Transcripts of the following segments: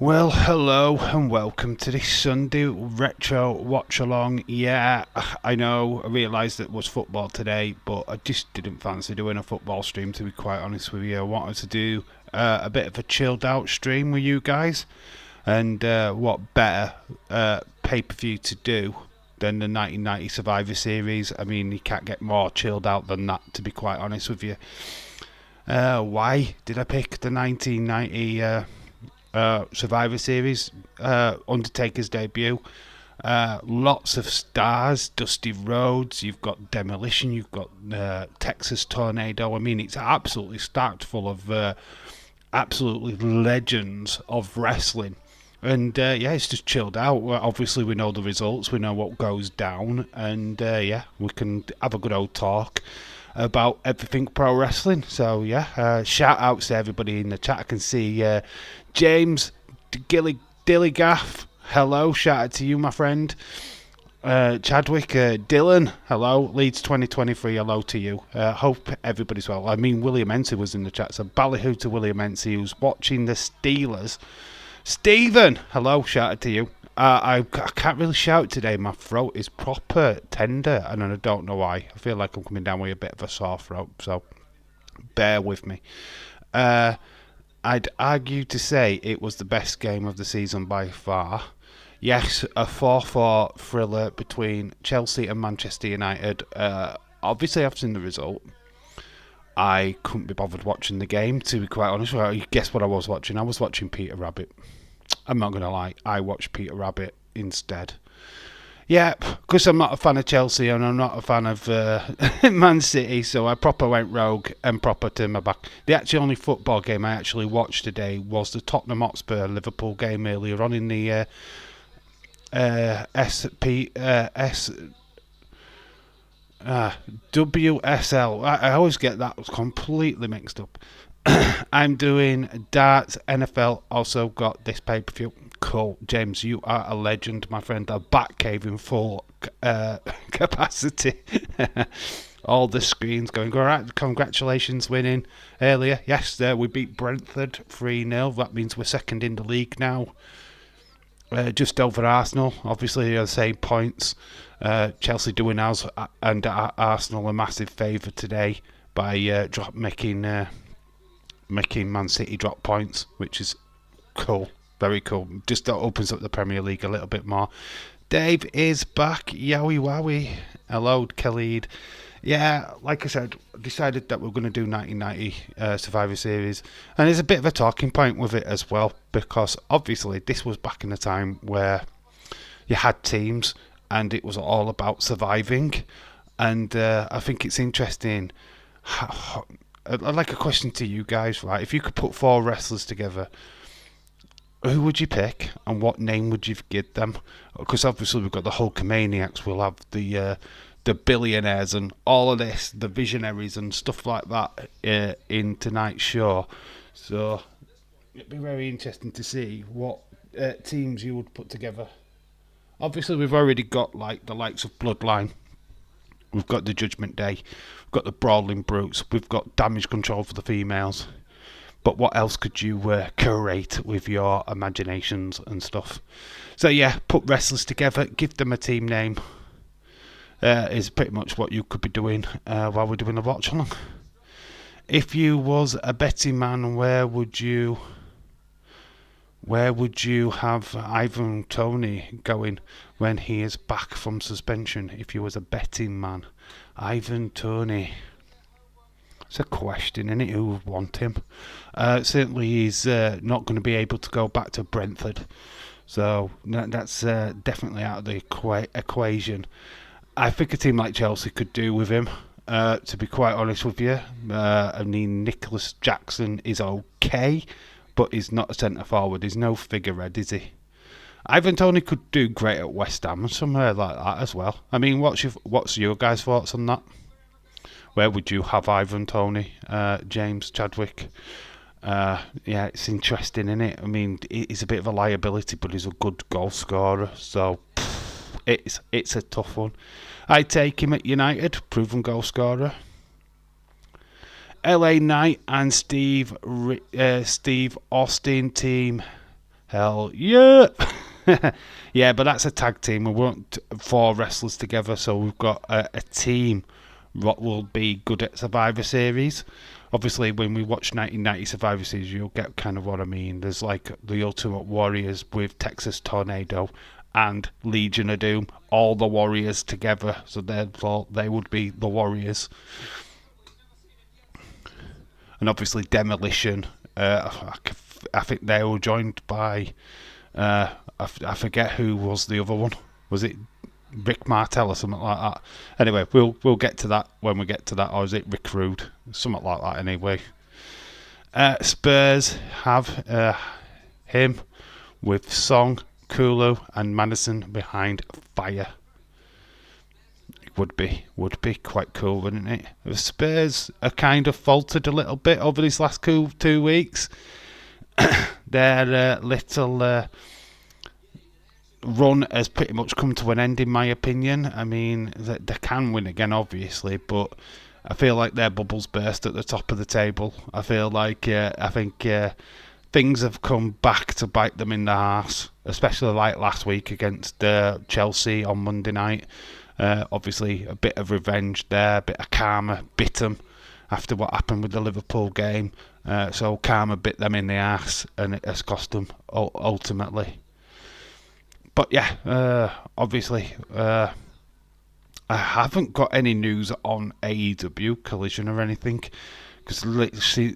Well, hello and welcome to this Sunday retro watch along. Yeah, I know, I realised it was football today, but I just didn't fancy doing a football stream, to be quite honest with you. I wanted to do a bit of a chilled out stream with you guys, and what better pay per view to do than the 1990 Survivor Series? I mean, you can't get more chilled out than that, to be quite honest with you. Why did I pick the 1990 Survivor Series? Undertaker's debut. Lots of stars, Dusty Rhodes, you've got Demolition, you've got Texas Tornado. I mean, it's absolutely stacked full of absolutely legends of wrestling. And yeah, it's just chilled out. Well, obviously, we know the results, we know what goes down, and yeah, we can have a good old talk about everything pro wrestling. So yeah, shout outs to everybody in the chat. I can see James Dillygaff. Hello, shout out to you, my friend. Chadwick, Dylan, hello. Leeds 2023, hello to you. Hope everybody's well. I mean, William Ency was in the chat, so ballyhoo to William Ency, who's watching the Steelers. Stephen, hello, shout out to you. I can't really shout today. My throat is proper tender, and I don't know why. I feel like I'm coming down with a bit of a sore throat, so bear with me. I'd argue to say it was the best game of the season by far. Yes, a 4-4 thriller between Chelsea and Manchester United. Obviously, I've seen the result. I couldn't be bothered watching the game, to be quite honest. Well, guess what I was watching? I was watching Peter Rabbit. I'm not going to lie, I watched Peter Rabbit instead. Yeah, because I'm not a fan of Chelsea and I'm not a fan of Man City, so I proper went rogue and proper turned my back. The actual only football game I actually watched today was the Tottenham Hotspur Liverpool game earlier on in the WSL. I always get that completely mixed up. I'm doing darts, NFL, also got this pay-per-view. Cool. James, you are a legend, my friend. A Batcave in full capacity. All the screens going. All right, congratulations winning earlier. Yes, we beat Brentford 3-0. That means we're second in the league now. Just over Arsenal. Obviously, the same points. Chelsea doing us and Arsenal a massive favour today by making Man City drop points, which is cool, very cool. Just opens up the Premier League a little bit more. Dave is back, yowie wowie. Hello, Khalid. Yeah, like I said, decided that we're going to do 1990 Survivor Series, and there's a bit of a talking point with it as well, because obviously this was back in a time where you had teams and it was all about surviving, and I think it's interesting. I'd like a question to you guys, right? If you could put 4 wrestlers together, who would you pick and what name would you give them? Because obviously we've got the Hulkamaniacs, we'll have the billionaires and all of this, the visionaries and stuff like that in tonight's show. So it'd be very interesting to see what teams you would put together. Obviously we've already got like the likes of Bloodline. We've got the Judgment Day. We've got the Brawling Brutes. We've got Damage Control for the females. But what else could you curate with your imaginations and stuff? So yeah, put wrestlers together, give them a team name. Is pretty much what you could be doing while we're doing a watch along. If you was a betting man, where would you have Ivan Toney going when he is back from suspension? If you was a betting man, Ivan Toney. It's a question, isn't it? Who would want him? Certainly, he's not going to be able to go back to Brentford, so that's definitely out of the equation. I think a team like Chelsea could do with him. To be quite honest with you, I mean Nicholas Jackson is okay, but he's not a centre forward. He's no figurehead, is he? Ivan Toney could do great at West Ham and somewhere like that as well. I mean, what's your guys' thoughts on that? Where would you have Ivan Toney, James Chadwick? Yeah, it's interesting, isn't it? I mean, he's a bit of a liability, but he's a good goal scorer. So it's a tough one. I take him at United, proven goal scorer. LA Knight and Steve Austin team Hell yeah. Yeah, but that's a tag team. We want 4 wrestlers together, so we've got a team what will be good at Survivor Series. Obviously, when we watch 1990 Survivor Series, you'll get kind of what I mean. There's like the Ultimate Warriors with Texas Tornado and Legion of Doom, all the Warriors together, so therefore they would be the Warriors. And obviously Demolition, I think they were joined by, I forget who was the other one. Was it Rick Martel or something like that? Anyway, we'll get to that when we get to that. Or is it Rick Rude? Something like that anyway. Spurs have him with Song, Kulu and Madison behind Fire. Would be quite cool, wouldn't it? The Spurs are kind of faltered a little bit over these last 2 weeks. Their little run has pretty much come to an end, in my opinion. I mean, they can win again, obviously, but I feel like their bubbles burst at the top of the table. I feel like I think things have come back to bite them in the arse, especially like last week against Chelsea on Monday night. Obviously, a bit of revenge there, a bit of karma bit them after what happened with the Liverpool game. So karma bit them in the arse, and it has cost them ultimately. But yeah, obviously, I haven't got any news on AEW Collision or anything, because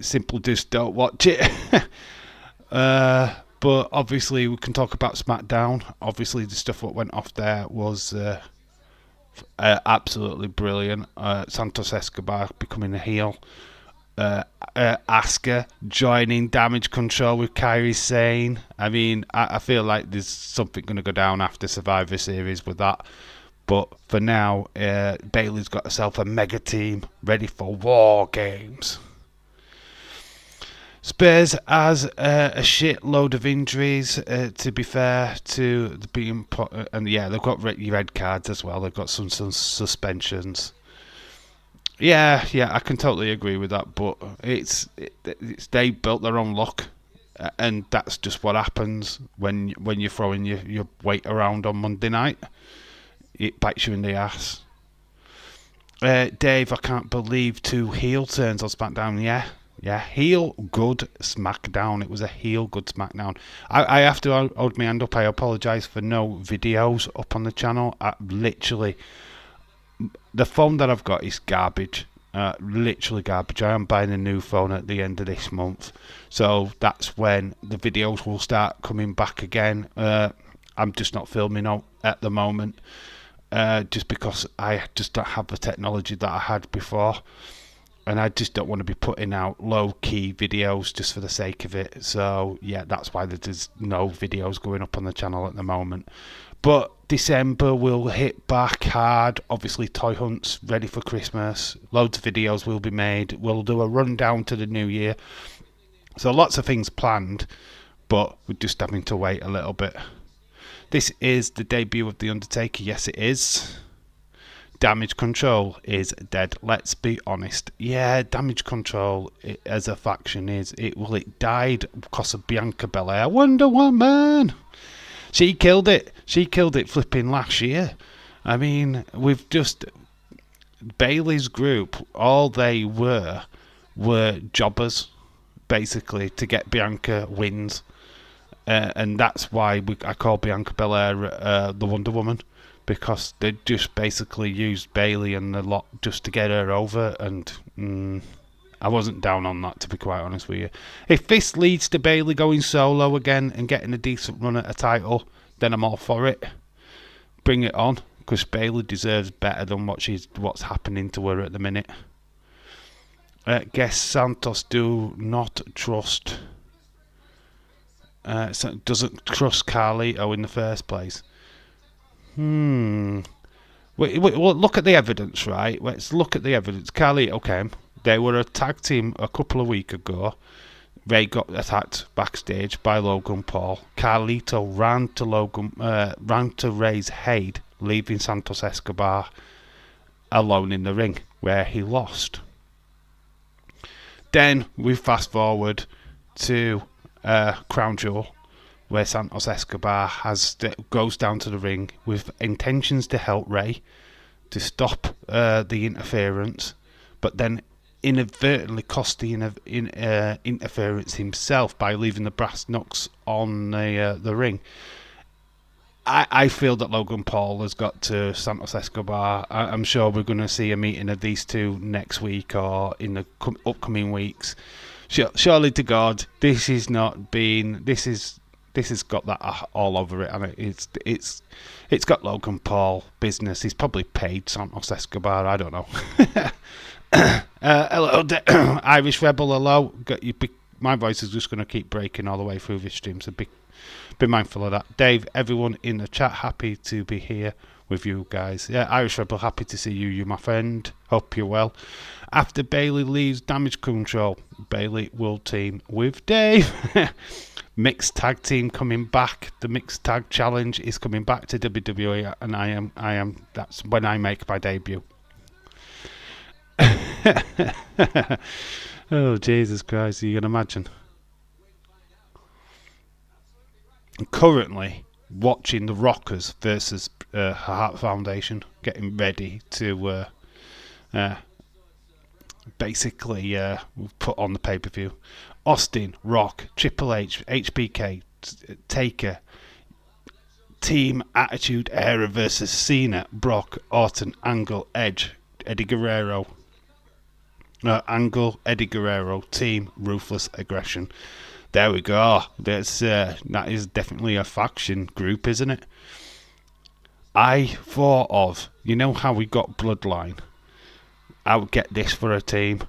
simply just don't watch it. But obviously, we can talk about SmackDown. Obviously, the stuff that went off there was absolutely brilliant. Santos Escobar becoming a heel. Asuka joining Damage Control with Kairi Sane. I mean, I feel like there's something going to go down after Survivor Series with that. But for now, Bayley's got herself a mega team ready for War Games. Spurs has a shitload of injuries, to be fair, to the being and yeah, they've got red cards as well. They've got some suspensions. Yeah, I can totally agree with that. But it's they built their own luck, and that's just what happens when you're throwing your weight around on Monday night. It bites you in the ass. Dave, I can't believe 2 heel turns on SmackDown. Yeah, heel good SmackDown. It was a heel good SmackDown. I have to hold my hand up. I apologise for no videos up on the channel. Literally, the phone that I've got is garbage. Literally garbage. I am buying a new phone at the end of this month. So that's when the videos will start coming back again. I'm just not filming out at the moment. Just because I just don't have the technology that I had before. And I just don't want to be putting out low-key videos just for the sake of it. So, yeah, that's why there's no videos going up on the channel at the moment. But December will hit back hard. Obviously, toy hunts ready for Christmas. Loads of videos will be made. We'll do a rundown to the new year. So lots of things planned, but we're just having to wait a little bit. This is the debut of The Undertaker. Yes, it is. Damage Control is dead. Let's be honest. Yeah, Damage Control as a faction it died because of Bianca Belair. Wonder Woman. She killed it. She killed it flipping last year. I mean, we've just Bayley's group. All they were jobbers, basically, to get Bianca wins, and that's why I call Bianca Belair the Wonder Woman. Because they just basically used Bayley and the lot just to get her over, and I wasn't down on that, to be quite honest with you. If this leads to Bayley going solo again and getting a decent run at a title, then I'm all for it. Bring it on, because Bayley deserves better than what's happening to her at the minute. Guess Santos do not trust, doesn't trust Carlito in the first place. Wait, well, look at the evidence, right? Let's look at the evidence. Carlito came. They were a tag team a couple of weeks ago. They got attacked backstage by Logan Paul. Carlito ran to raise Hayde, leaving Santos Escobar alone in the ring, where he lost. Then we fast forward to Crown Jewel, where Santos Escobar goes down to the ring with intentions to help Rey to stop the interference, but then inadvertently cost the interference himself by leaving the brass knucks on the ring. I feel that Logan Paul has got to Santos Escobar. I'm sure we're going to see a meeting of these two next week or in the upcoming weeks. Surely to God, this has got that all over it, and it's got Logan Paul business. He's probably paid Santos Escobar. I don't know. Hello, Irish Rebel. Hello. My voice is just going to keep breaking all the way through this stream, so be mindful of that. Dave, everyone in the chat, happy to be here with you guys. Yeah, Irish Rebel, happy to see you. You, my friend. Hope you're well. After Bayley leaves Damage Control, Bayley will team with Dave. Mixed tag team coming back. The mixed tag challenge is coming back to WWE, and I am. That's when I make my debut. Oh, Jesus Christ! You can imagine. I'm currently watching the Rockers versus Heart Foundation, getting ready to basically put on the pay-per-view. Austin, Rock, Triple H, HBK, Taker, Team Attitude Era versus Cena, Brock, Orton, Angle, Edge, Eddie Guerrero. Angle, Eddie Guerrero, Team Ruthless Aggression. There we go. That is definitely a faction group, isn't it? I thought of, you know how we got Bloodline? I would get this for a team.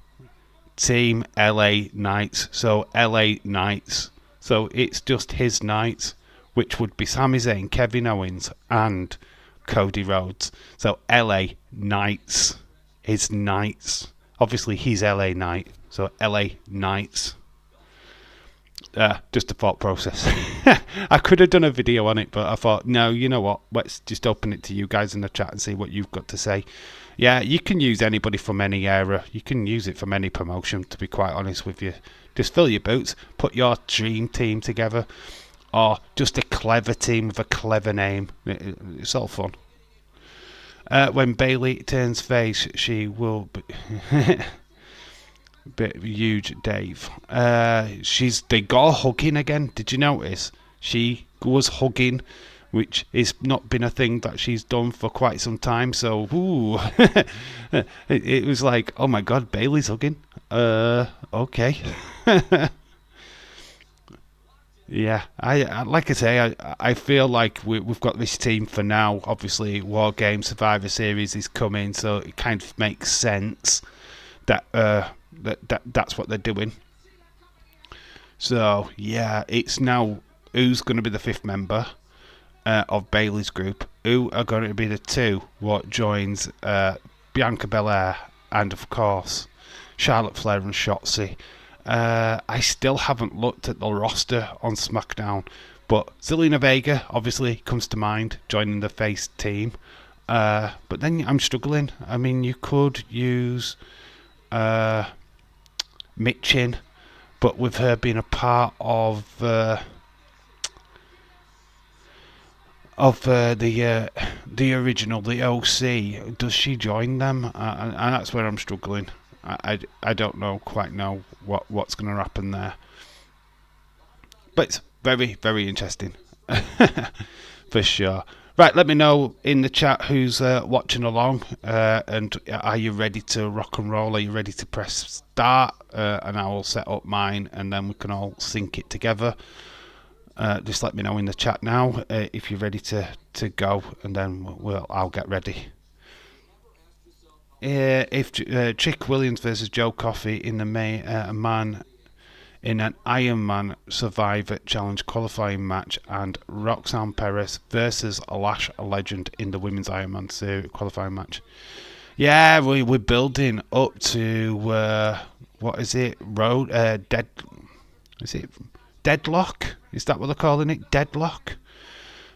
Team LA Knights. So LA Knights. So it's just his Knights, which would be Sami Zayn, Kevin Owens, and Cody Rhodes. So LA Knights. His Knights. Obviously, he's LA Knight. So LA Knights. Just a thought process. I could have done a video on it, but I thought, no, you know what? Let's just open it to you guys in the chat and see what you've got to say. Yeah, you can use anybody from any era. You can use it from any promotion, to be quite honest with you. Just fill your boots, put your dream team together, or just a clever team with a clever name. It's all fun. When Bayley turns face, she will be... Bit huge, Dave. They got hugging again. Did you notice? She was hugging, which has not been a thing that she's done for quite some time. So, ooh, it was like, oh my God, Bayley's hugging. Okay. Yeah, I like I say, I feel like we've got this team for now. Obviously, War Games Survivor Series is coming, so it kind of makes sense that that's what they're doing. So yeah, it's now who's going to be the fifth member of Bayley's group. Who are going to be the two what joins Bianca Belair and of course Charlotte Flair and Shotzi. I still haven't looked at the roster on SmackDown, but Zelina Vega obviously comes to mind joining the face team. But then I'm struggling. I mean, you could use Mitchin, but with her being a part of the original, the OC, does she join them? And that's where I'm struggling. I don't quite know what's going to happen there, but it's very, very interesting for sure. Right, let me know in the chat who's watching along, and are you ready to rock and roll? Are you ready to press start? And I will set up mine, and then we can all sync it together. Just let me know in the chat now if you're ready to go, and then I'll get ready. If Chick Williams versus Joe Coffey in the man in an Iron Man Survivor Challenge qualifying match, and Roxanne Perez versus Lash Legend in the Women's Iron Man Series qualifying match. Yeah, we're building up to what is it? Is it Deadlock? Is that what they're calling it? Deadlock.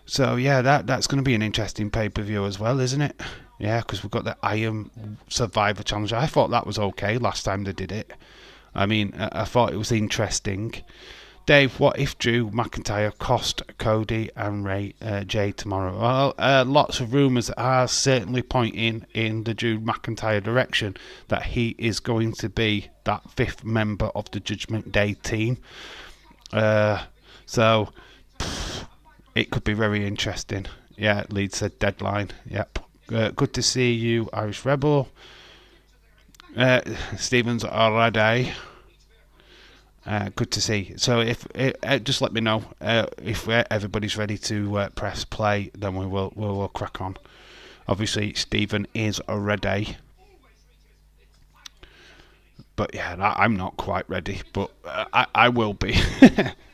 So yeah, that's going to be an interesting pay-per-view as well, isn't it? Yeah, because we've got the Iron Survivor Challenge. I thought that was okay last time they did it. I mean, I thought it was interesting Dave, what if Drew McIntyre cost Cody and Jay tomorrow? Well, lots of rumours are certainly pointing in the Drew McIntyre direction that he is going to be that fifth member of the Judgment Day team. So it could be very interesting. Yeah, Leeds said deadline. Yep. Good to see you, Irish Rebel. Stevens already. Good to see. So if just let me know if everybody's ready to press play, then we'll crack on. Obviously, Stephen is ready, but yeah, I'm not quite ready, but I will be.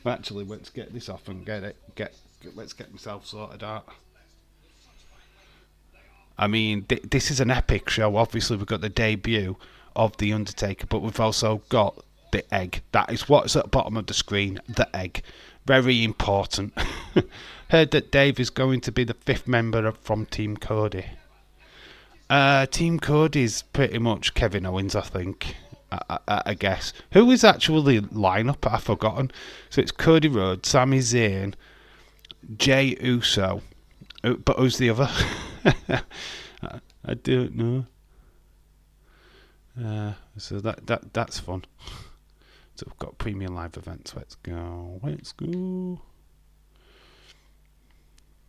Actually, let's get this off and let's get myself sorted out. I mean, this is an epic show. Obviously, we've got the debut of The Undertaker, but we've also got the egg. That is what's at the bottom of the screen, the egg. Very important. Heard that Dave is going to be the fifth member from Team Cody. Team Cody is pretty much Kevin Owens, I think. I guess. Who is actually the lineup? I've forgotten. So it's Cody Rhodes, Sami Zayn, Jey Uso. But who's the other? I don't know. So that's fun. So we've got premium live events. Let's go.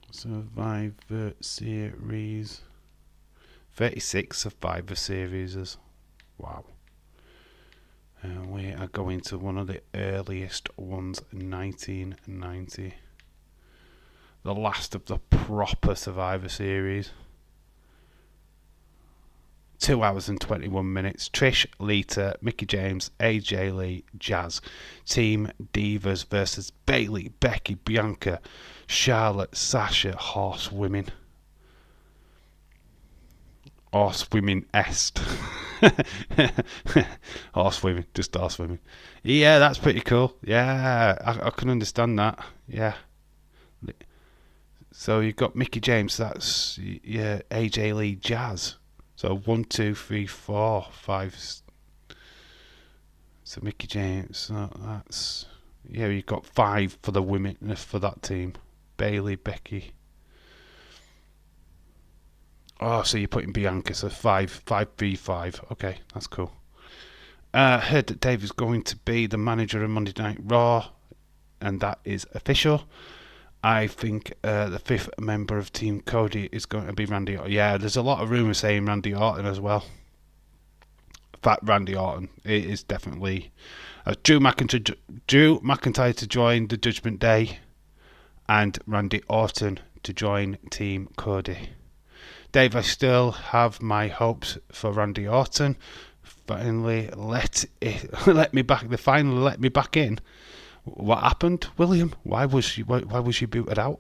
Survivor Series. 36 Survivor Series. Wow. We are going to one of the earliest ones, 1990. The last of the proper Survivor Series. 2 hours and 21 minutes. Trish, Lita, Mickie James, AJ Lee, Jazz. Team Divas versus Bayley, Becky, Bianca, Charlotte, Sasha, Horsewomen. Horsewomen est. Horsewomen, just horsewomen. Yeah, that's pretty cool. Yeah, I can understand that. Yeah. So you've got Mickie James, that's AJ Lee, Jazz. So 1, 2, 3, 4, 5. So Mickie James, so that's you've got 5 for the women for that team. Bayley, Becky. Oh, so you're putting Bianca, so 5 v 5. Okay, that's cool. Heard that Dave is going to be the manager of Monday Night Raw, and that is official. I think the fifth member of Team Cody is going to be Randy Orton. Yeah, there's a lot of rumours saying Randy Orton as well. In fact, Randy Orton is definitely Drew McIntyre to join the Judgment Day, and Randy Orton to join Team Cody. Dave, I still have my hopes for Randy Orton. Finally, let me back in. What happened, William? Why was she booted out?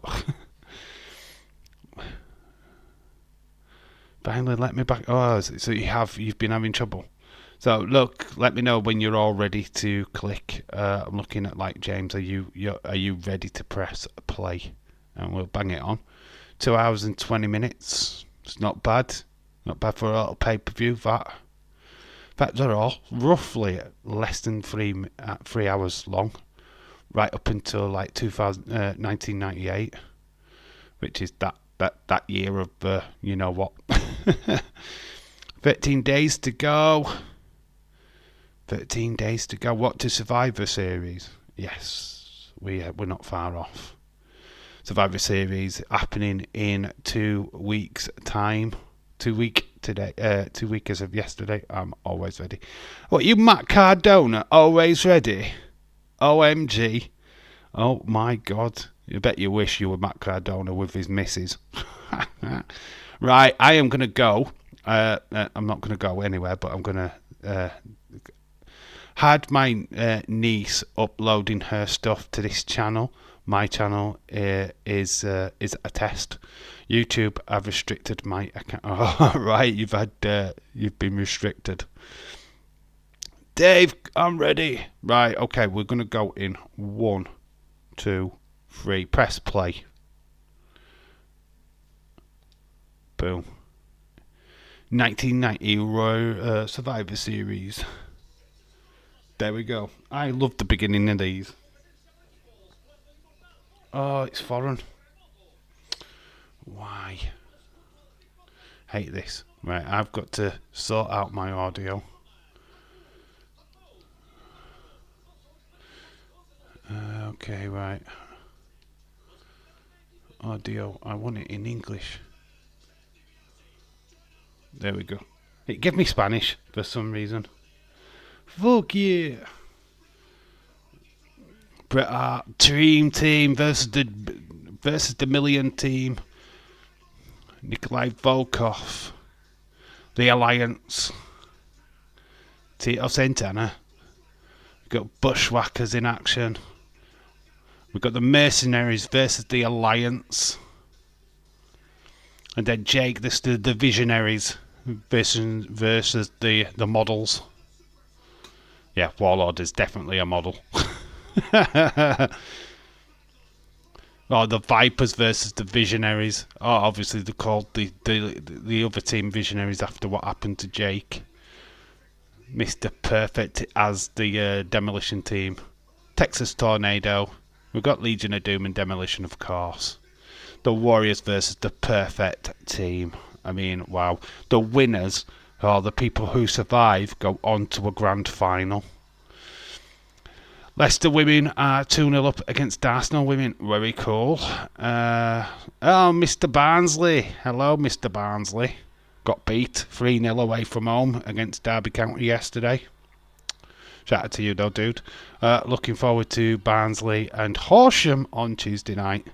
Finally, let me back. Oh, so you've been having trouble. So look, let me know when you're all ready to click. I'm looking at like James. Are you ready to press play? And we'll bang it on. 2 hours and 20 minutes. It's not bad. Not bad for a little pay-per-view. That. In fact, they're all roughly less than 3 hours long. Right up until like 1998, which is that year of you know what. 13 days to go. 13 days to go. What to Survivor Series? Yes, we're not far off. Survivor Series happening in 2 weeks' time. 2 week today. 2 week as of yesterday. I'm always ready. What, you Matt Cardona? Always ready? OMG. Oh my God. I bet you wish you were Matt Cardona with his missus. Right, I am going to go. I'm not going to go anywhere, but I'm going to... had my niece uploading her stuff to this channel. My channel is a test. YouTube have restricted my account. Oh, right, you've been restricted. Dave, I'm ready. Right, okay, we're going to go in 1, 2, 3. Press play. Boom. 1990 Survivor Series. There we go. I love the beginning of these. Oh, it's foreign. Why? Hate this. Right, I've got to sort out my audio. Okay, right. Audio. I want it in English. There we go. It gave me Spanish for some reason. Fuck yeah. Bret Hart Dream Team versus the Million Team. Nikolai Volkov. The Alliance. Tito Santana. We've got Bushwhackers in action. We've got the Mercenaries versus the Alliance. And then Jake, the Visionaries versus the Models. Yeah, Warlord is definitely a model. Oh, the Vipers versus the Visionaries. Oh, obviously they're called the other team Visionaries after what happened to Jake. Mr. Perfect as the Demolition Team. Texas Tornado. We've got Legion of Doom and Demolition, of course. The Warriors versus the Perfect Team. I mean, wow. The winners, or the people who survive, go on to a grand final. Leicester women are 2-0 up against Arsenal women. Very cool. Mr. Barnsley. Hello, Mr. Barnsley. Got beat 3-0 away from home against Derby County yesterday. Shout out to you though, dude. Looking forward to Barnsley and Horsham on Tuesday night.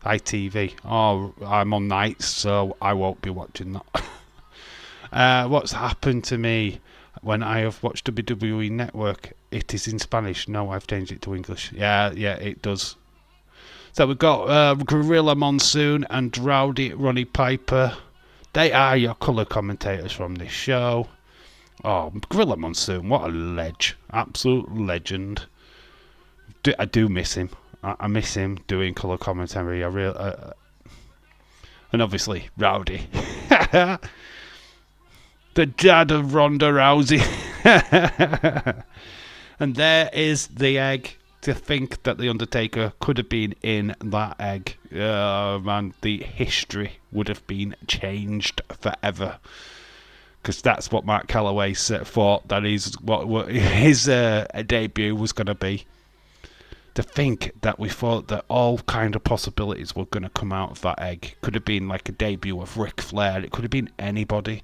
ITV. Oh, I'm on nights, so I won't be watching that. What's happened to me when I have watched WWE Network? It is in Spanish. No, I've changed it to English. Yeah, it does. So we've got Gorilla Monsoon and Rowdy Ronnie Piper. They are your colour commentators from this show. Oh, Gorilla Monsoon, what a ledge. Absolute legend. I do miss him. I miss him doing colour commentary. And obviously, Rowdy. The dad of Ronda Rousey. And there is the egg. To think that The Undertaker could have been in that egg. Man, the history would have been changed forever. Because that's what Mark Calloway thought that what his debut was going to be. To think that we thought that all kind of possibilities were going to come out of that egg. Could have been like a debut of Ric Flair. It could have been anybody.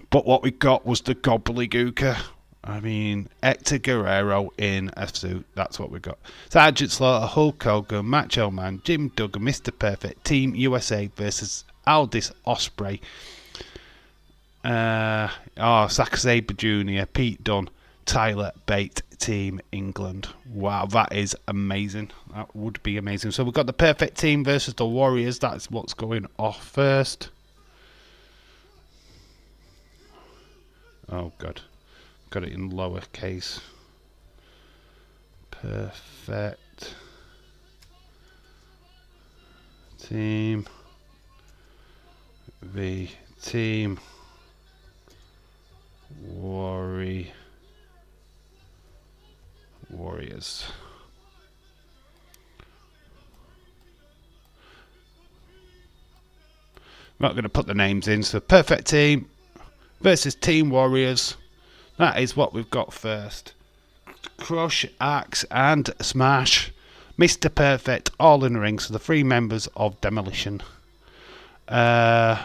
But what we got was the gobbledygooker. I mean, Hector Guerrero in a suit. That's what we got. Sergeant Slaughter, Hulk Hogan, Macho Man, Jim Duggan, Mr. Perfect, Team USA versus Aldis Ospreay. Zack Sabre Jr., Pete Dunne, Tyler Bate, Team England. Wow, that is amazing. That would be amazing. So we've got the Perfect Team versus the Warriors. That's what's going off first. Oh, God. Got it in lowercase. Perfect Team v Team Warriors. I'm not going to put the names in. So Perfect Team versus Team Warriors. That is what we've got first. Crush, Axe and Smash. Mr. Perfect all in the ring. So the three members of Demolition. Brianna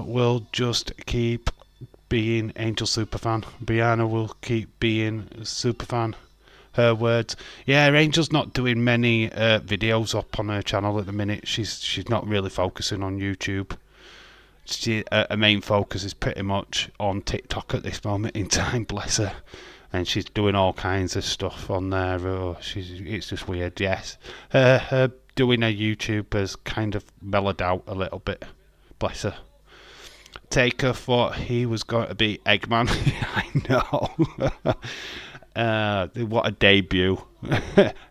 will just keep being Angel Superfan. Brianna will keep being Superfan. Her words. Yeah, Angel's not doing many videos up on her channel at the minute. She's not really focusing on YouTube. Her main focus is pretty much on TikTok at this moment in time, bless her. And she's doing all kinds of stuff on there. It's just weird, yes. Her doing her YouTube has kind of mellowed out a little bit, bless her. Taker thought he was going to be Eggman. I know. What a debut.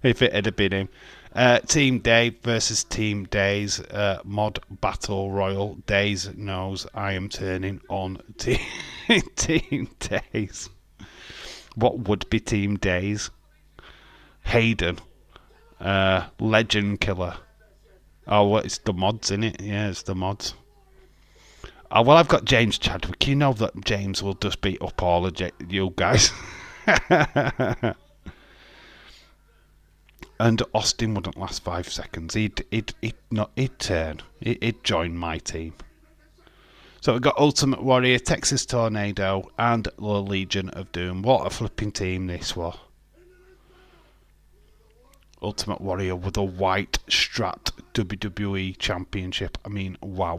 If it had been him. Team Dave versus Team Days. Mod Battle Royal. Days knows I am turning on Team Days. What would be Team Days? Hayden, Legend Killer. Oh, what? It's the mods, innit? Yeah, it's the mods. Oh, well, I've got James Chadwick. You know that James will just beat up all of you guys. And Austin wouldn't last 5 seconds. He'd turn. He'd join my team. So we've got Ultimate Warrior, Texas Tornado, and the Legion of Doom. What a flipping team this was. Ultimate Warrior with a white Strat WWE Championship. I mean, wow.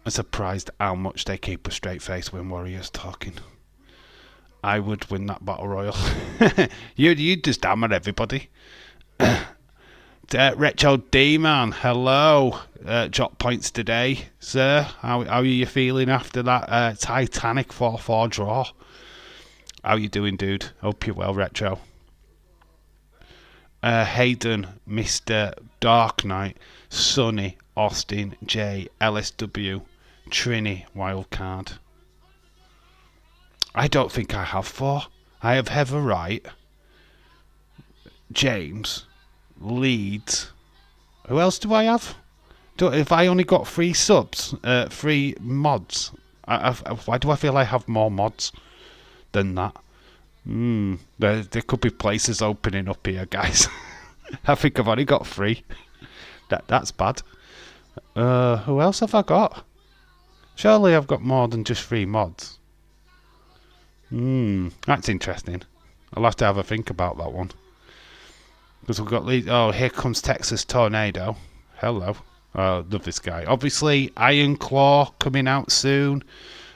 I'm surprised how much they keep a straight face when Warrior's talking. I would win that battle royal. You'd just hammer everybody. Retro D-Man, hello. Drop points today, sir. How are you feeling after that Titanic 4-4 draw? How you doing, dude? Hope you're well, Retro. Hayden, Mr. Dark Knight, Sonny, Austin, J, LSW, Trini, Wildcard. I don't think I have 4. I have Heather Wright, James, Leeds. Who else do I have? If I only got 3 subs, 3 mods, why do I feel I have more mods than that? There could be places opening up here, guys. I think I've only got 3. That's bad. Who else have I got? Surely I've got more than just 3 mods. That's interesting. I'll have to have a think about that one. Because we've got oh, here comes Texas Tornado. Hello. Love this guy. Obviously, Iron Claw coming out soon.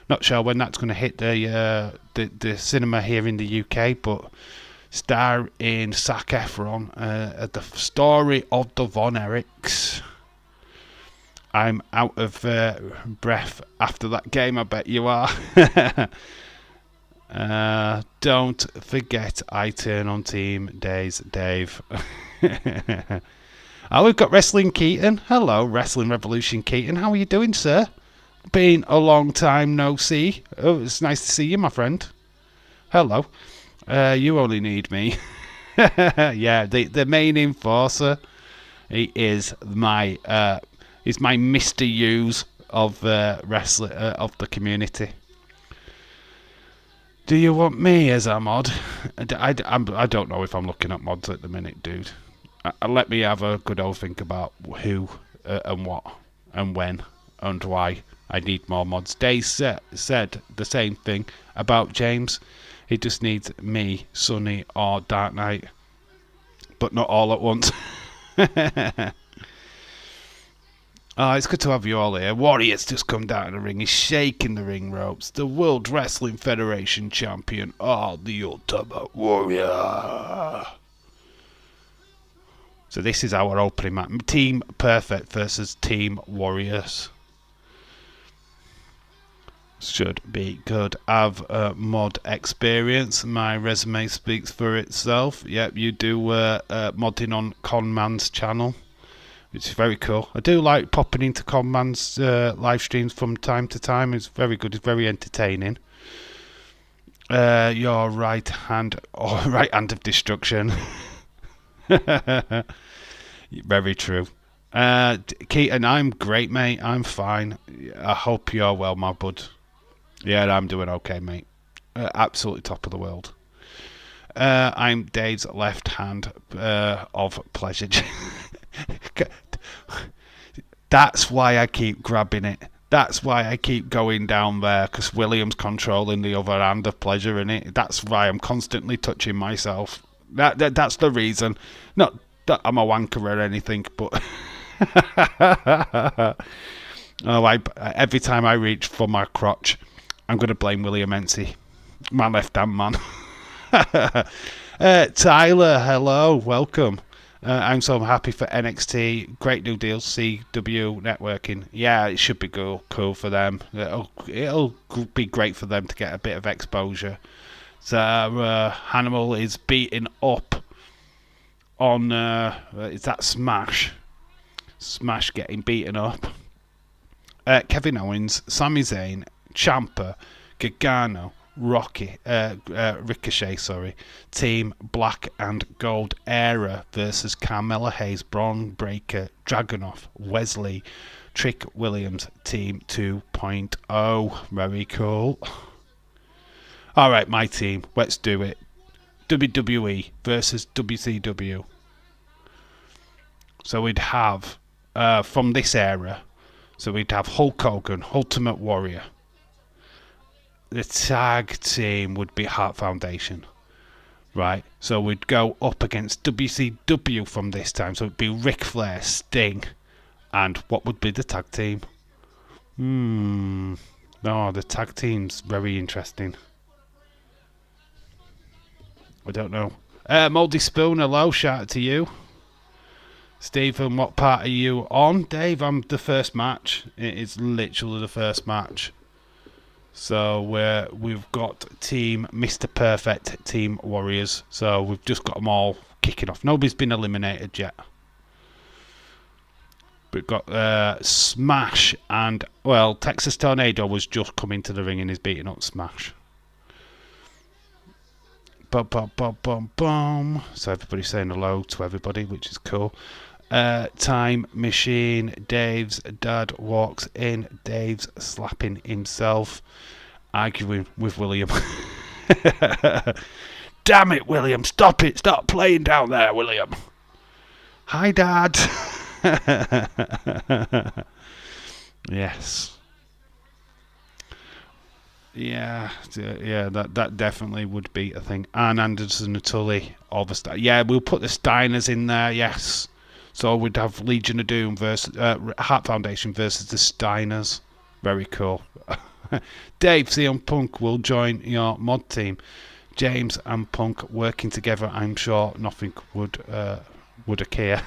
Not sure when that's going to hit the cinema here in the UK, but star in Zac Efron, the story of the Von Erichs. I'm out of breath after that game, I bet you are. Don't forget I turn on team days, Dave. Oh, we've got Wrestling Keaton. Hello, Wrestling Revolution Keaton. How are you doing, sir? Been a long time no see. Oh, it's nice to see you, my friend. Hello. You only need me. Yeah, the main enforcer. He is my Mr. Hughes of wrestling of the community. Do you want me as a mod? I don't know if I'm looking at mods at the minute, dude. Let me have a good old think about who and what and when and why I need more mods. Dave said the same thing about James. He just needs me, Sonny, or Dark Knight, but not all at once. Oh, it's good to have you all here. Warrior's just come down the ring. He's shaking the ring ropes. The World Wrestling Federation champion. Oh, the Ultimate Warrior. So this is our opening match. Team Perfect versus Team Warriors. Should be good. Have mod experience. My resume speaks for itself. Yep, you do modding on Conman's channel, which is very cool. I do like popping into Conman's live streams from time to time. It's very good. It's very entertaining. Your right hand of destruction. Very true. Keaton, I'm great, mate. I'm fine. I hope you're well, my bud. Yeah, I'm doing okay, mate. Absolutely top of the world. I'm Dave's left hand of pleasure. That's why I keep grabbing it. That's why I keep going down there, because William's controlling the other hand of pleasure in it. That's why I'm constantly touching myself. That's the reason. Not that I'm a wanker or anything, but every time I reach for my crotch, I'm going to blame William Ency, my left-hand man. Tyler, hello, welcome. I'm so happy for NXT. Great new deal, CW networking. Yeah, it should be cool for them. It'll be great for them to get a bit of exposure. So Hannibal is beating up on is that Smash? Smash getting beaten up. Kevin Owens, Sami Zayn, Ciampa, Gargano, Ricochet, sorry. Team Black and Gold Era versus Carmella Hayes, Braun Breaker, Dragunov, Wesley, Trick Williams, Team 2.0. Very cool. Alright, my team. Let's do it. WWE versus WCW. So we'd have, from this era, so we'd have Hulk Hogan, Ultimate Warrior. The tag team would be Heart Foundation. Right? So we'd go up against WCW from this time. So it'd be Ric Flair, Sting, and what would be the tag team? No, the tag team's very interesting. I don't know. Moldy Spoon, hello, shout out to you. Stephen, what part are you on? Dave, I'm the first match. It is literally the first match. So we've got Team Mr. Perfect, Team Warriors. So we've just got them all kicking off. Nobody's been eliminated yet. We've got Smash and, well, Texas Tornado was just coming to the ring and is beating up Smash. Bum, bum, bum, bum, bum. So everybody's saying hello to everybody, which is cool. Time Machine. Dave's dad walks in. Dave's slapping himself, arguing with William. Damn it, William! Stop it! Stop playing down there, William. Hi, Dad. Yes. Yeah, that definitely would be a thing. And Anderson and Tully, all the yeah, we'll put the Steiners in there. Yes, so we'd have Legion of Doom versus Heart Foundation versus the Steiners. Very cool. Dave, CM Punk will join your mod team. James and Punk working together. I'm sure nothing would occur.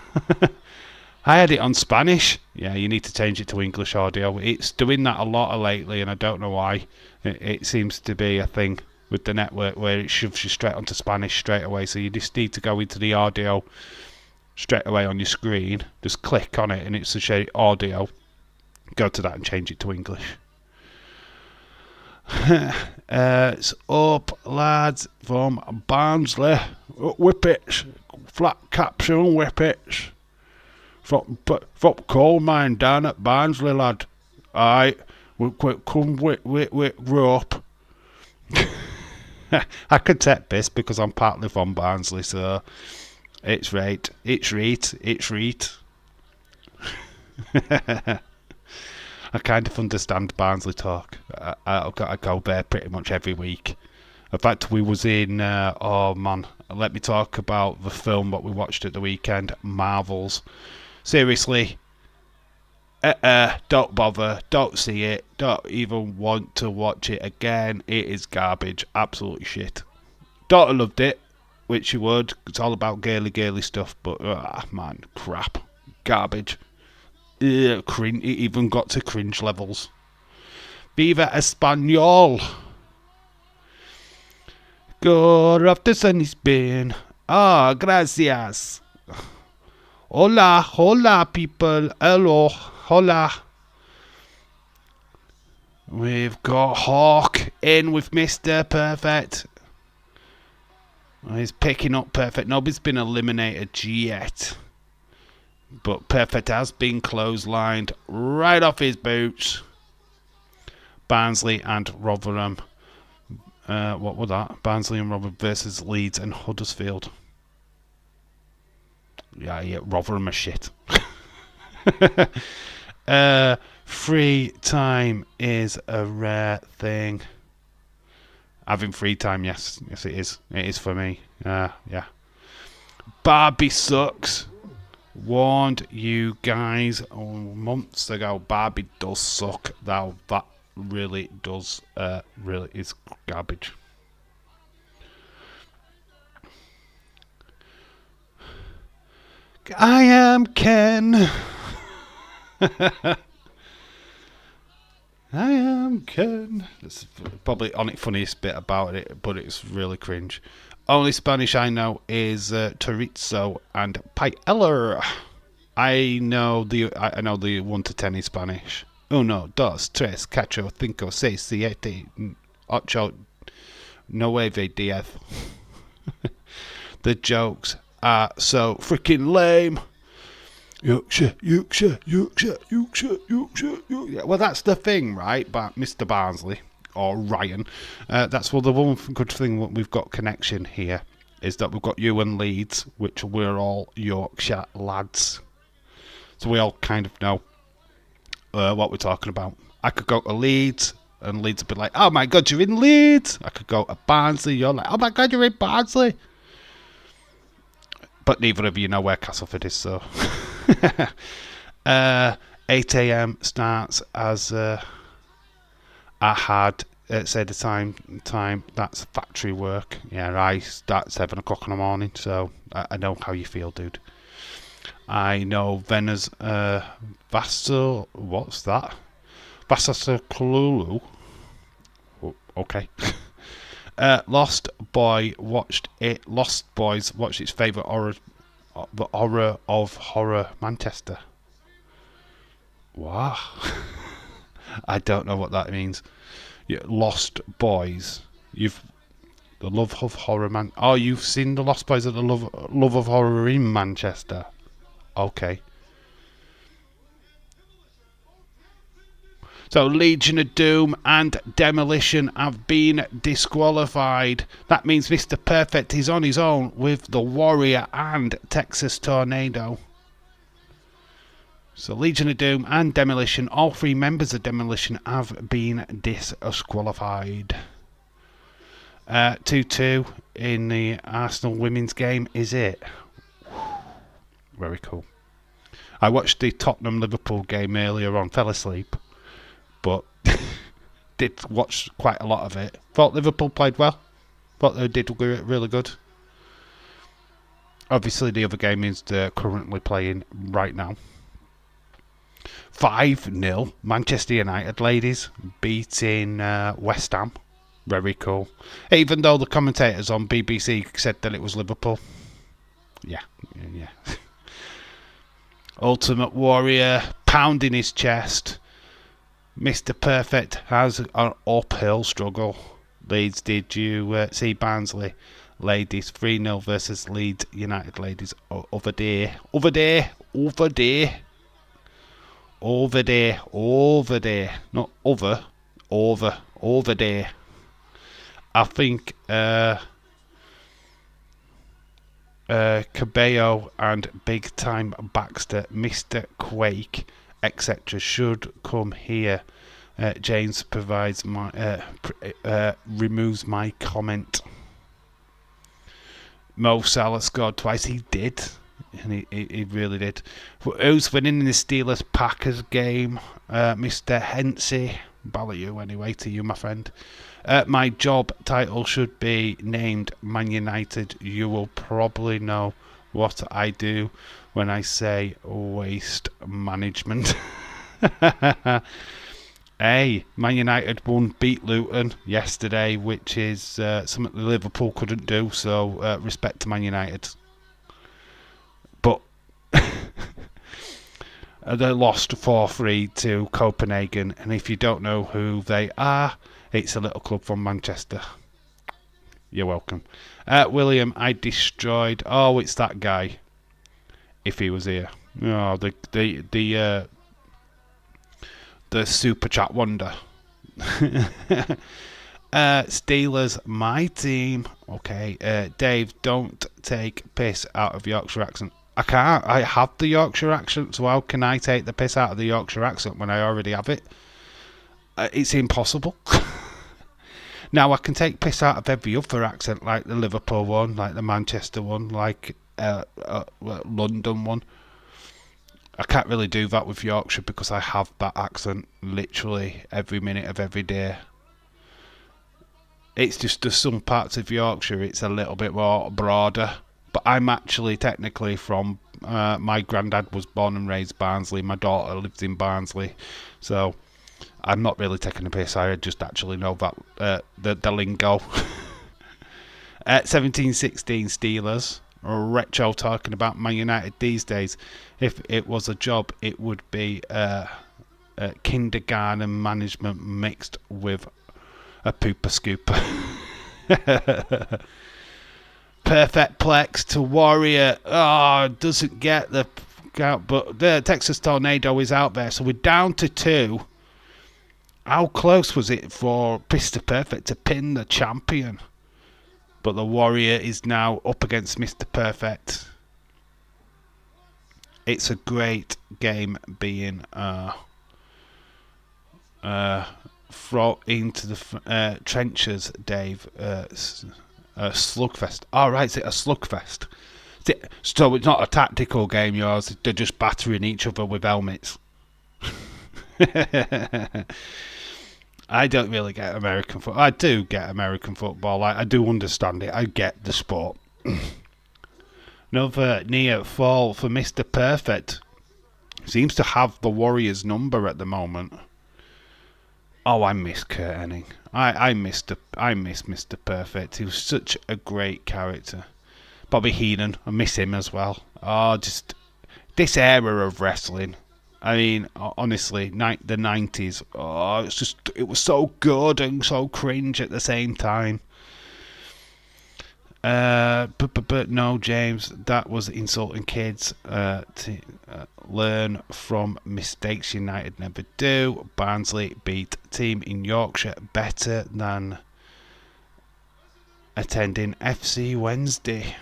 I had it on Spanish. Yeah, you need to change it to English audio. It's doing that a lot lately, and I don't know why. It seems to be a thing with the network where it shoves you straight onto Spanish straight away. So you just need to go into the audio straight away on your screen. Just click on it, and it's the audio. Go to that and change it to English. It's up, lads, from Barnsley. Whippets. Flat capsule whippets. From coal mine down at Barnsley, lad. Aye, we'll come with rope. I could take this because I'm partly from Barnsley, so it's right. It's right. I kind of understand Barnsley talk. I go there pretty much every week. In fact, we was in, oh man, let me talk about the film that we watched at the weekend, Marvels. Seriously, don't bother, don't see it, don't even want to watch it again. It is garbage, absolutely shit. Daughter loved it, which she would. It's all about girly stuff, but man, crap, garbage. Cringe. It even got to cringe levels. Viva Espanol. Good after sunny Spain. Ah, gracias. Hola, people. Hello, hola. We've got Hawk in with Mr. Perfect. He's picking up Perfect. Nobody's been eliminated yet. But Perfect has been clotheslined right off his boots. Barnsley and Rotherham. What was that? Barnsley and Rotherham versus Leeds and Huddersfield. Yeah, Rotherham are shit. Free time is a rare thing. Having free time, yes it is. It is for me. Yeah. Barbie sucks. Warned you guys months ago. Barbie does suck. That really does. Really is garbage. I am Ken. I am Ken. That's probably the funniest bit about it, but it's really cringe. Only Spanish I know is chorizo and paella. I know the 1 to 10 in Spanish. 1, 2, 3, 4, 5, 6, 7, 8, 8, No way, VDF. The jokes are so freaking lame. Yorkshire. Well, that's the thing, right? But Mr. Barnsley or Ryan, that's the one good thing we've got connection here is that we've got you and Leeds, which we're all Yorkshire lads, so we all kind of know what we're talking about. I could go to Leeds, and Leeds would be like, "Oh my God, you're in Leeds." I could go to Barnsley, you're like, "Oh my God, you're in Barnsley." But neither of you know where Castleford is, so 8 a.m. starts as I had say the time. That's factory work. Yeah, I start at 7 o'clock in the morning, so I know how you feel, dude. I know Vena's Vassal. What's that? Vassaskululu. Oh, okay. Lost Boys watched its favourite horror, the horror of horror, Manchester. Wow. I don't know what that means. Yeah, Lost Boys. The love of horror, man. Oh, you've seen the Lost Boys at the love of horror in Manchester. Okay. So Legion of Doom and Demolition have been disqualified. That means Mr. Perfect is on his own with the Warrior and Texas Tornado. So Legion of Doom and Demolition, all three members of Demolition have been disqualified. 2-2 in the Arsenal women's game, is it? Very cool. I watched the Tottenham-Liverpool game earlier on, fell asleep. But did watch quite a lot of it. Thought Liverpool played well. Thought they did really good. Obviously, the other game is they're currently playing right now. 5-0. Manchester United ladies beating West Ham. Very cool. Even though the commentators on BBC said that it was Liverpool. Yeah. Ultimate Warrior pounding his chest. Mr. Perfect has an uphill struggle. Leeds, did you see Barnsley ladies 3-0 versus Leeds United ladies over there? Not over there. I think Cabello and Big Time Baxter, Mr. Quake, etc. should come here. James provides my removes my comment. Mo Salah scored twice. He did, and he really did. Who's winning in the Steelers Packers game? Mr. Hensey. Ball at you anyway, to you, my friend. My job title should be named Man United. You will probably know what I do when I say waste management. Hey, Man United beat Luton yesterday, which is something that Liverpool couldn't do, so respect to Man United. But they lost 4-3 to Copenhagen, and if you don't know who they are, it's a little club from Manchester. You're welcome. William, I destroyed... Oh, it's that guy. If he was here. Oh, the super chat wonder. Steelers, my team. Okay, Dave, don't take piss out of Yorkshire accent. I can't. I have the Yorkshire accent, so how can I take the piss out of the Yorkshire accent when I already have it? It's impossible. Now, I can take piss out of every other accent, like the Liverpool one, like the Manchester one, like London one. I can't really do that with Yorkshire because I have that accent literally every minute of every day. It's just there's some parts of Yorkshire it's a little bit more broader. But I'm actually technically from... my granddad was born and raised Barnsley. My daughter lives in Barnsley. So I'm not really taking a piss. I just actually know that the lingo. 17-16 Steelers. Retro talking about Man United these days. If it was a job, it would be kindergarten management mixed with a pooper scooper. Perfect plex to Warrior. Oh, doesn't get the count, but the Texas Tornado is out there, so we're down to 2. How close was it for Mr. Perfect to pin the champion? But the Warrior is now up against Mr. Perfect. It's a great game being into the trenches, Dave. Slugfest. Oh, right, is it a slugfest? So it's not a tactical game, yours. They're just battering each other with helmets. I don't really get American football. I do get American football. I do understand it. I get the sport. Another near fall for Mr. Perfect. Seems to have the Warriors' number at the moment. Oh, I miss Kurt Hennig. I miss Mr. Perfect. He was such a great character. Bobby Heenan, I miss him as well. Oh, just this era of wrestling. I mean, honestly, the 90s. Oh, it was so good and so cringe at the same time. But no, James, that was insulting kids. To learn from mistakes United never do. Barnsley beat team in Yorkshire better than attending FC Wednesday.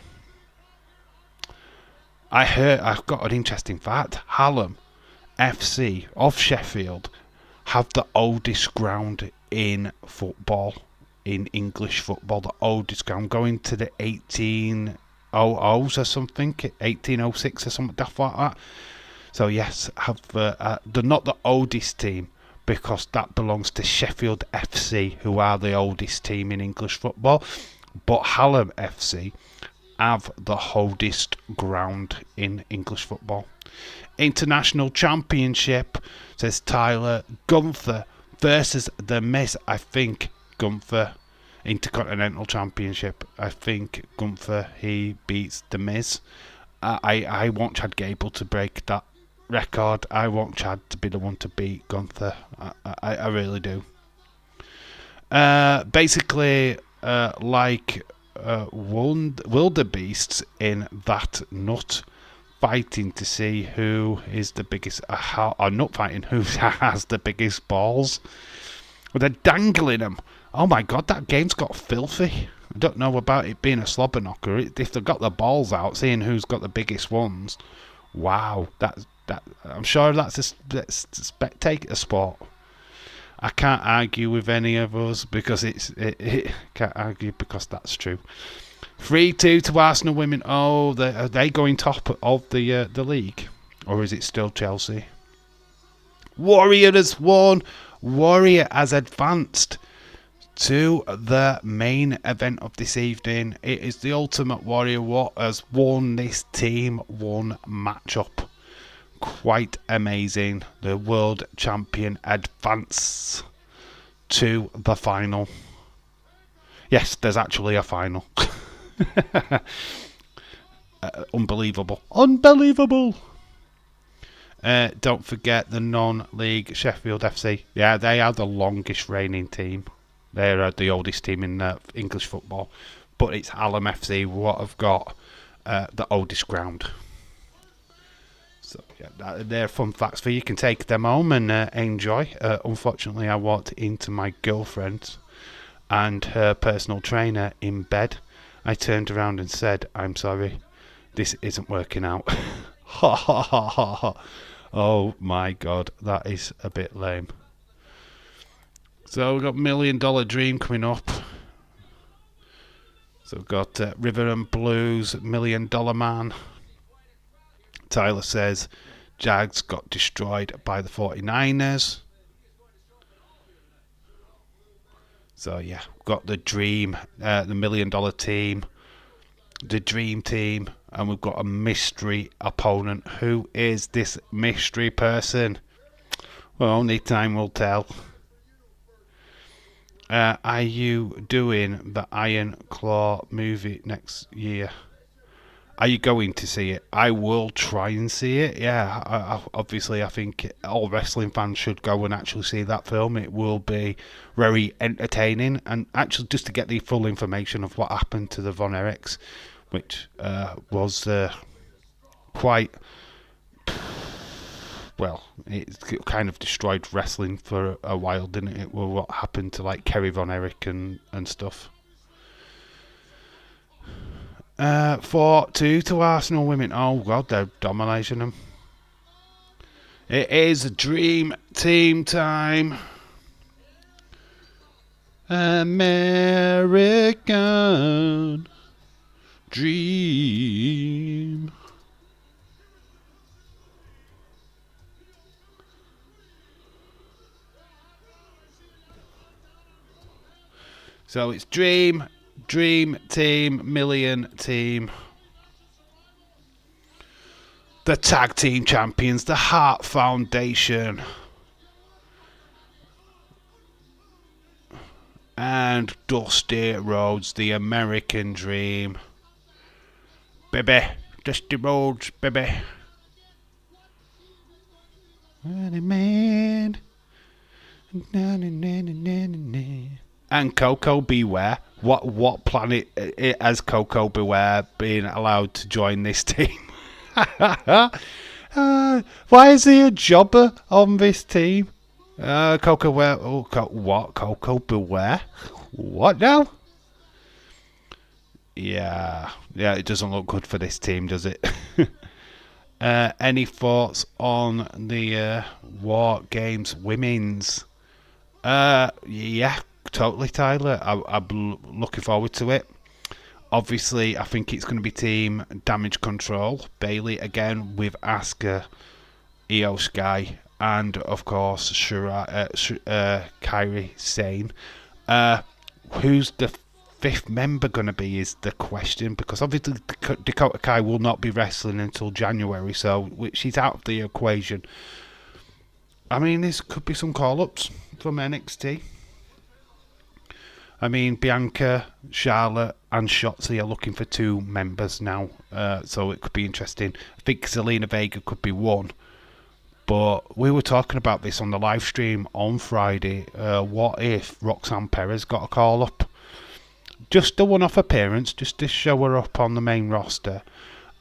I've got an interesting fact. Hallam FC of Sheffield have the oldest ground in football, in English football. The oldest ground, going to the 1800s or something, 1806 or something like that. So yes, they're not the oldest team because that belongs to Sheffield FC, who are the oldest team in English football. But Hallam FC have the oldest ground in English football. International Championship, says Tyler. Gunther versus The Miz. I think Gunther. Intercontinental Championship. I think Gunther, he beats The Miz. I want Chad Gable to break that record. I want Chad to be the one to beat Gunther. I really do. Basically, like wildebeests in that nut, fighting to see who is the biggest. Or not fighting, who has the biggest balls. Well, they're dangling them. Oh my god, that game's got filthy. I don't know about it being a slobber knocker. If they've got the balls out, seeing who's got the biggest ones. Wow, that I'm sure that's a spectator sport. I can't argue with any of us because can't argue because that's true. 3-2 to Arsenal women. Oh, are they going top of the league, or is it still Chelsea? Warrior has won. Warrior has advanced to the main event of this evening. It is the Ultimate Warrior what has won this team one matchup. Quite amazing. The world champion advance to the final. Yes, there's actually a final. Unbelievable. Don't forget the non-league Sheffield FC. Yeah, they are the longest reigning team. They're the oldest team in English football. But it's Hallam FC what have got the oldest ground. So yeah, they're fun facts for you. You can take them home and enjoy. Unfortunately, I walked into my girlfriend and her personal trainer in bed. I turned around and said, "I'm sorry, this isn't working out." Ha ha ha ha ha. Oh my god, that is a bit lame. So we've got $1 Million Dream coming up. So we've got River and Blues, $1 Million Man. Tyler says Jags got destroyed by the 49ers. So yeah, we've got the Dream, the $1 Million Team, the Dream Team, and we've got a mystery opponent. Who is this mystery person? Well, only time will tell. Are you doing the Iron Claw movie next year? Are you going to see it? I will try and see it. Yeah, obviously, I think all wrestling fans should go and actually see that film. It will be very entertaining, and actually just to get the full information of what happened to the Von Erichs, which was quite well. It kind of destroyed wrestling for a while, didn't it? Well, what happened to like Kerry Von Erich and stuff. 4-2 to Arsenal women. Oh God, they're dominating them. It is dream team time. American dream. So it's dream team, million team. The tag team champions, the Hart Foundation. And Dusty Rhodes, the American Dream. Baby, Dusty Rhodes, baby. Man. And Coco Beware. What planet has Coco Beware been allowed to join this team? Why is he a jobber on this team? Coco Beware. Oh, what? Coco Beware? What now? Yeah, it doesn't look good for this team, does it? Any thoughts on the War Games Women's? Yeah, totally, Tyler. I'm looking forward to it. Obviously, I think it's going to be Team Damage Control. Bailey again with Asuka, Io Sky, and of course Kairi Sane. Who's the fifth member going to be is the question, because obviously Dakota Kai will not be wrestling until January, so she's out of the equation. I mean, this could be some call-ups from NXT. I mean, Bianca, Charlotte, and Shotzi are looking for 2 members now, so it could be interesting. I think Zelina Vega could be one, but we were talking about this on the live stream on Friday. What if Roxanne Perez got a call-up? Just a one-off appearance, just to show her up on the main roster.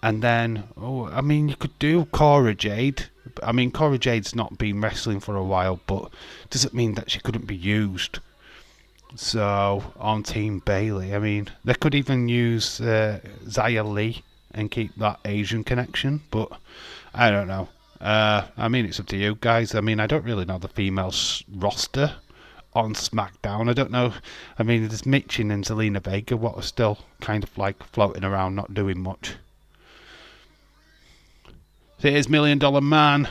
And then, I mean, you could do Cora Jade. I mean, Cora Jade's not been wrestling for a while, but doesn't mean that she couldn't be used. So, on Team Bailey, I mean, they could even use Xia Li and keep that Asian connection, but I don't know. I mean, it's up to you guys. I mean, I don't really know the females roster on SmackDown. I don't know. I mean, there's Michin and Zelina Vega, what are still kind of like floating around, not doing much. Here's $1 Million Man.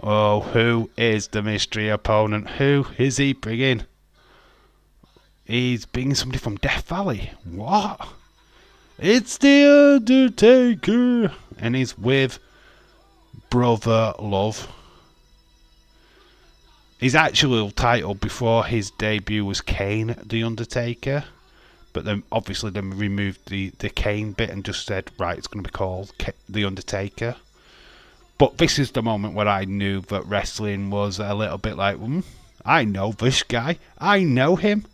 Oh, who is the mystery opponent? Who is he bringing? He's bringing somebody from Death Valley. What? It's The Undertaker. And he's with Brother Love. His actual title before his debut was Kane The Undertaker. But then obviously they removed the Kane bit and just said, right, it's going to be called The Undertaker. But this is the moment where I knew that wrestling was a little bit like, I know this guy. I know him.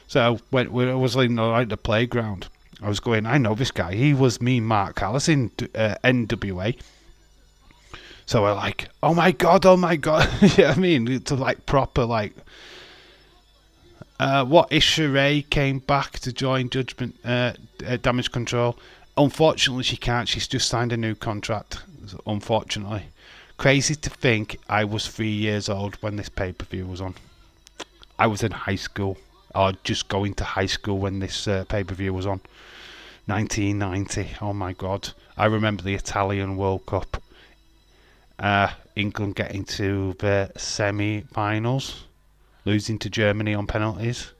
So when I was in the playground, I was going, I know this guy. He was me, Mark Callis in NWA. So we're like, oh my god. You know what I mean? To like proper like... what if Sheree came back to join Judgment Damage Control? Unfortunately, she can't. She's just signed a new contract. Unfortunately, crazy to think I was 3 years old when this pay-per-view was on. I was in high school, or just going to high school when this pay-per-view was on. 1990. Oh my god! I remember the Italian World Cup. England getting to the semi-finals, losing to Germany on penalties.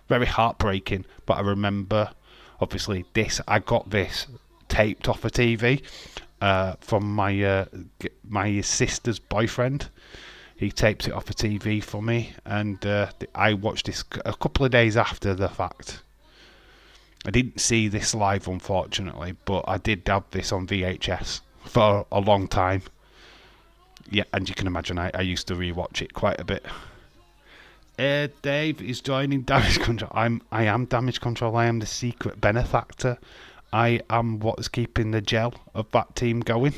Very heartbreaking, but I remember, obviously, I got this taped off a TV from my sister's boyfriend. He taped it off a TV for me, and I watched this a couple of days after the fact. I didn't see this live, unfortunately, but I did have this on VHS for a long time. Yeah, and you can imagine I used to rewatch it quite a bit. Dave is joining Damage Control. I am Damage Control. I am the secret benefactor. I am what's keeping the gel of that team going.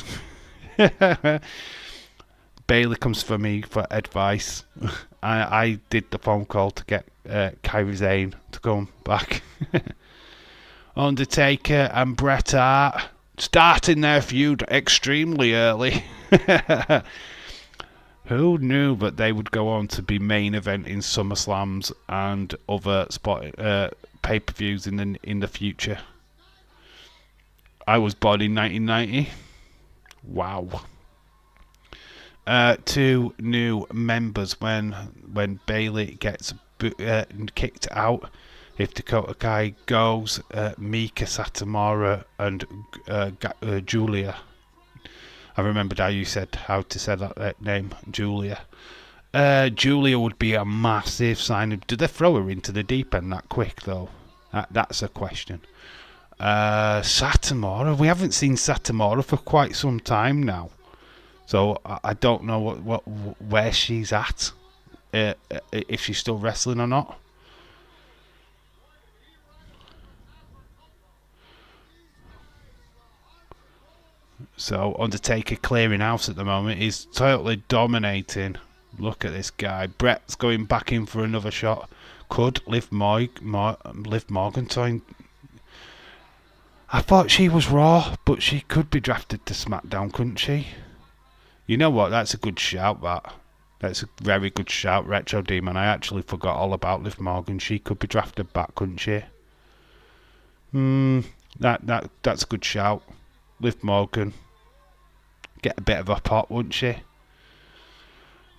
Bailey comes for me for advice. I did the phone call to get Kairi Sane to come back. Undertaker and Bret Hart starting their feud extremely early. Who knew that they would go on to be main event in SummerSlams and other pay-per-views in the future? I was born in 1990. Wow. 2 new members when Bailey gets kicked out. If Dakota Kai goes, Mika Satomura and Julia. I remembered how you said how to say that name, Julia. Julia would be a massive sign. Do they throw her into the deep end that quick though? That's a question. Satomura. We haven't seen Satomura for quite some time now, so I don't know where she's at. If she's still wrestling or not. So Undertaker clearing house at the moment. He's totally dominating. Look at this guy. Brett's going back in for another shot. Could Liv Morgan join? I thought she was Raw, but she could be drafted to SmackDown, couldn't she? You know what? That's a good shout, That's a very good shout, Retro Demon. I actually forgot all about Liv Morgan. She could be drafted back, couldn't she? That's a good shout. Liv Morgan. Get a bit of a pop, wouldn't she?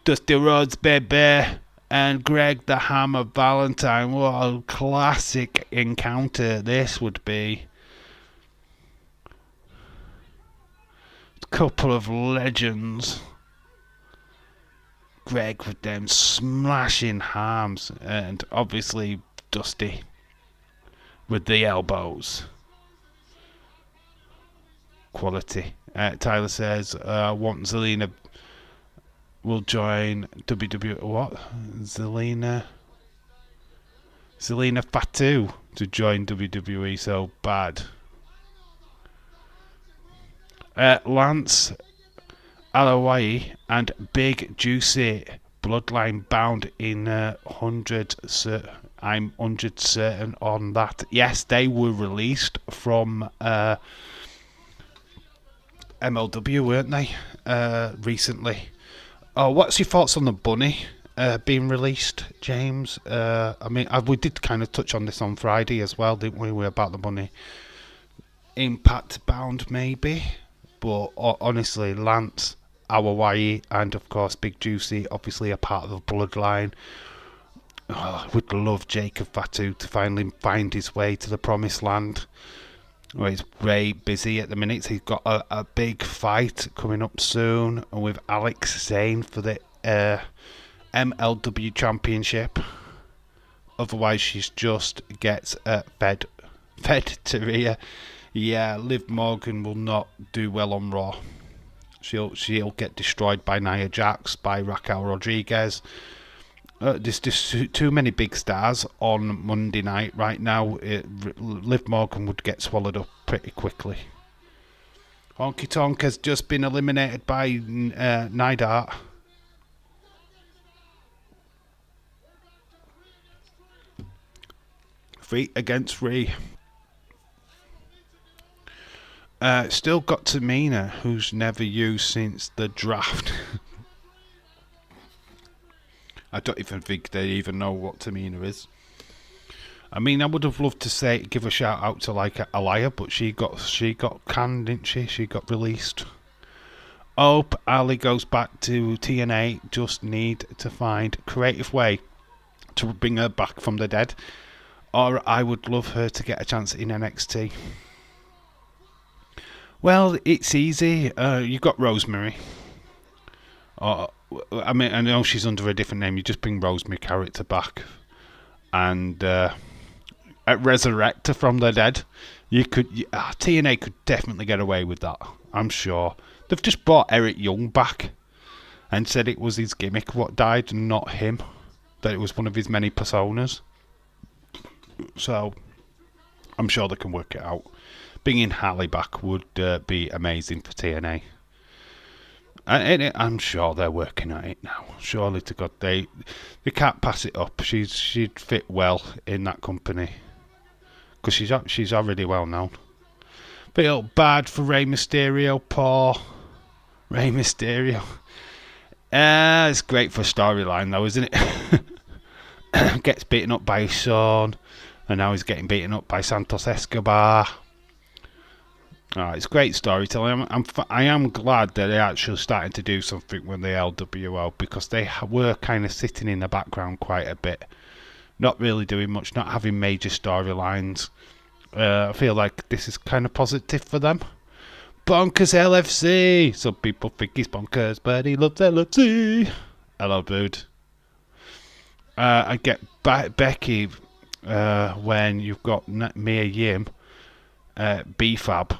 Dusty Rhodes, baby. And Greg the Hammer Valentine. What a classic encounter this would be. A couple of legends. Greg with them smashing arms. And obviously Dusty with the elbows. Quality. Tyler says, want Zelina will join WWE. What? Zelina Fatu to join WWE. So bad. Lance Alawai and Big Juicy Bloodline bound in 100. I'm 100 certain on that. Yes, they were released from MLW, weren't they? Recently. Oh, what's your thoughts on the bunny being released, James? I mean, we did kind of touch on this on Friday as well, didn't we? About the bunny. Impact bound, maybe. But honestly, Lance, Hawaii, and of course Big Juicy, obviously a part of the bloodline. Oh, would love Jacob Fatu to finally find his way to the promised land. Well, he's very busy at the minute. He's got a big fight coming up soon with Alex Zane for the MLW Championship. Otherwise, she just gets fed to Rhea. Yeah, Liv Morgan will not do well on Raw. She'll get destroyed by Nia Jax, by Raquel Rodriguez. There's just too many big stars on Monday night right now. Liv Morgan would get swallowed up pretty quickly. Honky Tonk has just been eliminated by Neidhart. 3 against 3. Still got Tamina, who's never used since the draft. I don't even think they even know what Tamina is. I mean, I would have loved to give a shout out to like Aliyah, but she got canned, didn't she? She got released. Hope Ali goes back to TNA. Just need to find a creative way to bring her back from the dead. Or I would love her to get a chance in NXT. Well, it's easy. You got Rosemary. I mean, I know she's under a different name. You just bring Rosemary character back, and resurrect her from the dead. TNA could definitely get away with that. I'm sure. They've just brought Eric Young back and said it was his gimmick what died, and not him. That it was one of his many personas. So I'm sure they can work it out. Bringing Harley back would be amazing for TNA. I'm sure they're working at it now. Surely to God, they can't pass it up. She'd fit well in that company because she's already well known. Feel bad for Rey Mysterio, poor Rey Mysterio. It's great for a storyline though, isn't it? Gets beaten up by his son, and now he's getting beaten up by Santos Escobar. It's great storytelling. I am glad that they're actually starting to do something with the LWO, because they were kind of sitting in the background quite a bit, not really doing much, not having major storylines. I feel like this is kind of positive for them. Bonkers LFC. Some people think he's bonkers, but he loves LFC. Hello, dude. I get Becky when you've got Mia Yim, B-Fab,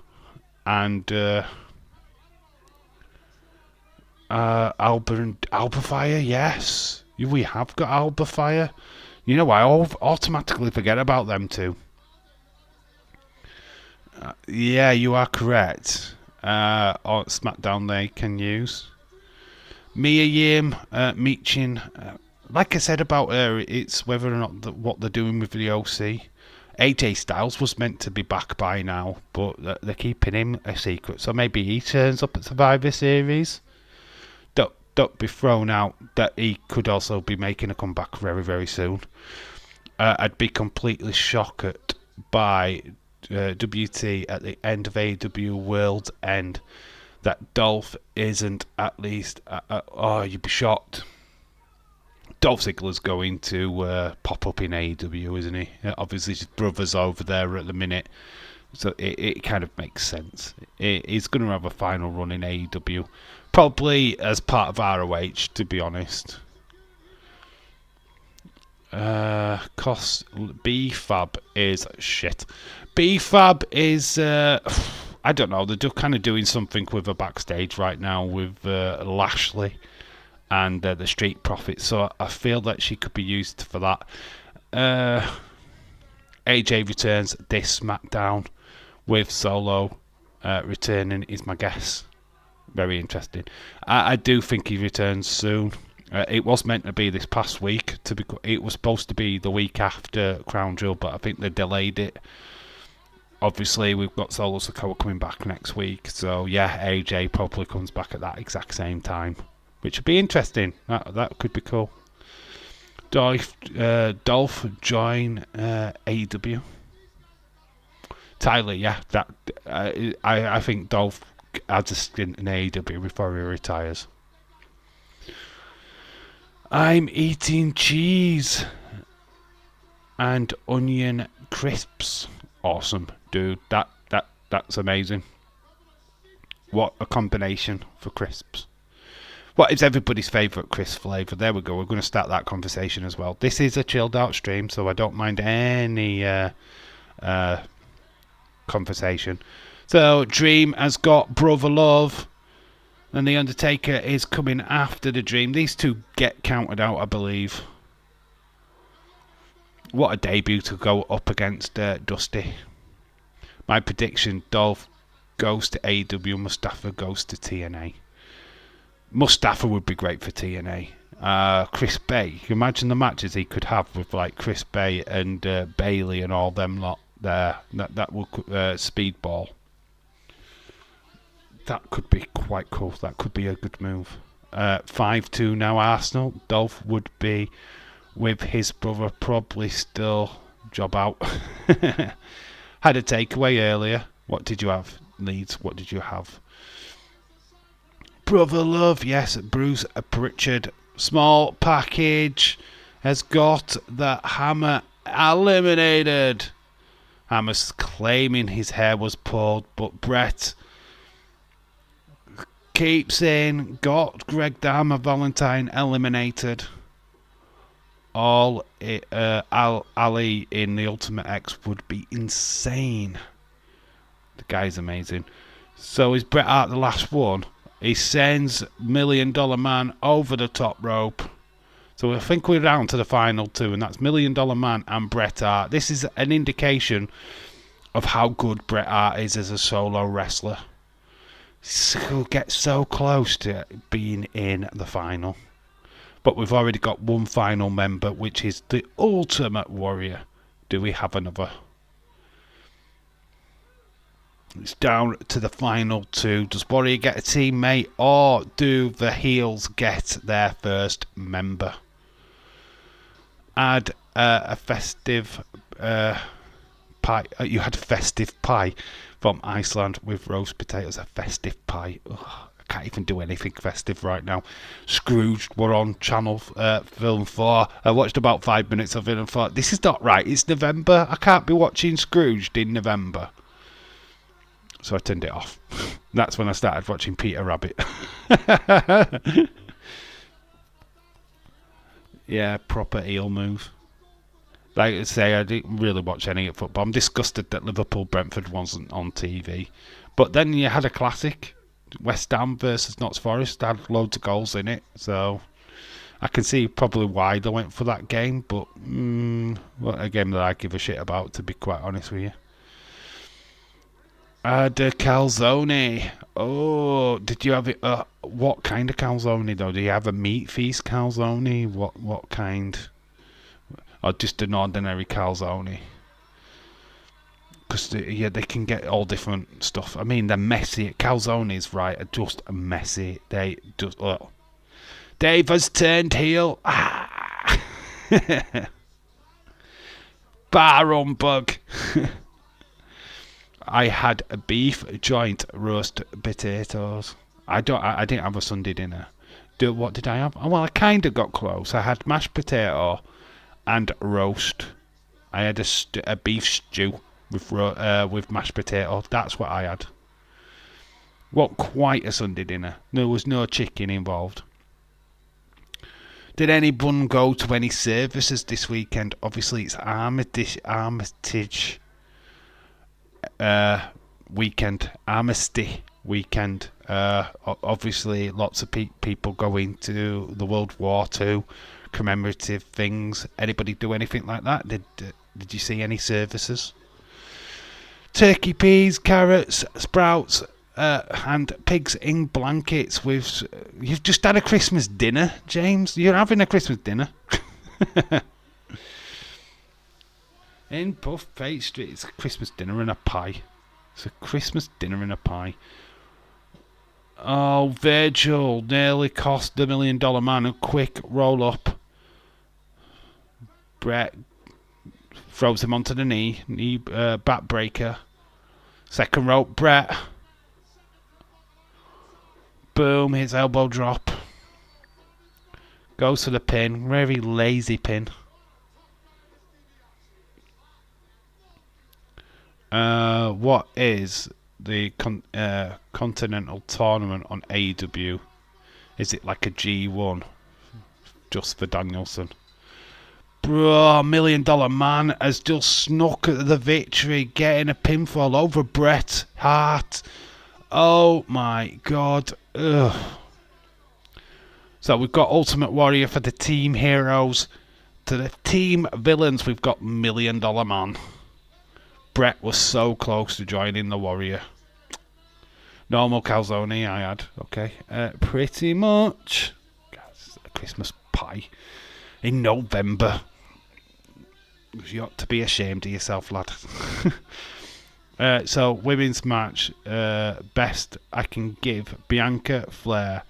and Alba Fire. Yes, we have got Alba Fire. You know, I automatically forget about them two. Yeah, you are correct. On SmackDown they can use Mia Yim, Michin. Like I said about her, it's whether or not what they're doing with the OC. AJ Styles was meant to be back by now, but they're keeping him a secret. So maybe he turns up at Survivor Series. Don't be thrown out that he could also be making a comeback very, very soon. I'd be completely shocked by WT at the end of AEW World's End that Dolph isn't at least. You'd be shocked. Dolph Ziggler's going to pop up in AEW, isn't he? Obviously, his brother's over there at the minute, so it kind of makes sense. He's going to have a final run in AEW, probably as part of ROH, to be honest. Cause B-Fab is shit. B-Fab is I don't know. They're kind of doing something with her backstage right now with Lashley and the Street Profits, so I feel that she could be used for that. AJ returns this SmackDown with Solo returning is my guess. Very interesting. I do think he returns soon. It was meant to be this past week. It was supposed to be the week after Crown Jewel, but I think they delayed it. Obviously, we've got Solo Sikoa coming back next week, so yeah, AJ probably comes back at that exact same time, which would be interesting. That could be cool. Dolph join AEW. Tyler, yeah, that I think Dolph adds a stint in AEW before he retires. I'm eating cheese and onion crisps. Awesome, dude. That's amazing. What a combination for crisps. What is everybody's favourite crisp flavour? There we go. We're going to start that conversation as well. This is a chilled out stream, so I don't mind any conversation. So Dream has got Brother Love, and The Undertaker is coming after the Dream. These two get counted out, I believe. What a debut to go up against Dusty. My prediction, Dolph goes to AEW, Mustafa goes to TNA. Mustafa would be great for TNA. Chris Bay, imagine the matches he could have with like Chris Bay and Bailey and all them lot there. That would Speedball. That could be quite cool. That could be a good move. 5-2 now Arsenal. Dolph would be with his brother, probably still job out. Had a takeaway earlier. What did you have, Leeds? What did you have? Brother Love, yes, Bruce Pritchard. Small package has got the Hammer eliminated. Hammer's claiming his hair was pulled, but Brett keeps in, got Greg the Hammer Valentine eliminated. Ali in the Ultimate X would be insane. The guy's amazing. So is Bret Hart the last one? He sends $1 Million Man over the top rope. So I think we're down to the final two, and that's $1 Million Man and Bret Hart. This is an indication of how good Bret Hart is as a solo wrestler. He'll get so close to being in the final. But we've already got one final member, which is the Ultimate Warrior. Do we have another? It's down to the final two. Does Warrior get a teammate, or do the heels get their first member? Add a festive pie. You had festive pie from Iceland with roast potatoes. A festive pie. Ugh, I can't even do anything festive right now. Scrooge were on channel Film 4. I watched about 5 minutes of it and thought, this is not right. It's November. I can't be watching Scrooged in November. So I turned it off. That's when I started watching Peter Rabbit. Yeah, proper heel move. Like I say, I didn't really watch any of football. I'm disgusted that Liverpool-Brentford wasn't on TV. But then you had a classic. West Ham versus Notts Forest had loads of goals in it. So I can see probably why they went for that game. But a game that I give a shit about, to be quite honest with you. The calzone. Oh, did you have it? What kind of calzone though? Do you have a meat feast calzone? What kind? Or just an ordinary calzone? Because they can get all different stuff. I mean, they're messy. Calzones, right, are just messy. They just. Oh. Dave has turned heel. Ah. Bar humbug. I had a beef joint roast potatoes. I didn't have a Sunday dinner. What did I have? Oh, well, I kind of got close. I had mashed potato and roast. I had a beef stew with mashed potato. That's what I had. Wasn't quite a Sunday dinner. There was no chicken involved. Did anyone go to any services this weekend? Obviously, it's Armitage weekend, Armistice weekend. Obviously, lots of people going to the World War II commemorative things. Anybody do anything like that? Did you see any services? Turkey, peas, carrots, sprouts, and pigs in blankets. You've just had a Christmas dinner, James. You're having a Christmas dinner. In Puff Pastry, it's a Christmas dinner and a pie. It's a Christmas dinner and a pie. Oh, Virgil nearly cost the $1 Million Man a quick roll up. Bret throws him onto the knee backbreaker. Second rope, Bret. Boom, his elbow drop. Goes for the pin, very lazy pin. What is the Continental Tournament on AEW? Is it like a G1 just for Danielson? Bro, $1 Million Man has just snuck the victory, getting a pinfall over Bret Hart. Oh my god. Ugh. So we've got Ultimate Warrior for the team heroes. To the team villains, we've got $1 Million Man. Bret was so close to joining the Warrior. Normal calzone I had. Okay. Pretty much. That's a Christmas pie. In November. You ought to be ashamed of yourself, lad. So, women's match. Best I can give. Bianca, Flair,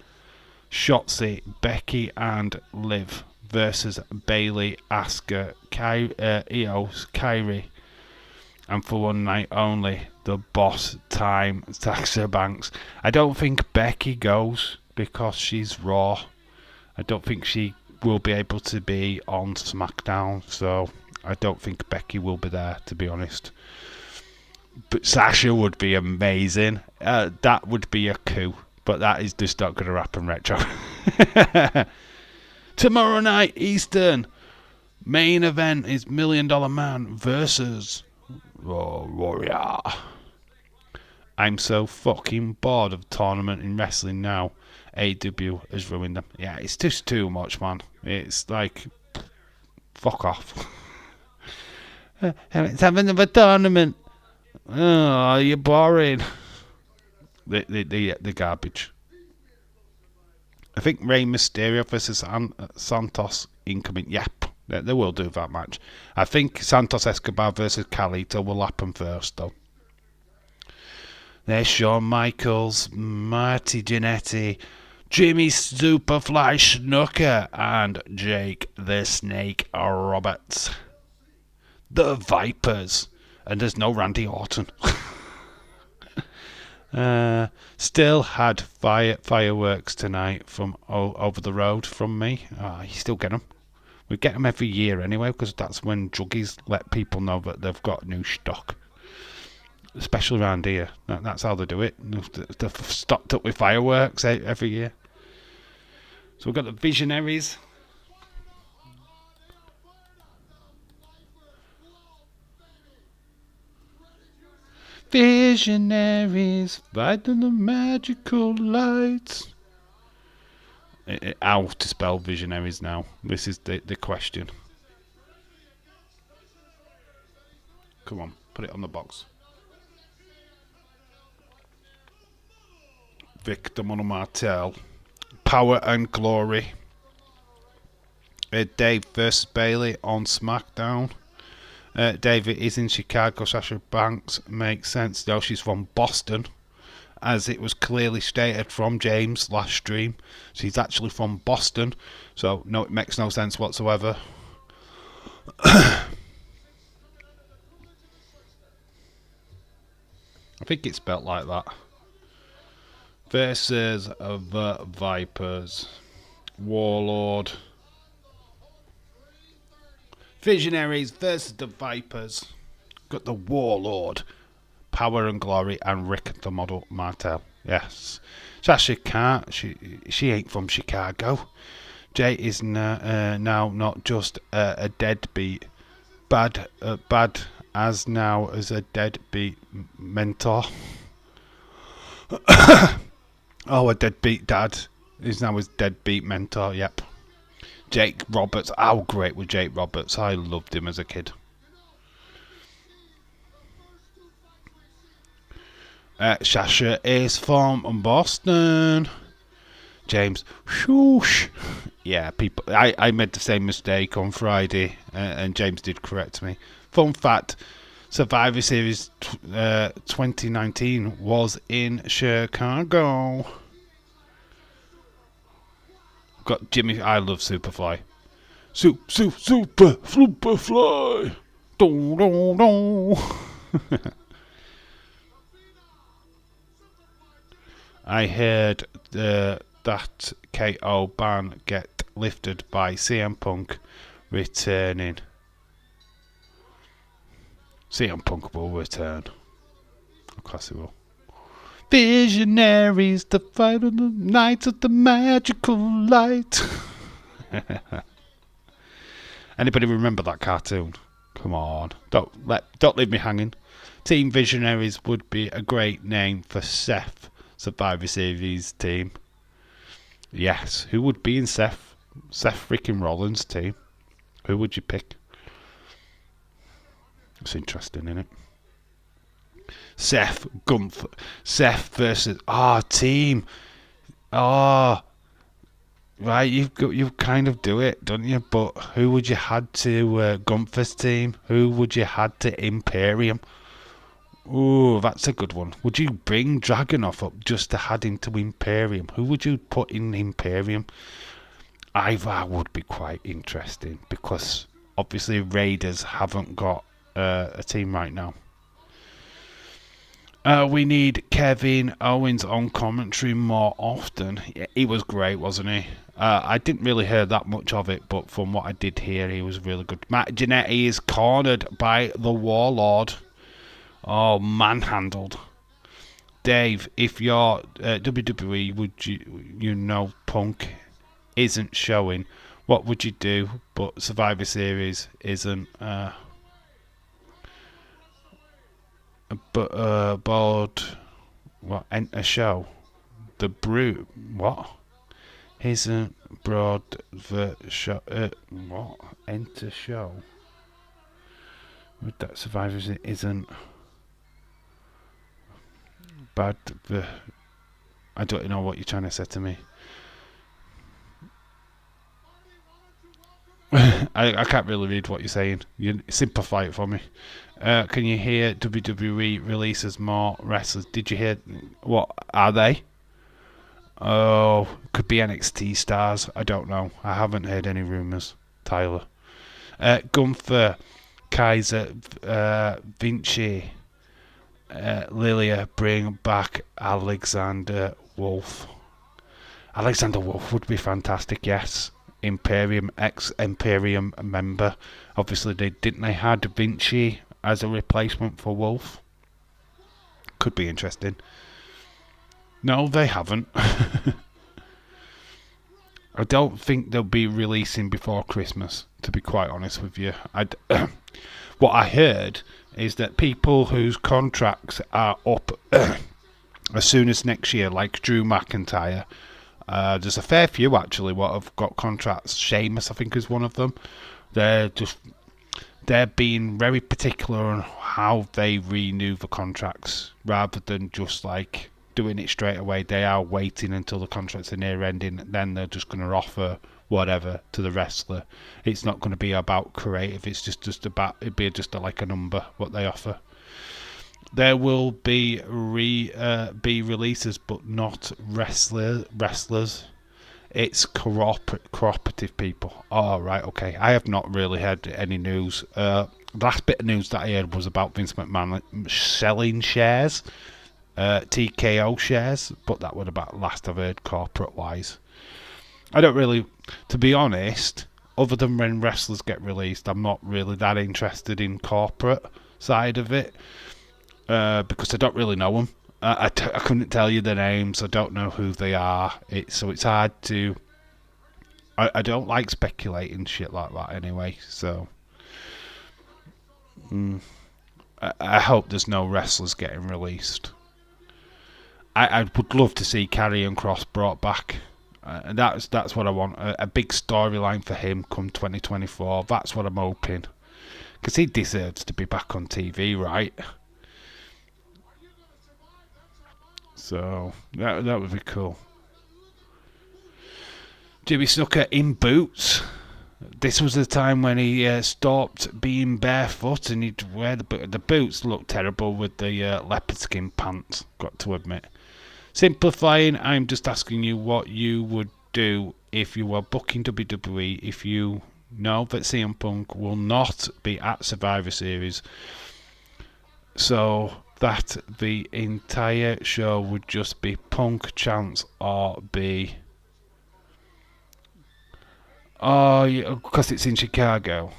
Shotzi, Becky and Liv versus Bayley, Asuka, Io, Kairi. And for one night only, the boss time, Sasha Banks. I don't think Becky goes because she's Raw. I don't think she will be able to be on SmackDown. So I don't think Becky will be there, to be honest. But Sasha would be amazing. That would be a coup. But that is just not going to happen, Retro. Tomorrow night, Eastern. Main event is $1 Million Man versus Warrior. I'm so fucking bored of tournament in wrestling now. AW has ruined them. Yeah, it's just too much, man. It's like, fuck off. Let's have another tournament. Oh, you're boring. The garbage. I think Rey Mysterio versus Santos incoming. Yep, they will do that match. I think Santos Escobar versus Carlito will happen first, though. There's Shawn Michaels, Marty Jannetty, Jimmy Superfly Snuka, and Jake the Snake Roberts. The Vipers. And there's no Randy Orton. Still had fireworks tonight from over the road from me. You still get them. We get them every year anyway, because that's when druggies let people know that they've got new stock. Especially around here. That's how they do it. They've stocked up with fireworks every year. So we've got the Visionaries. Visionaries, fight in the magical lights. How to spell visionaries now? This is the question. Come on, put it on the box. Victor Martel. Power and Glory. Dave versus Bailey on SmackDown. David is in Chicago. Sasha Banks makes sense, though she's from Boston, as it was clearly stated from James last stream. She's actually from Boston, so no, it makes no sense whatsoever. I think it's spelt like that. Versus the Vipers. Warlord. Visionaries versus the Vipers. Got the Warlord, Power and Glory, and Rick the Model Martel. Yes. Sasha can't. She ain't from Chicago. Jay is now not just a deadbeat. Bad as now as a deadbeat mentor. Oh, a deadbeat dad is now his deadbeat mentor. Yep. Jake Roberts. How great was Jake Roberts? I loved him as a kid. Sasha is from Boston. James. Shoosh. Yeah, people. I made the same mistake on Friday, and James did correct me. Fun fact: Survivor Series 2019 was in Chicago. Got Jimmy. I love Superfly. Superfly. Do. I heard that KO ban get lifted by CM Punk returning. CM Punk will return. Of course he will. Visionaries, the fight of the Knights of the Magical Light. Anybody remember that cartoon? Come on, don't leave me hanging. Team Visionaries would be a great name for Seth Survivor Series team. Yes, who would be in Seth freaking Rollins' team? Who would you pick? It's interesting, isn't it? Seth versus team. Right, you kind of do it, don't you? But who would you had to Gunther's team? Who would you had to Imperium? Ooh, that's a good one. Would you bring Dragunov up just to add him to Imperium? Who would you put in Imperium? That would be quite interesting, because obviously Raiders haven't got a team right now. We need Kevin Owens on commentary more often. Yeah, he was great, wasn't he? I didn't really hear that much of it, but from what I did hear, he was really good. Matt Jannetty is cornered by the Warlord. Oh, manhandled. Dave, if you're WWE, would you know Punk isn't showing What would you do? But Survivor Series isn't. Board. What? Enter show. The Brew. What? Isn't broad the show. What? Enter show. With that Survivor Series isn't. Bad. I don't know what you're trying to say to me. I can't really read what you're saying. You simplify it for me. Can you hear WWE releases more wrestlers? Did you hear? What are they? Oh, could be NXT stars. I don't know. I haven't heard any rumours. Tyler. Gunther, Kaiser, Vinci, Lilia, bring back Alexander Wolf. Alexander Wolf would be fantastic, yes. Imperium, ex-Imperium member. Obviously, they had Vinci as a replacement for Wolf. Could be interesting. No, they haven't. I don't think they'll be releasing before Christmas, to be quite honest with you. What I heard is that people whose contracts are up as soon as next year, like Drew McIntyre, there's a fair few actually what have got contracts. Sheamus, I think, is one of them. They're being very particular on how they renew the contracts rather than just like doing it straight away. They are waiting until the contracts are near ending, then they're just going to offer whatever to the wrestler. It's not going to be about creative. It's just about, it'd be just like a number what they offer. There will be releases, but not wrestlers. It's cooperative people. Oh, right, okay. I have not really heard any news. The last bit of news that I heard was about Vince McMahon selling shares, TKO shares, but that would about last I've heard corporate-wise. I don't really, to be honest, other than when wrestlers get released, I'm not really that interested in corporate side of it. Because I don't really know them. I couldn't tell you their names. I don't know who they are. So it's hard to. I don't like speculating shit like that anyway. So I hope there's no wrestlers getting released. I would love to see Karrion Kross brought back. And that's what I want. A big storyline for him come 2024. That's what I'm hoping. Because he deserves to be back on TV, right? So that would be cool. Jimmy Snuka in boots. This was the time when he stopped being barefoot and he'd wear the boots. Looked terrible with the leopard skin pants, got to admit. Simplifying, I'm just asking you what you would do if you were booking WWE if you know that CM Punk will not be at Survivor Series. So that the entire show would just be Punk chants or be... Oh, because it's in Chicago.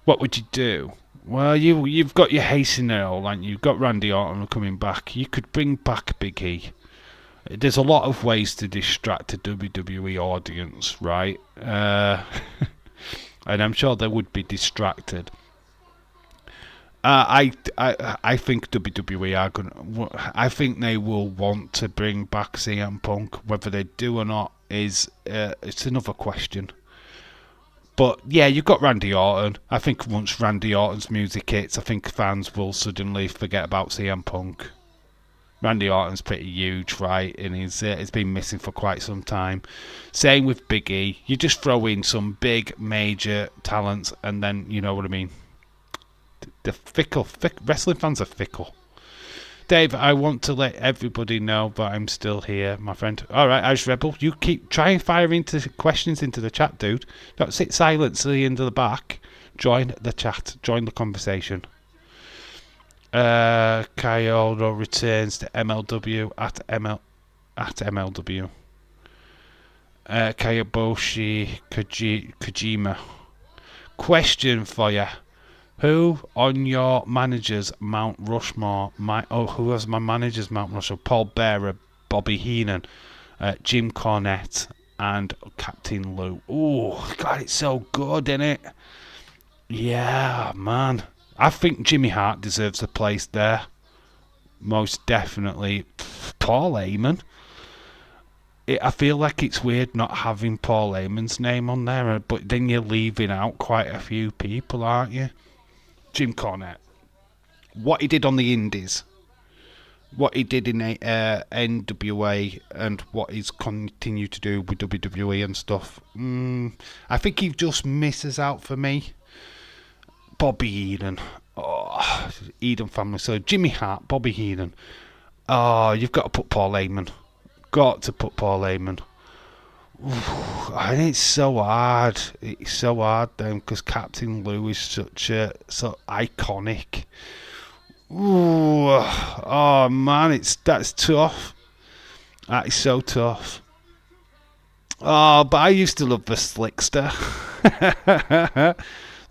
What would you do? Well, you've got your Hasten all, and you've got Randy Orton coming back. You could bring back Big E. There's a lot of ways to distract a WWE audience, right? And I'm sure they would be distracted. I think WWE are going. I think they will want to bring back CM Punk. Whether they do or not is it's another question. But yeah, you've got Randy Orton. I think once Randy Orton's music hits, I think fans will suddenly forget about CM Punk. Randy Orton's pretty huge, right? And he's been missing for quite some time. Same with Big E. You just throw in some big major talents, and then you know what I mean. The fickle wrestling fans are fickle. Dave, I want to let everybody know that I'm still here, my friend. All right, Ash Rebel, you keep trying firing questions into the chat, dude. Don't sit silently in the back. Join the chat. Join the conversation. Kyoto returns to MLW at MLW. Kayaboshi Kojima. Question for you. Who on your manager's Mount Rushmore? Who was my manager's Mount Rushmore? Paul Bearer, Bobby Heenan, Jim Cornette, and Captain Lou. Oh, God, it's so good, isn't it? Yeah, man. I think Jimmy Hart deserves a place there. Most definitely. Paul Heyman. I feel like it's weird not having Paul Heyman's name on there, but then you're leaving out quite a few people, aren't you? Jim Cornette. What he did on the Indies, what he did in NWA, and what he's continued to do with WWE and stuff. I think he just misses out for me. Bobby Heenan. Oh, Eden family. So Jimmy Hart, Bobby Heenan. Oh, you've got to put Paul Heyman. Got to put Paul Heyman. Ooh, and it's so hard. It's so hard then because Captain Lou is so iconic. Ooh, oh man, that's tough. That is so tough. Oh, but I used to love the Slickster.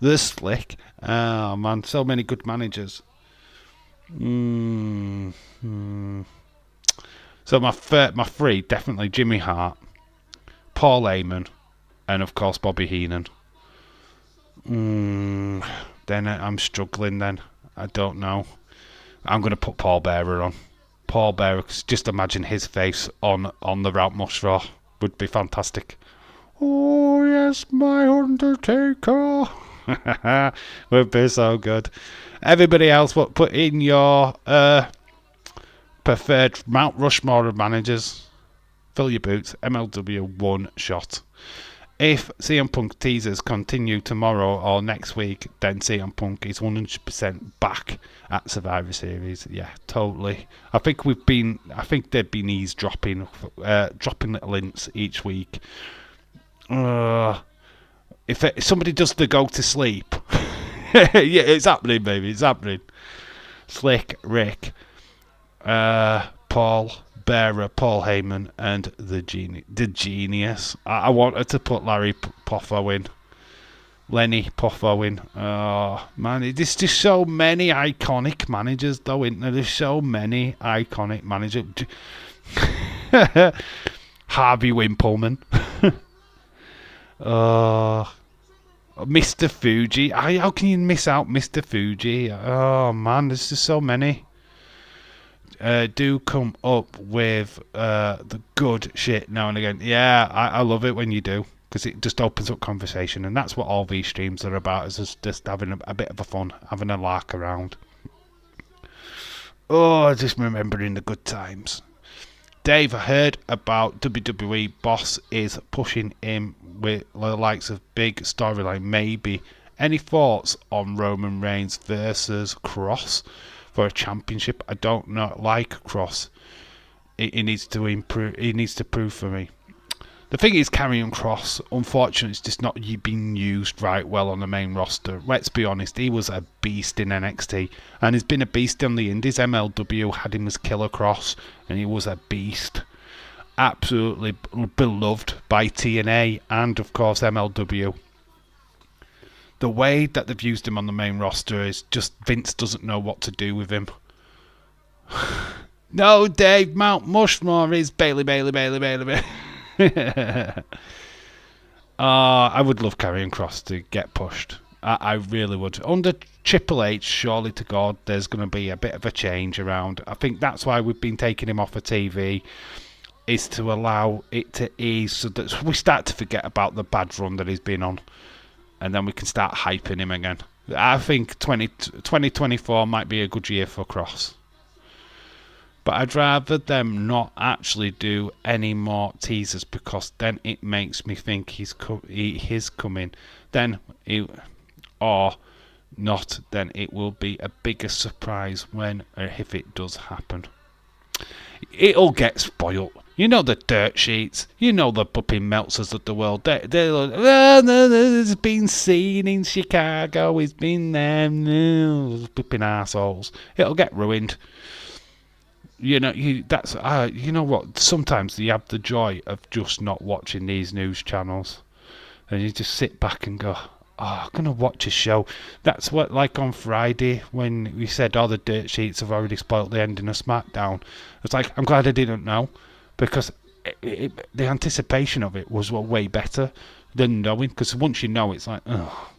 The Slick. Oh man, so many good managers. So my three, definitely Jimmy Hart, Paul Heyman, and of course Bobby Heenan. Then I'm struggling then. I don't know. I'm going to put Paul Bearer on. Paul Bearer, just imagine his face on the Route Mushraw. Would be fantastic. Oh yes, my Undertaker. Would be so good. Everybody else, what put in your preferred Mount Rushmore of managers? Fill your boots. MLW one shot. If CM Punk teasers continue tomorrow or next week, then CM Punk is 100% back at Survivor Series. Yeah, totally. I think they've been eavesdropping, dropping little hints each week. If somebody does the go to sleep, yeah, it's happening, baby. It's happening. Slick Rick, Paul Bearer, Paul Heyman, and the genius. I wanted to put Larry Poffo in. Lenny Poffo in. Oh man, there's just so many iconic managers, though, isn't there? There's so many iconic managers. Harvey Wimpleman. Mr. Fuji. How can you miss out Mr. Fuji? Oh man, there's just so many. Do come up with the good shit now and again. Yeah, I love it when you do, because it just opens up conversation, and that's what all these streams are about, is just having a bit of a fun, having a lark around. Oh, just remembering the good times. Dave, I heard about WWE boss is pushing him with the likes of big storyline, maybe. Any thoughts on Roman Reigns versus Cross for a championship? I don't know, like Cross. He needs to improve. He needs to prove for me. The thing is, Karrion Kross, unfortunately, it's just not being used right well on the main roster. Let's be honest, he was a beast in NXT, and he's been a beast on the Indies. MLW had him as Killer Kross, and he was a beast. Absolutely beloved by TNA and, of course, MLW. The way that they've used him on the main roster is just Vince doesn't know what to do with him. No, Dave, Mount Mushmore is Bailey. I would love Karrion Kross to get pushed. I really would. Under Triple H, surely to God, there's going to be a bit of a change around. I think that's why we've been taking him off of TV, is to allow it to ease so that we start to forget about the bad run that he's been on, and then we can start hyping him again. I think 2024 might be a good year for Kross. But I'd rather them not actually do any more teasers, because then it makes me think he's coming. Then, or not, then it will be a bigger surprise when or if it does happen. It'll get spoiled. You know the dirt sheets. You know the Bupping Meltzers of the world. It's been seen in Chicago. He's been there. Bupping assholes. It'll get ruined. You know, you know what? Sometimes you have the joy of just not watching these news channels, and you just sit back and go, "Oh, I'm gonna watch a show." That's what, like on Friday when we said, "Oh, the dirt sheets have already spoilt the ending of SmackDown." It's like, I'm glad I didn't know, because the anticipation of it was way better than knowing, because once you know, it's like, oh,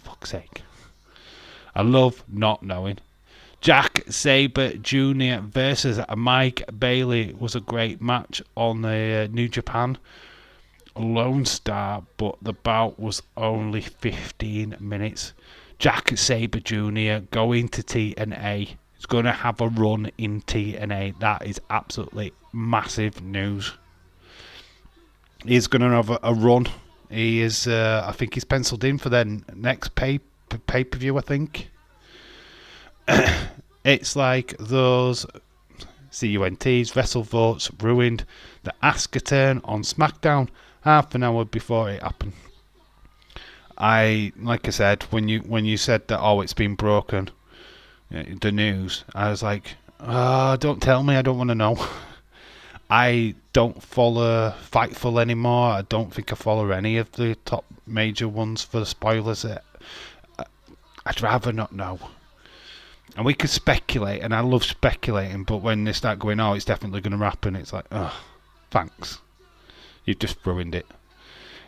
fuck's sake. I love not knowing. Jack Sabre Jr. versus Mike Bailey was a great match on the New Japan Lone Star, but the bout was only 15 minutes. Jack Sabre Jr. going to TNA. He's going to have a run in TNA. That is absolutely massive news. He's going to have a run. He is, I think he's penciled in for their next pay-per-view, I think. It's like those CUNTs, WrestleVotes ruined the Asuka turn on SmackDown half an hour before it happened. Like I said, when you said that, oh, it's been broken, the news, I was like, don't tell me, I don't want to know. I don't follow Fightful anymore. I don't think I follow any of the top major ones for the spoilers. I'd rather not know. And we could speculate, and I love speculating, but when they start going, oh, it's definitely going to happen, it's like, oh, thanks. You've just ruined it.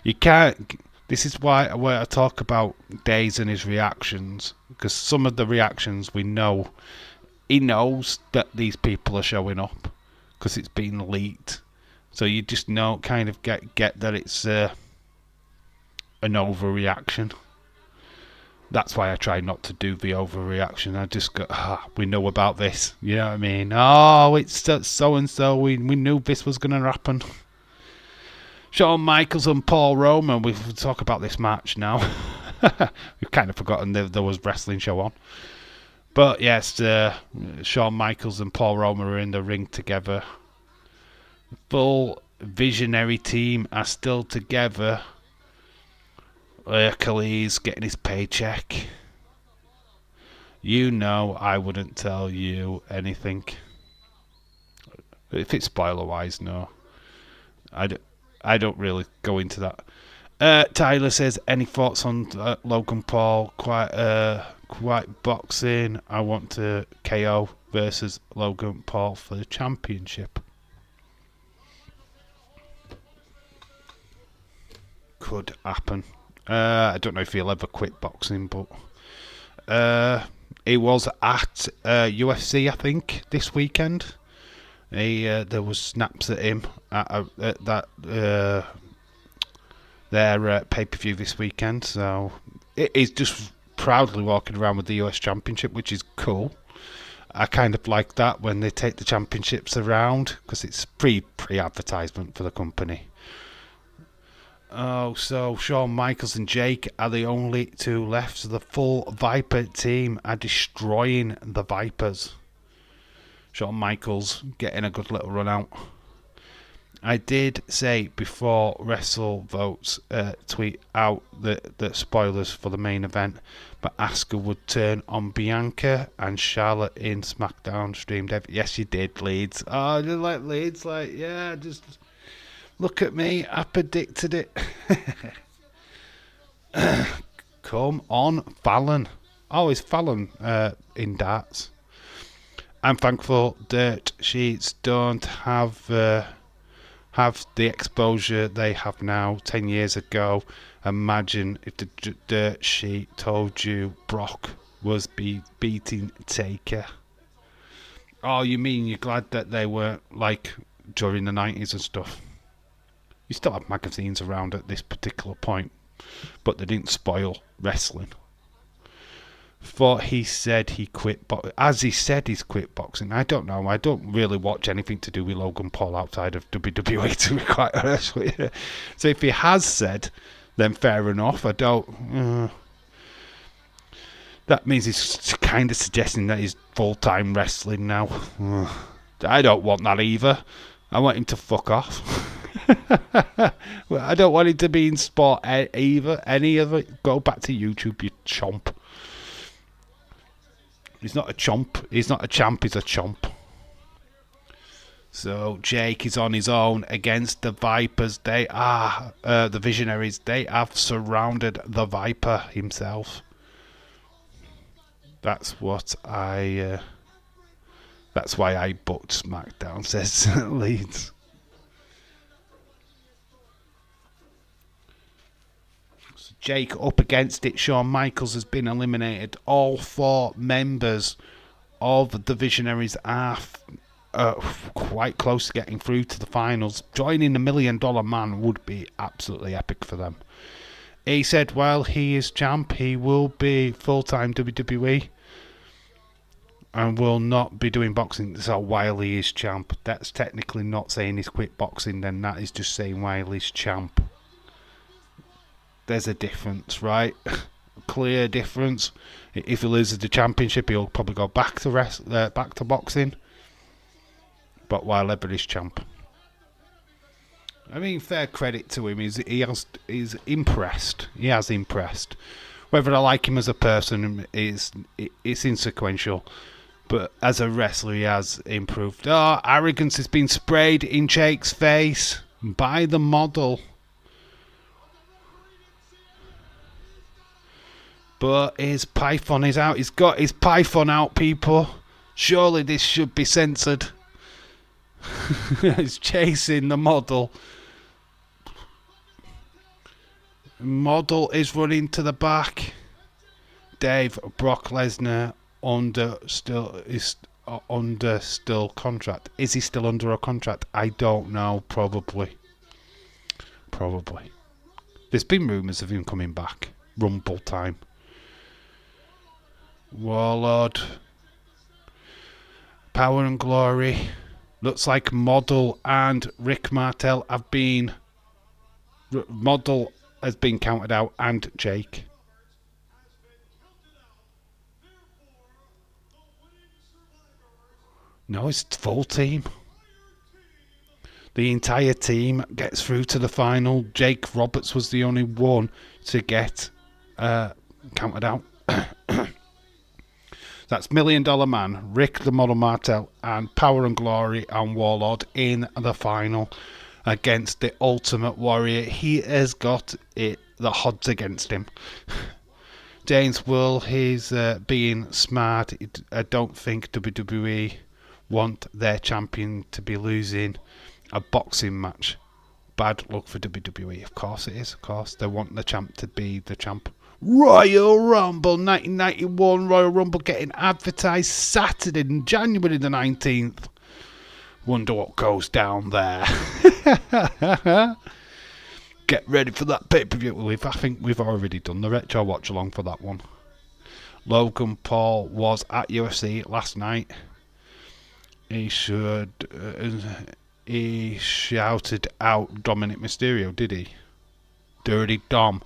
You can't... This is why I talk about Days and his reactions, because some of the reactions we know, he knows that these people are showing up, because it's been leaked. So you just know, kind of get that it's an overreaction. That's why I try not to do the overreaction. I just go, we know about this. You know what I mean? Oh, it's so-and-so. We knew this was going to happen. Shawn Michaels and Paul Roman. We'll talk about this match now. We've kind of forgotten there was wrestling show on. But yes, Shawn Michaels and Paul Roman are in the ring together. Full Visionary team are still together. Hercules getting his paycheck. You know I wouldn't tell you anything. If it's spoiler-wise, no. I don't really go into that. Tyler says, any thoughts on Logan Paul? Quite boxing. I want to KO versus Logan Paul for the championship. Could happen. I don't know if he'll ever quit boxing, but he was at UFC, I think, this weekend. There was snaps at him at their pay-per-view this weekend, so he's just proudly walking around with the US Championship, which is cool. I kind of like that when they take the championships around, because it's pre-advertisement for the company. Oh, so Shawn Michaels and Jake are the only two left. So the full Viper team are destroying the Vipers. Shawn Michaels getting a good little run out. I did say before WrestleVotes tweet out the spoilers for the main event, but Asuka would turn on Bianca and Charlotte in SmackDown streamed. Yes, you did, Leeds. Oh, just like Leeds, like, yeah, just... Look at me, I predicted it. Come on, Fallon. Oh, is Fallon in darts? I'm thankful Dirt Sheets don't have the exposure they have now 10 years ago. Imagine if the Dirt Sheet told you Brock was beating Taker. Oh, you mean you're glad that they weren't like during the 90s and stuff? You still have magazines around at this particular point, but they didn't spoil wrestling. Thought he said he quit boxing. As he said he's quit boxing. I don't know. I don't really watch anything to do with Logan Paul outside of WWE, to be quite honest with you. So if he has said, then fair enough. I don't... that means he's kind of suggesting that he's full-time wrestling now. I don't want that either. I want him to fuck off. I don't want him to be in sport either. Any of it. Go back to YouTube, you chomp. He's not a chomp. He's not a champ, he's a chomp. So Jake is on his own against the Vipers. They are the Visionaries. They have surrounded the Viper himself. That's what I... that's why I booked SmackDown, says Leeds. Jake up against it. Shawn Michaels has been eliminated. All 4 members of the Visionaries are quite close to getting through to the finals. Joining the $1 Million Man would be absolutely epic for them. He said while he is champ, he will be full-time WWE and will not be doing boxing. So while he is champ, that's technically not saying he's quit boxing, then that is just saying while he's champ. There's a difference, right? Clear difference. If he loses the championship, he'll probably go back to boxing. But while ever he's champ, I mean, fair credit to him. He's impressed. He has impressed. Whether I like him as a person it's insequential. But as a wrestler, he has improved. Oh, arrogance has been sprayed in Jake's face by the model. But his python is out. He's got his python out, people. Surely this should be censored. He's chasing the model. Model is running to the back. Dave, Brock Lesnar under contract. Is he still under a contract? I don't know. Probably. There's been rumours of him coming back. Rumble time. Warlord. Power and Glory. Looks like Model and Rick Martel have been... Model has been counted out, and Jake. No, it's full team. The entire team gets through to the final. Jake Roberts was the only one to get counted out. That's $1 Million Man, Rick the Model Martel, and Power and Glory and Warlord in the final against the Ultimate Warrior. He has got the odds against him. James Will, he's being smart. I don't think WWE want their champion to be losing a boxing match. Bad luck for WWE. Of course it is. Of course. They want the champ to be the champ. Royal Rumble 1991 Royal Rumble getting advertised Saturday, January the 19th. Wonder what goes down there. Get ready for that pay-per-view. I think we've already done the retro watch along for that one. Logan Paul was at UFC last night. He shouted out Dominic Mysterio, did he? Dirty Dom.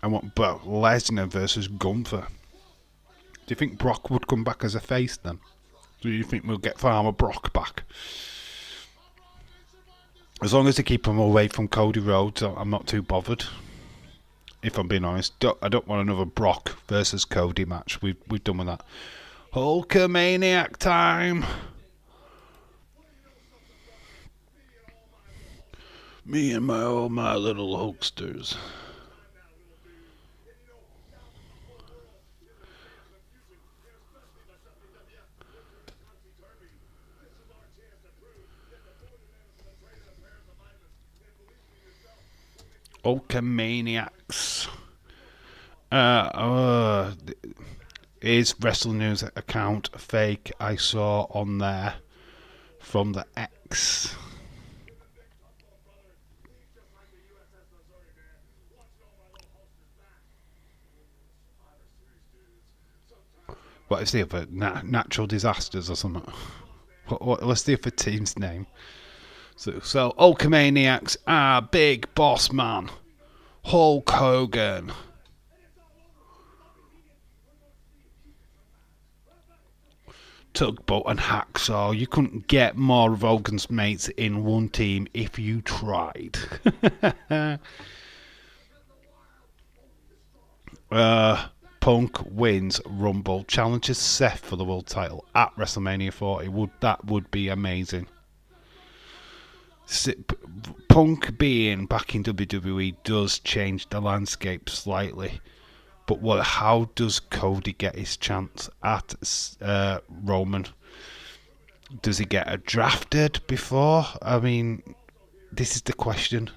I want Brock Lesnar versus Gunther. Do you think Brock would come back as a face then? Do you think we'll get Farmer Brock back? As long as they keep him away from Cody Rhodes, I'm not too bothered. If I'm being honest, I don't want another Brock versus Cody match. We've done with that. Hulkamaniac time. Me and my little Hulksters. Hulkamaniacs. Is Wrestling News account fake? I saw on there from the X. What is the other natural disasters or something? What's the other team's name? So Hulkamaniacs are Big Boss Man, Hulk Hogan, Tugboat and Hacksaw. You couldn't get more of Hogan's mates in one team if you tried. Punk wins Rumble, challenges Seth for the world title at WrestleMania 40. That would be amazing. Punk being back in WWE does change the landscape slightly, But how does Cody get his chance at Roman? Does he get drafted before? I mean, this is the question.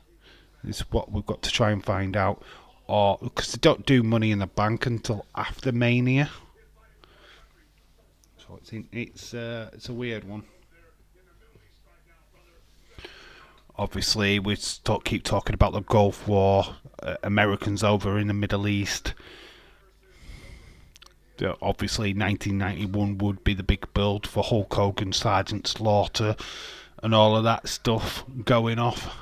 This is what we've got to try and find out. Or because they don't do Money in the Bank until after Mania, so it's a weird one. Obviously, we keep talking about the Gulf War, Americans over in the Middle East. Obviously, 1991 would be the big build for Hulk Hogan, Sergeant Slaughter, and all of that stuff going off.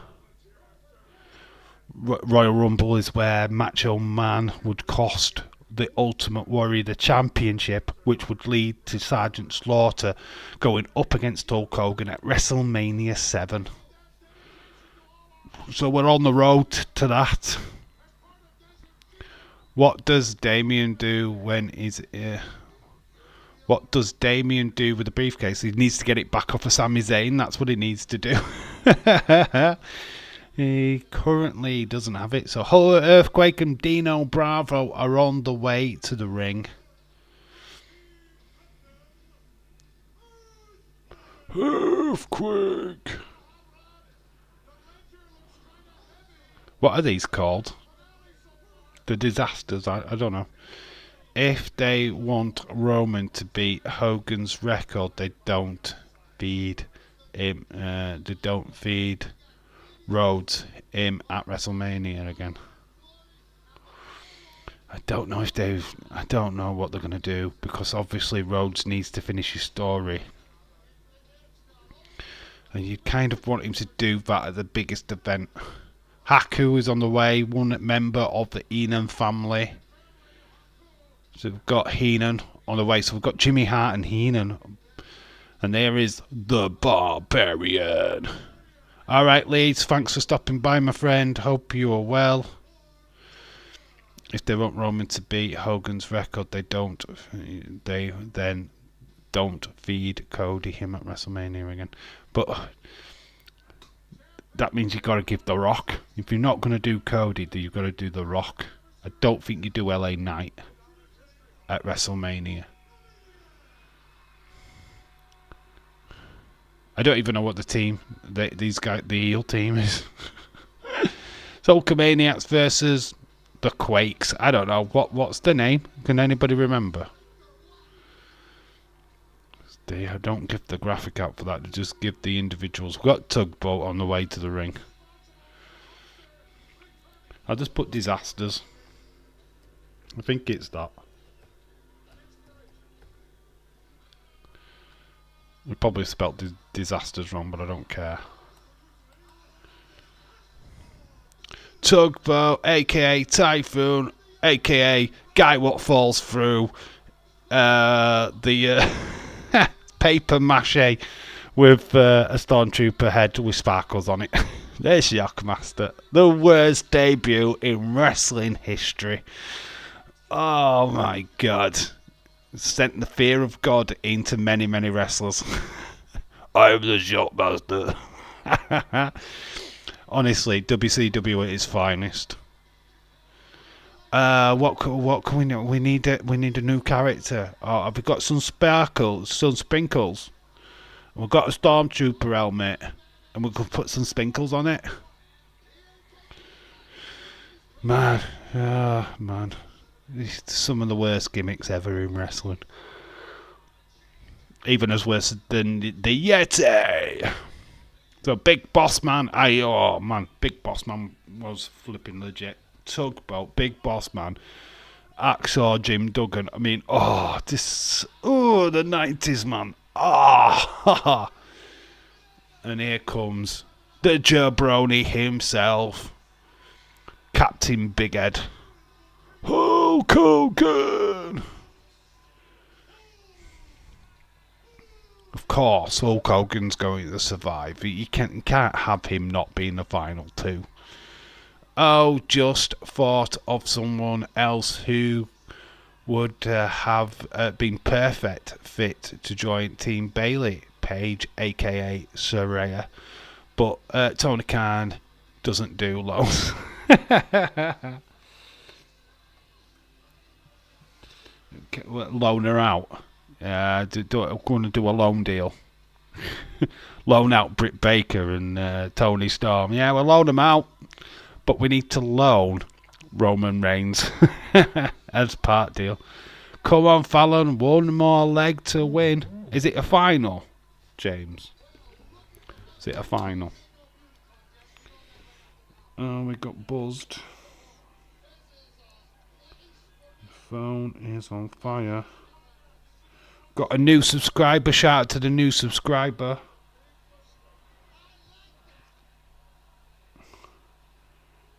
Royal Rumble is where Macho Man would cost the Ultimate Warrior the championship, which would lead to Sergeant Slaughter going up against Hulk Hogan at WrestleMania 7. So we're on the road to that. What does Damien do when he's What does Damien do with the briefcase? He needs to get it back off of Sami Zayn. That's what he needs to do. He currently doesn't have it. So Earthquake and Dino Bravo are on the way to the ring. Earthquake. What are these called? The Disasters? I don't know. If they want Roman to beat Hogan's record, they don't feed him. They don't feed Rhodes him at WrestleMania again. I don't know what they're gonna do, because obviously Rhodes needs to finish his story, and you kind of want him to do that at the biggest event. Haku is on the way, one member of the Heenan family. So we've got Heenan on the way. So we've got Jimmy Hart and Heenan. And there is the Barbarian. Alright, Leeds, thanks for stopping by, my friend. Hope you are well. If they want Roman to beat Hogan's record, they then don't feed Cody him at WrestleMania again. But that means you've got to give The Rock. If you're not going to do Cody, then you've got to do The Rock. I don't think you do LA Knight at WrestleMania. I don't even know what the team, the heel team is. So Hulkamaniacs versus the Quakes. I don't know. What's the name? Can anybody remember? They don't give the graphic out for that. They just give the individuals. We've got Tugboat on the way to the ring. I'll just put Disasters. I think it's that. We probably spelt Disasters wrong, but I don't care. Tugboat, aka Typhoon, aka Guy What Falls Through the paper mache with a stormtrooper head with sparkles on it. There's Shockmaster. The worst debut in wrestling history. Oh my god. Sent the fear of God into many, many wrestlers. I'm the Shockmaster. Honestly, WCW at its finest. What can we know? We need a new character. Oh, have we got some sparkles, some sprinkles? We've got a stormtrooper helmet, and we could put some sprinkles on it. Man, man, this is some of the worst gimmicks ever in wrestling. Even as worse than the Yeti. So Big Boss Man, Big Boss Man was flipping legit. Tugboat, Big Boss Man, Hacksaw Jim Duggan. I mean, the 90s, man. And here comes the jabroni himself, Captain Big Head, Hulk Hogan. Of course, Hulk Hogan's going to survive. You can't have him not be in the final two. Oh, just thought of someone else who would have been perfect fit to join Team Bailey, Paige, aka Saraya. But Tony Khan doesn't do lows. Loan her out. I'm going to do a loan deal. Loan out Britt Baker and Tony Storm. Yeah, we'll loan them out, but we need to loan Roman Reigns as part deal. Come on, Fallon, one more leg to win. Is it a final, James? Is it a final? Oh, we got buzzed. The phone is on fire. Got a new subscriber. Shout out to the new subscriber.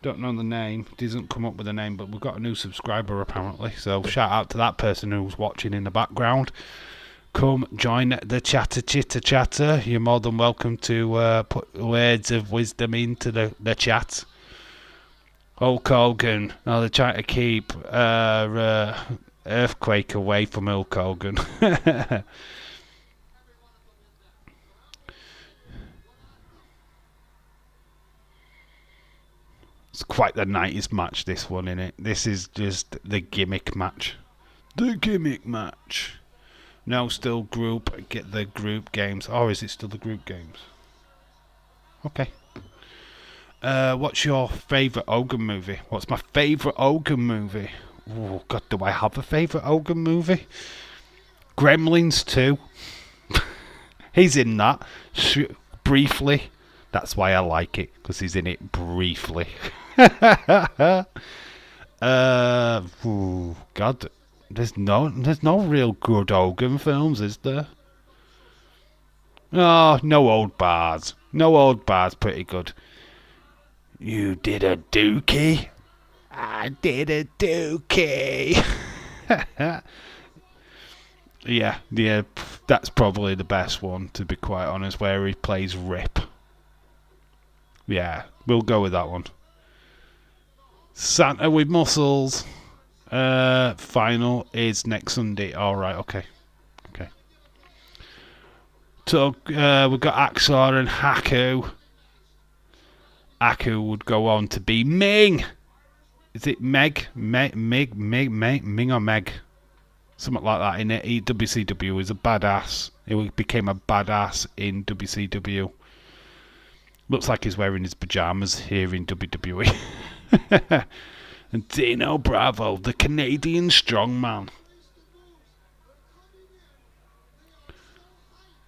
Don't know the name. Doesn't come up with a name, but we've got a new subscriber apparently. So shout out to that person who's watching in the background. Come join the chitter chatter. You're more than welcome to put words of wisdom into the chat. Hulk Hogan. No, they're trying to keep Earthquake away from Hulk Hogan. It's quite the 90s match, this one, innit? This is just the gimmick match. The gimmick match. No, still group. Get the group games. Or is it still the group games? Okay. What's your favourite Hogan movie? What's my favourite Hogan movie? Oh, God, do I have a favourite Hogan movie? Gremlins 2. He's in that. Briefly. That's why I like it, because he's in it briefly. God, there's no real good Hogan films, is there? Oh, no old bars. No old bars, pretty good. You did a dookie? I did a dookie. Yeah, that's probably the best one, to be quite honest, where he plays Rip. Yeah, we'll go with that one. Santa with muscles. Final is next Sunday. Alright, okay. So, we've got Axor and Haku. Haku would go on to be Ming. Is it Meg? Ming or Meg? Something like that in it. WCW is a badass. He became a badass in WCW. Looks like he's wearing his pajamas here in WWE. And Dino Bravo, the Canadian strongman.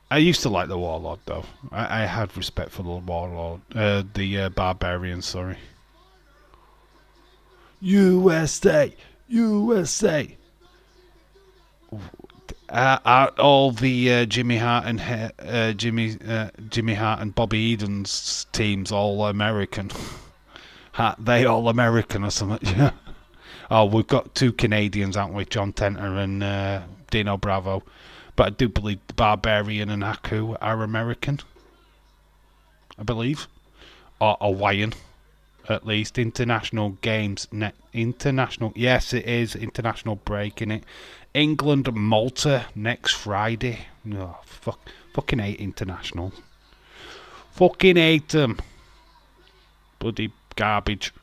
I used to like the Warlord, though. I had respect for the Warlord. The Barbarian, sorry. USA! USA! All the Jimmy Hart and Jimmy Hart and Bobby Eden's teams all American? They all American or something? Yeah. Oh, we've got two Canadians, haven't we? John Tenter and Dino Bravo. But I do believe the Barbarian and Haku are American. I believe, or Hawaiian, at least. International games, international. Yes, it is international break in it. England, Malta next Friday. Oh, fucking hate international. Fucking hate them. Bloody garbage.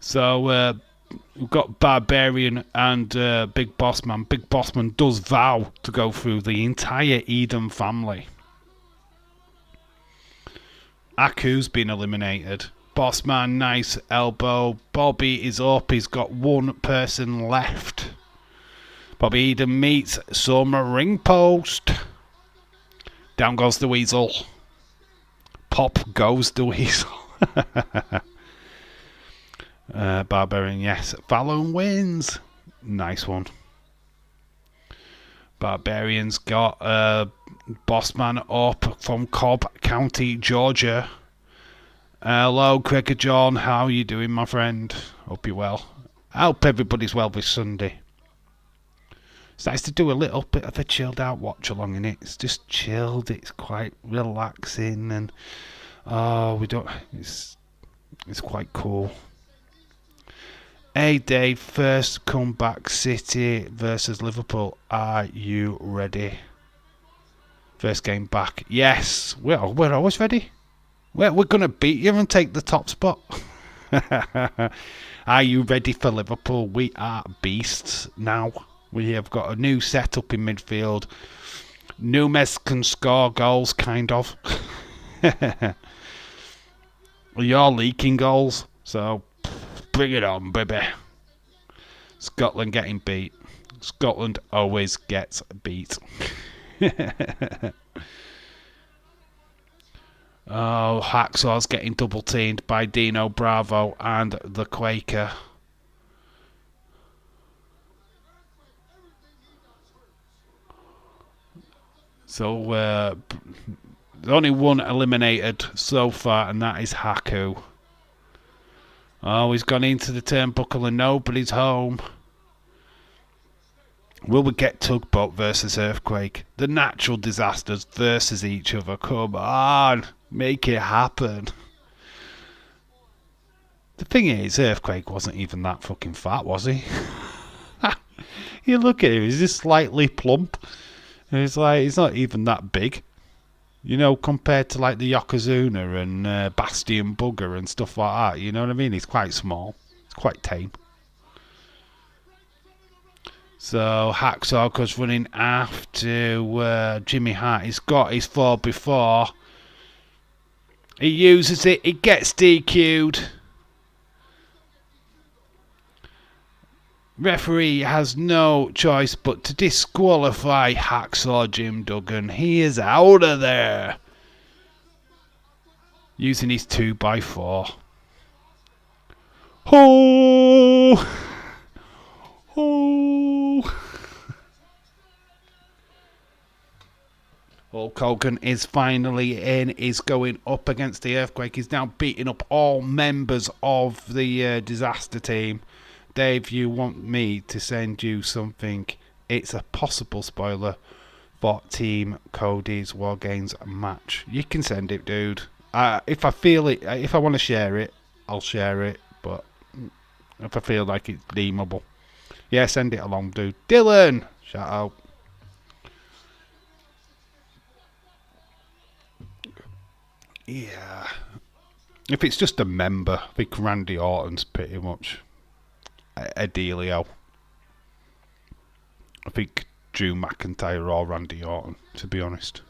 So we've got Barbarian and Big Boss Man. Big Boss Man does vow to go through the entire Eden family. Aku's been eliminated. Boss Man, nice elbow. Bobby is up. He's got one person left. Bobby Eden meets Summer ring post. Down goes the Weasel. Pop goes the Weasel. Barbarian, yes. Fallon wins. Nice one. Barbarian's got Bossman up from Cobb County, Georgia. Hello, Gregor John. How are you doing, my friend? Hope you're well. I hope everybody's well this Sunday. It's nice to do a little bit of a chilled out watch along in it. It's just chilled. It's quite relaxing, and it's quite cool. Hey Dave, first comeback City versus Liverpool. Are you ready? First game back. Yes, we're always ready. We're going to beat you and take the top spot. Are you ready for Liverpool? We are beasts now. We have got a new setup in midfield. Nunes can score goals, kind of. You're leaking goals, so bring it on, baby. Scotland getting beat. Scotland always gets beat. Oh, Hacksaw's getting double teamed by Dino Bravo and the Quaker. So, there's only one eliminated so far, and that is Haku. Oh, he's gone into the turnbuckle and nobody's home. Will we get Tugboat versus Earthquake? The natural disasters versus each other. Come on, make it happen. The thing is, Earthquake wasn't even that fucking fat, was he? You look at him, he's just slightly plump. And it's like, he's not even that big. You know, compared to like the Yokozuna and Bastion Bugger and stuff like that. You know what I mean? He's quite small. He's quite tame. So Hacksaw goes running after Jimmy Hart. He's got his 4x4. He uses it. He gets DQ'd. Referee has no choice but to disqualify Hacksaw Jim Duggan. He is out of there. Using his 2x4. Oh! Oh! Hulk Hogan is finally in. He's going up against the Earthquake. He's now beating up all members of the disaster team. Dave, you want me to send you something? It's a possible spoiler for Team Cody's War Games match. You can send it, dude. If I feel it, if I want to share it, I'll share it. But if I feel like it's deemable, yeah, send it along, dude. Dylan, shout out. Yeah. If it's just a member, I think Randy Orton's pretty much a dealio. I think Drew McIntyre or Randy Orton, to be honest.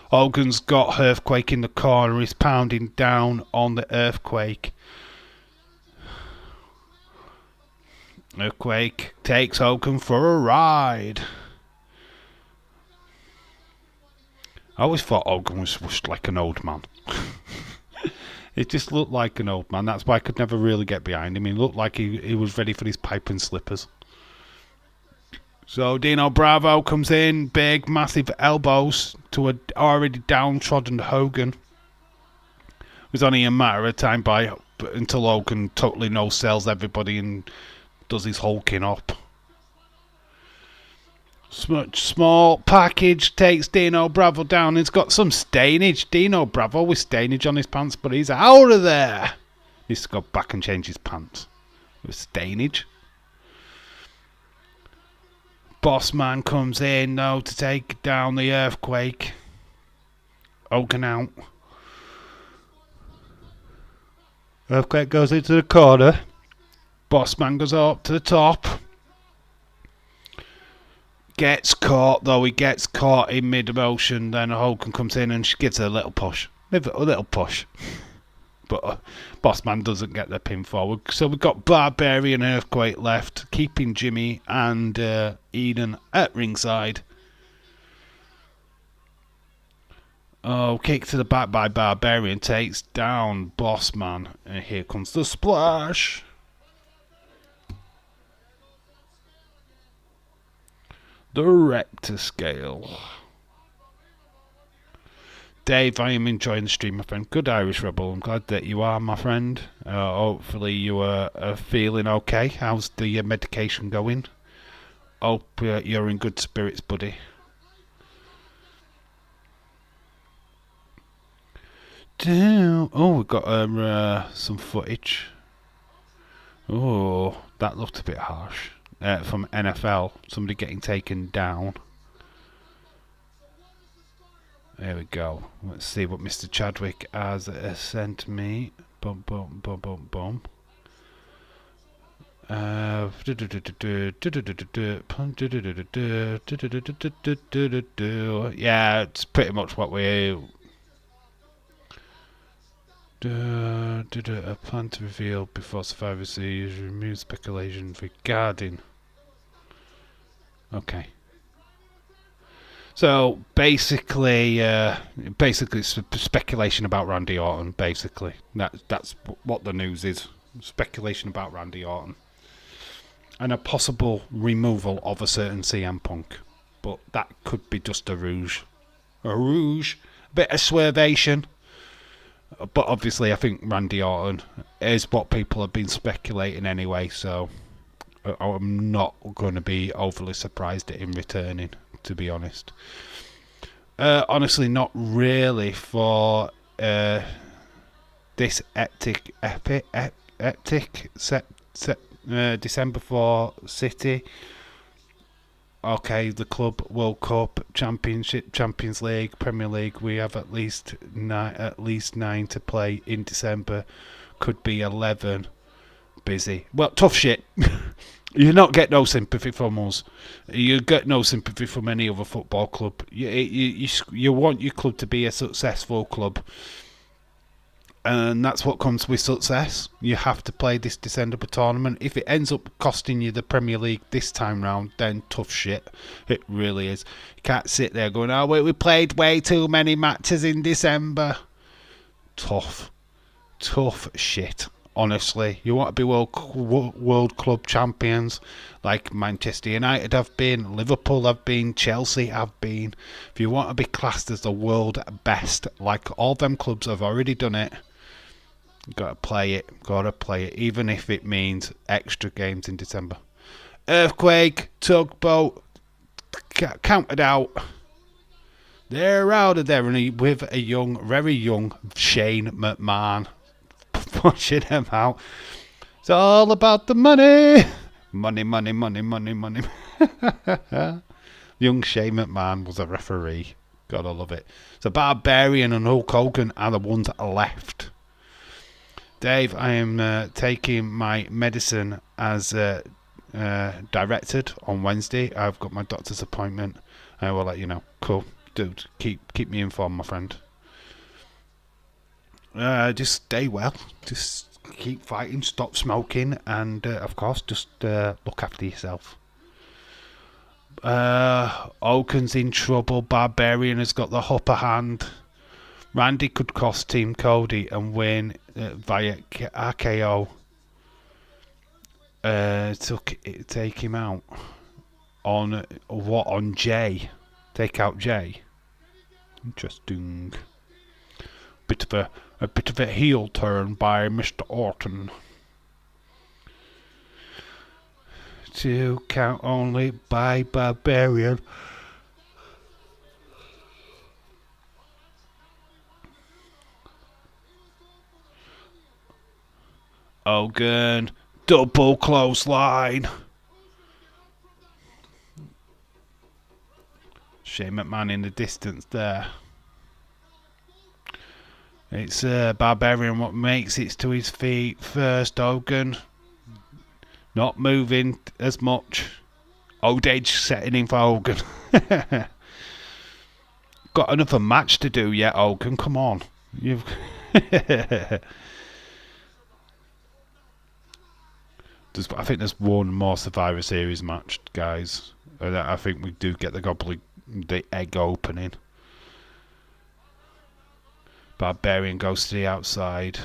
Hogan's got Earthquake in the corner. He's pounding down on the Earthquake. Earthquake takes Hogan for a ride. I always thought Hogan was like an old man. It just looked like an old man. That's why I could never really get behind him. He looked like he was ready for his pipe and slippers. So Dino Bravo comes in. Big, massive elbows to an already downtrodden Hogan. It was only a matter of time until Hogan totally no-sells everybody and does his hulking up. Small package takes Dino Bravo down. He's got some stainage. Dino Bravo with stainage on his pants, but he's out of there. He needs to go back and change his pants with stainage. Boss Man comes in though to take down the Earthquake. Hogan out. Earthquake goes into the corner. Boss Man goes up to the top. Gets caught though. He gets caught in mid-motion. Then Hogan comes in and she gives it a little push. A little push. But Boss Man doesn't get the pin forward. So we've got Barbarian Earthquake left, keeping Jimmy and Eden at ringside. Oh, kick to the back by Barbarian. Takes down Boss Man. And here comes the splash. The Rector Scale. Dave, I am enjoying the stream, my friend. Good Irish Rebel. I'm glad that you are, my friend. Hopefully you are feeling okay. How's the medication going? Hope you're in good spirits, buddy. Oh, we've got some footage. Oh, that looked a bit harsh. From NFL, somebody getting taken down. There we go. Let's see what Mr. Chadwick has sent me. Boom, boom, boom, boom, boom. Yeah, it's pretty much what we. A plan to reveal before Survivor Series remove speculation regarding. Okay. So basically, it's speculation about Randy Orton. Basically, that's what the news is. Speculation about Randy Orton and a possible removal of a certain CM Punk, but that could be just a rouge, a bit of swervation. But obviously, I think Randy Orton is what people have been speculating anyway. So I'm not going to be overly surprised at him returning, to be honest. Honestly, not really for this epic December for City. Okay, the Club World Cup, Championship, Champions League, Premier League. We have at least nine to play in December. Could be 11. Busy. Well, tough shit. You not get no sympathy from us. You get no sympathy from any other football club. You want your club to be a successful club, and that's what comes with success. You have to play this December tournament. If it ends up costing you the Premier League this time round, then tough shit. It really is. You can't sit there going, "Oh, we played way too many matches in December." Tough shit. Honestly, you want to be world club champions like Manchester United have been, Liverpool have been, Chelsea have been. If you want to be classed as the world best, like all them clubs have already done it, got to play it, even if it means extra games in December. Earthquake, Tugboat, counted out. They're out of there, and with a very young Shane McMahon pushing him out. It's all about the money. Money. Young Shane McMahon was a referee. Gotta love it. So Barbarian and Hulk Hogan are the ones left. Dave, I am taking my medicine as directed on Wednesday. I've got my doctor's appointment. I will let you know. Cool. Dude, keep me informed, my friend. Just stay well. Just keep fighting. Stop smoking, and of course, just look after yourself. Hogan's in trouble. Barbarian has got the upper hand. Randy could cost Team Cody and win via RKO. Take him out on what? On Jay. Take out Jay. Interesting. A bit of a heel turn by Mr. Orton. 2 count only by Barbarian. Hogan, double clothesline. Shane McMahon in the distance there. It's Barbarian what makes it to his feet first. Hogan not moving as much. Old age setting in for Hogan. Got another match to do yet, Hogan. Come on. You've I think there's one more Survivor Series match, guys. I think we do get the egg opening. Barbarian goes to the outside.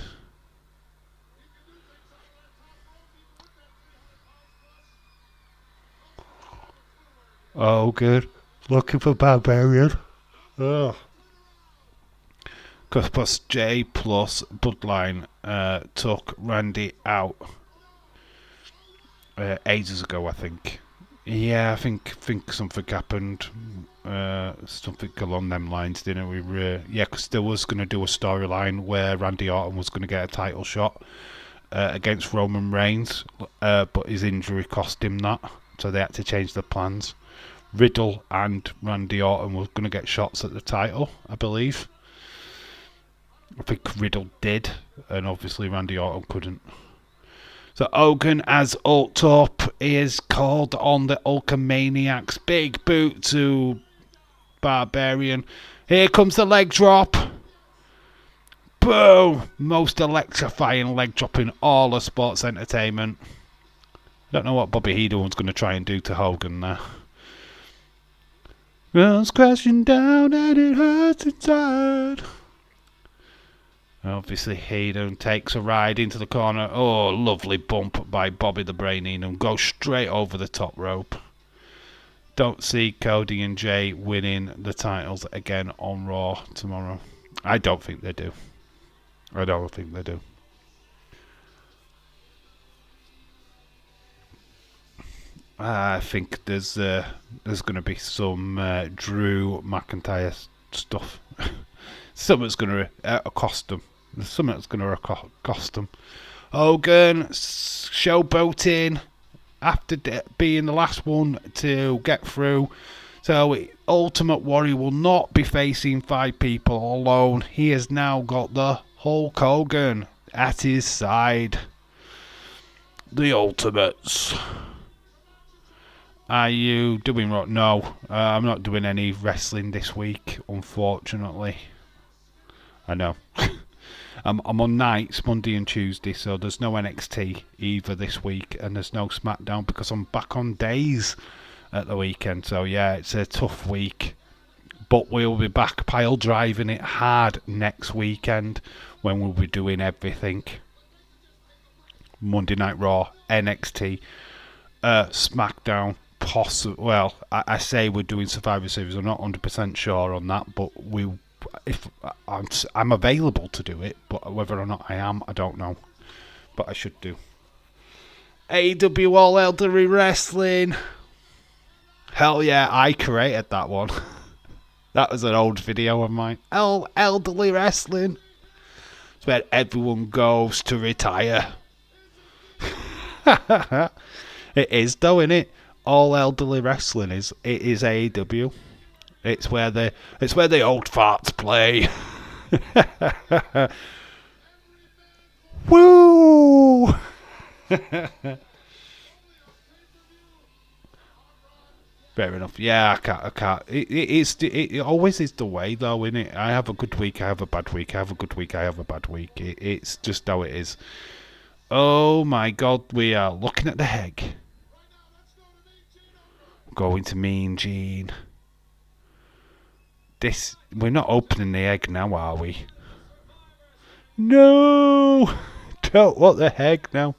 Oh, good. Looking for Barbarian. Oh. Because J plus Bloodline took Randy out ages ago, I think. Yeah, I think something happened. Something along them lines, didn't we? Yeah, because there was going to do a storyline where Randy Orton was going to get a title shot against Roman Reigns, but his injury cost him that, so they had to change the plans. Riddle and Randy Orton were going to get shots at the title, I believe. I think Riddle did, and obviously Randy Orton couldn't. So Hogan has ulted up. He is called on the Hulkamaniacs. Big boot to Barbarian. Here comes the leg drop. Boom! Most electrifying leg drop in all of sports entertainment. Don't know what Bobby Heenan was going to try and do to Hogan there. Runs crashing down and it hurts inside. Obviously, Heenan takes a ride into the corner. Oh, lovely bump by Bobby the Brain Heenan. Goes straight over the top rope. Don't see Cody and Jay winning the titles again on Raw tomorrow. I don't think they do. I don't think they do. I think there's going to be some Drew McIntyre stuff. Something's going to cost them. There's something that's going to cost them. Hogan showboating after being the last one to get through. So Ultimate Warrior will not be facing 5 people alone. He has now got the Hulk Hogan at his side. The Ultimates. Are you doing what? No, I'm not doing any wrestling this week, unfortunately. I know. I'm on nights, Monday and Tuesday, so there's no NXT either this week, and there's no SmackDown because I'm back on days at the weekend. So yeah, it's a tough week, but we'll be back pile driving it hard next weekend when we'll be doing everything. Monday Night Raw, NXT, SmackDown. Well, I say we're doing Survivor Series. I'm not 100% sure on that, but if I'm available to do it, but whether or not I am, I don't know. But I should do. AEW All Elderly Wrestling. Hell yeah, I created that one. That was an old video of mine. Elderly Wrestling. It's where everyone goes to retire. It is though, isn't it? All Elderly Wrestling is AEW. It's where the old farts play. Woo! Fair enough. Yeah, I can't. It always is the way though, isn't it? I have a good week, I have a bad week. I have a good week, I have a bad week. It's just how it is. Oh my God, we are looking at the egg. Going to Mean Gene. We're not opening the egg now, are we? No! Don't want the egg now.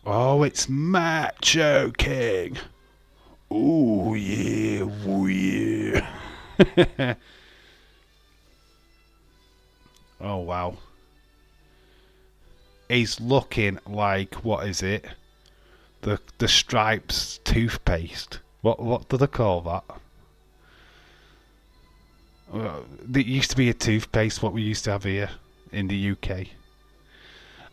Oh, it's Macho King. Ooh, yeah, ooh, yeah. Oh, wow. He's looking like, what is it? The Stripes toothpaste. What do they call that? There used to be a toothpaste, what we used to have here in the UK.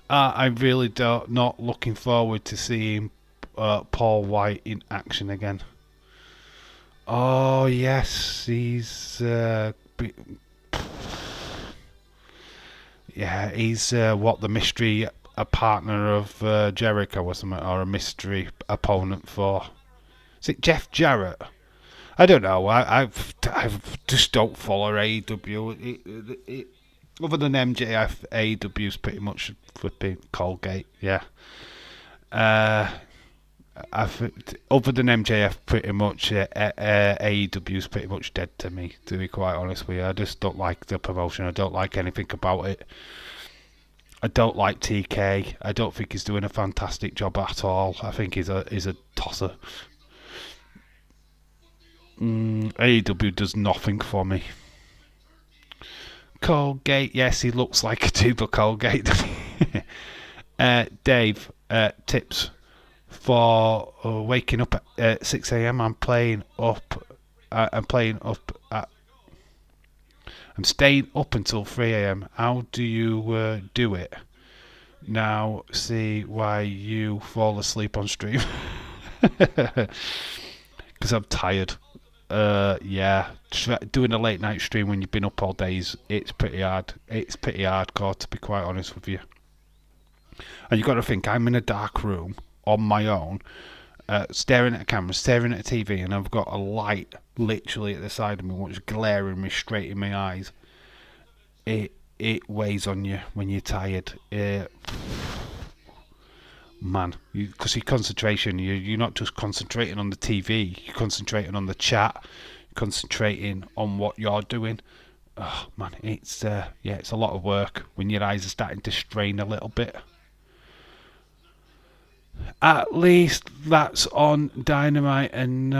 I'm really not looking forward to seeing Paul White in action again. Oh yes, he's he's what, the mystery a partner of Jericho or something, or a mystery opponent for. Is it Jeff Jarrett? I don't know. I just don't follow AEW. Other than MJF, AEW's pretty much flipping Colgate. Yeah. Other than MJF, pretty much AEW's pretty much dead to me. To be quite honest with you, I just don't like the promotion. I don't like anything about it. I don't like TK. I don't think he's doing a fantastic job at all. I think he's a tosser. AEW does nothing for me. Colgate, yes, he looks like a tube of Colgate. Dave, tips for waking up at 6 a.m. I'm staying up until 3 a.m. How do you do it? Now see why you fall asleep on stream. Because I'm tired. Yeah, doing a late night stream when you've been up all days, it's pretty hard. It's pretty hardcore, to be quite honest with you. And you've got to think, I'm in a dark room on my own, staring at a camera, staring at a TV, and I've got a light literally at the side of me, which is glaring me straight in my eyes. It weighs on you when you're tired. Man, because your concentration, you're not just concentrating on the TV, you're concentrating on the chat, concentrating on what you're doing. Oh man, it's it's a lot of work when your eyes are starting to strain a little bit. At least that's on Dynamite and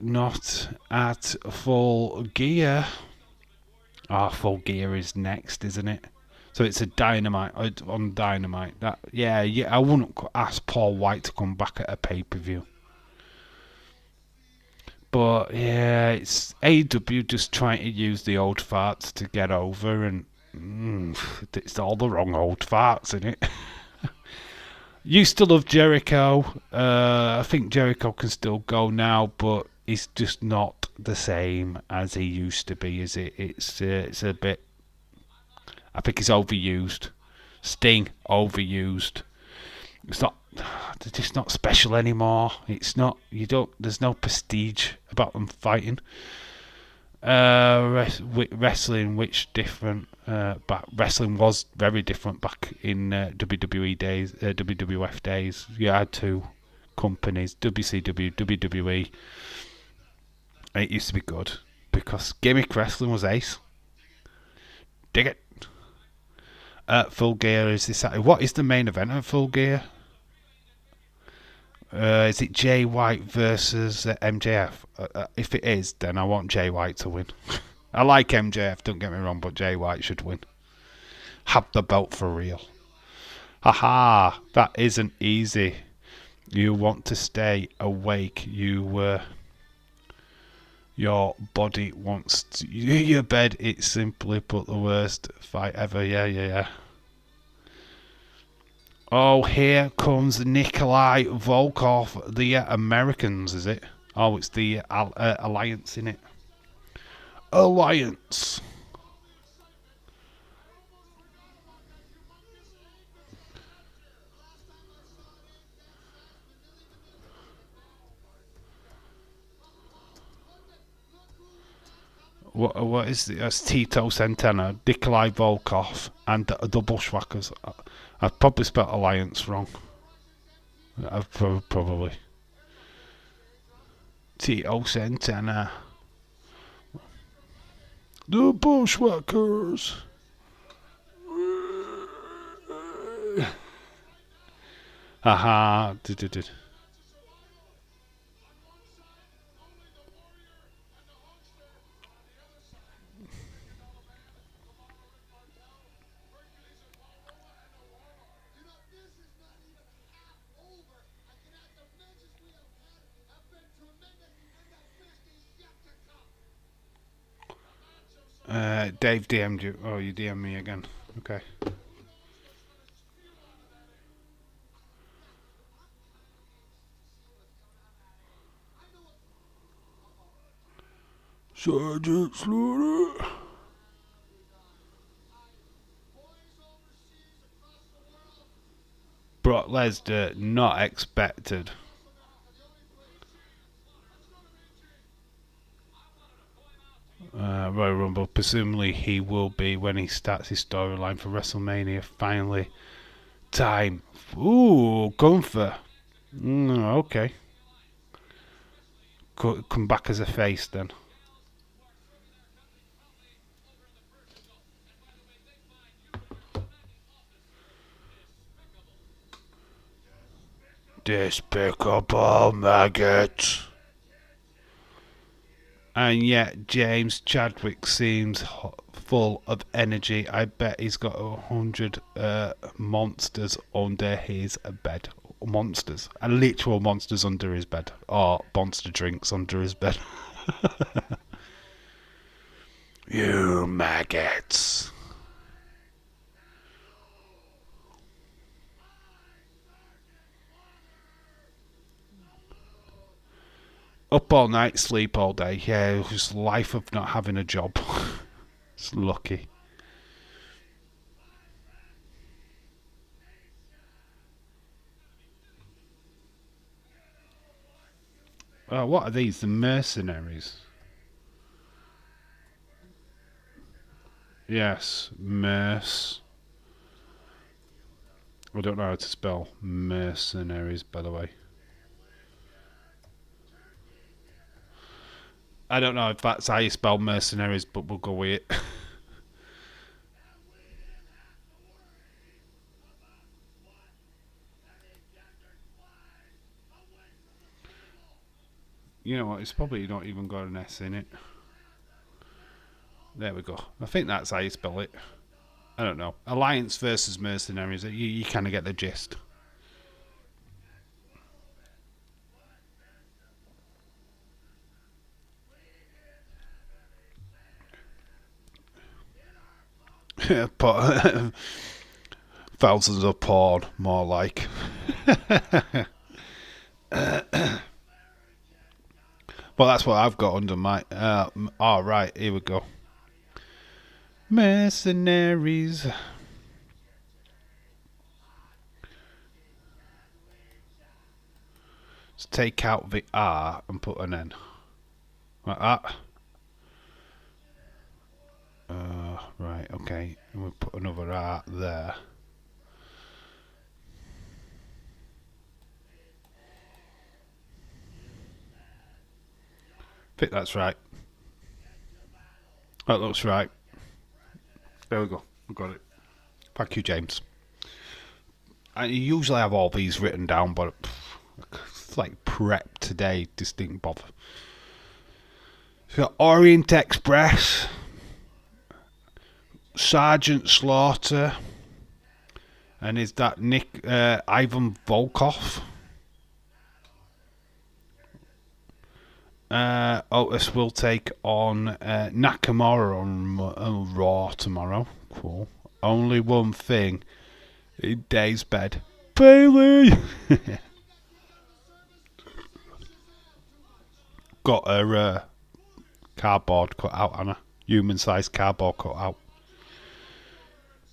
not at Full Gear. Full Gear is next, isn't it? So it's a Dynamite on Dynamite. Yeah. I wouldn't ask Paul White to come back at a pay-per-view. But yeah, it's AEW just trying to use the old farts to get over, and it's all the wrong old farts, isn't it? Used to love Jericho. I think Jericho can still go now, but he's just not the same as he used to be, is it? It's a bit. I think he's overused. Sting overused. It's not. They're just not special anymore. It's not. You don't. There's no prestige about them fighting. Wrestling, which different. But wrestling was very different back in WWE days, WWF days. You had two companies, WCW, WWE. And it used to be good because gimmick wrestling was ace. Dig it. Full Gear is this Saturday. What is the main event at Full Gear? Is it Jay White versus MJF? If it is, then I want Jay White to win. I like MJF, don't get me wrong, but Jay White should win. Have the belt for real. Haha, that isn't easy. You want to stay awake. Your body wants to. Your bed, it's simply put the worst fight ever. Yeah. Oh, here comes Nikolai Volkov, the Americans, is it? Oh, it's the Alliance, in it. Alliance. What is it? That's Tito Santana, Nikolai Volkov, and the Bushwhackers. I've probably spelled Alliance wrong. I've probably. Tito Santana. The Bushwhackers. Haha. Dave DM'd you. Oh, you DM me again. Okay. Sergeant Slaughter. Brock Lesnar, not expected. Royal Rumble, presumably he will be when he starts his storyline for WrestleMania. Finally, time. Ooh, Gunther. Okay. Come back as a face then. Despicable maggots. And yet James Chadwick seems full of energy. I bet he's got 100 monsters under his bed. Monsters. Literal monsters under his bed. Or monster drinks under his bed. You maggots. Up all night, sleep all day. Yeah, it was life of not having a job. It's lucky. Oh, what are these? The mercenaries. Yes, merce. I don't know how to spell mercenaries, by the way. I don't know if that's how you spell mercenaries, but we'll go with it. You know what? It's probably not even got an S in it. There we go. I think that's how you spell it. I don't know. Alliance versus mercenaries. You kind of get the gist. But thousands of porn, more like. Well, that's what I've got under my. Right, here we go. Mercenaries. Let's take out the R and put an N. Like that. Right, okay. And we'll put another R there. I think that's right. That looks right. There we go. We got it. Thank you, James. I usually have all these written down, but it's like prep today. Just didn't bother. So got Orient Express, Sergeant Slaughter, and is that Ivan Volkov? Otis will take on Nakamura on Raw tomorrow. Cool. Only one thing in Dave's bed. Bailey! Got her cardboard cut out, Anna. Human-sized cardboard cut out.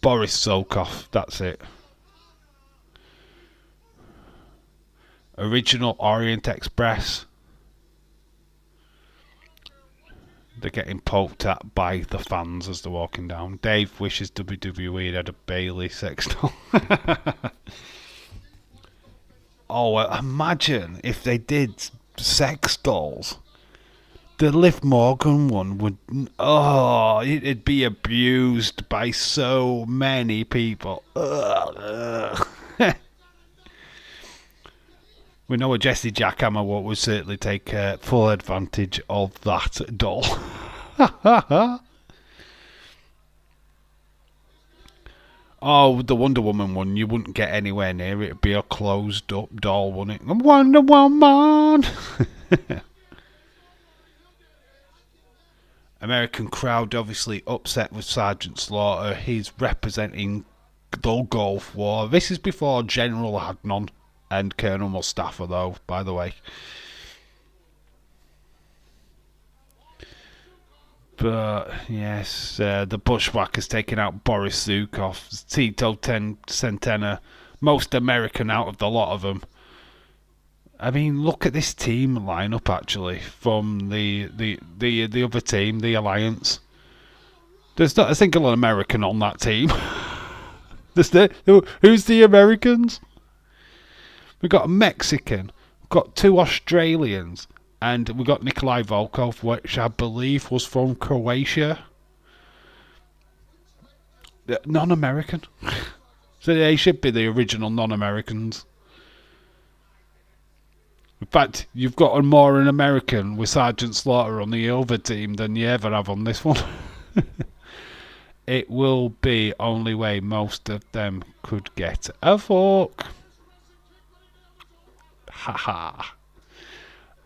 Boris Zolkov, that's it. Original Orient Express. They're getting poked at by the fans as they're walking down. Dave wishes WWE had a Bailey sex doll. Oh, imagine if they did sex dolls. The Liv Morgan one would... Oh, it'd be abused by so many people. We know a Jesse Jackhammer would certainly take full advantage of that doll. Oh, the Wonder Woman one, you wouldn't get anywhere near it. It'd be a closed up doll, wouldn't it? Wonder Woman! American crowd obviously upset with Sergeant Slaughter. He's representing the Gulf War. This is before General Adnan and Colonel Mustafa, though, by the way. But, yes, the Bushwhackers taking out Boris Zukov. Tito Centena, most American out of the lot of them. I mean, look at this team lineup, actually, from the other team, the Alliance. There's not a single American on that team. Who's the Americans? We got a Mexican, got two Australians, and we got Nikolai Volkov, which I believe was from Croatia. Non-American. So they should be the original non-Americans. In fact, you've got a more an American with Sergeant Slaughter on the other team than you ever have on this one. It will be only way most of them could get a fork. Haha.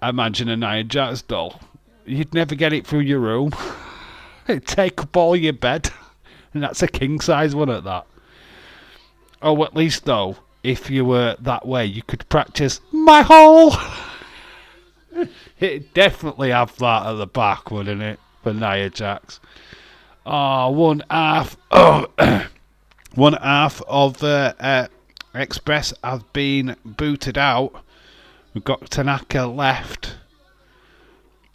Imagine a Nia Jax doll. You'd never get it through your room. It'd take up all your bed. And that's a king size one at that. Oh, at least though, if you were that way, you could practice my hole. It'd definitely have that at the back, wouldn't it? For Nia Jax. Oh, one half. Oh, one half of Express has been booted out. We've got Tanaka left.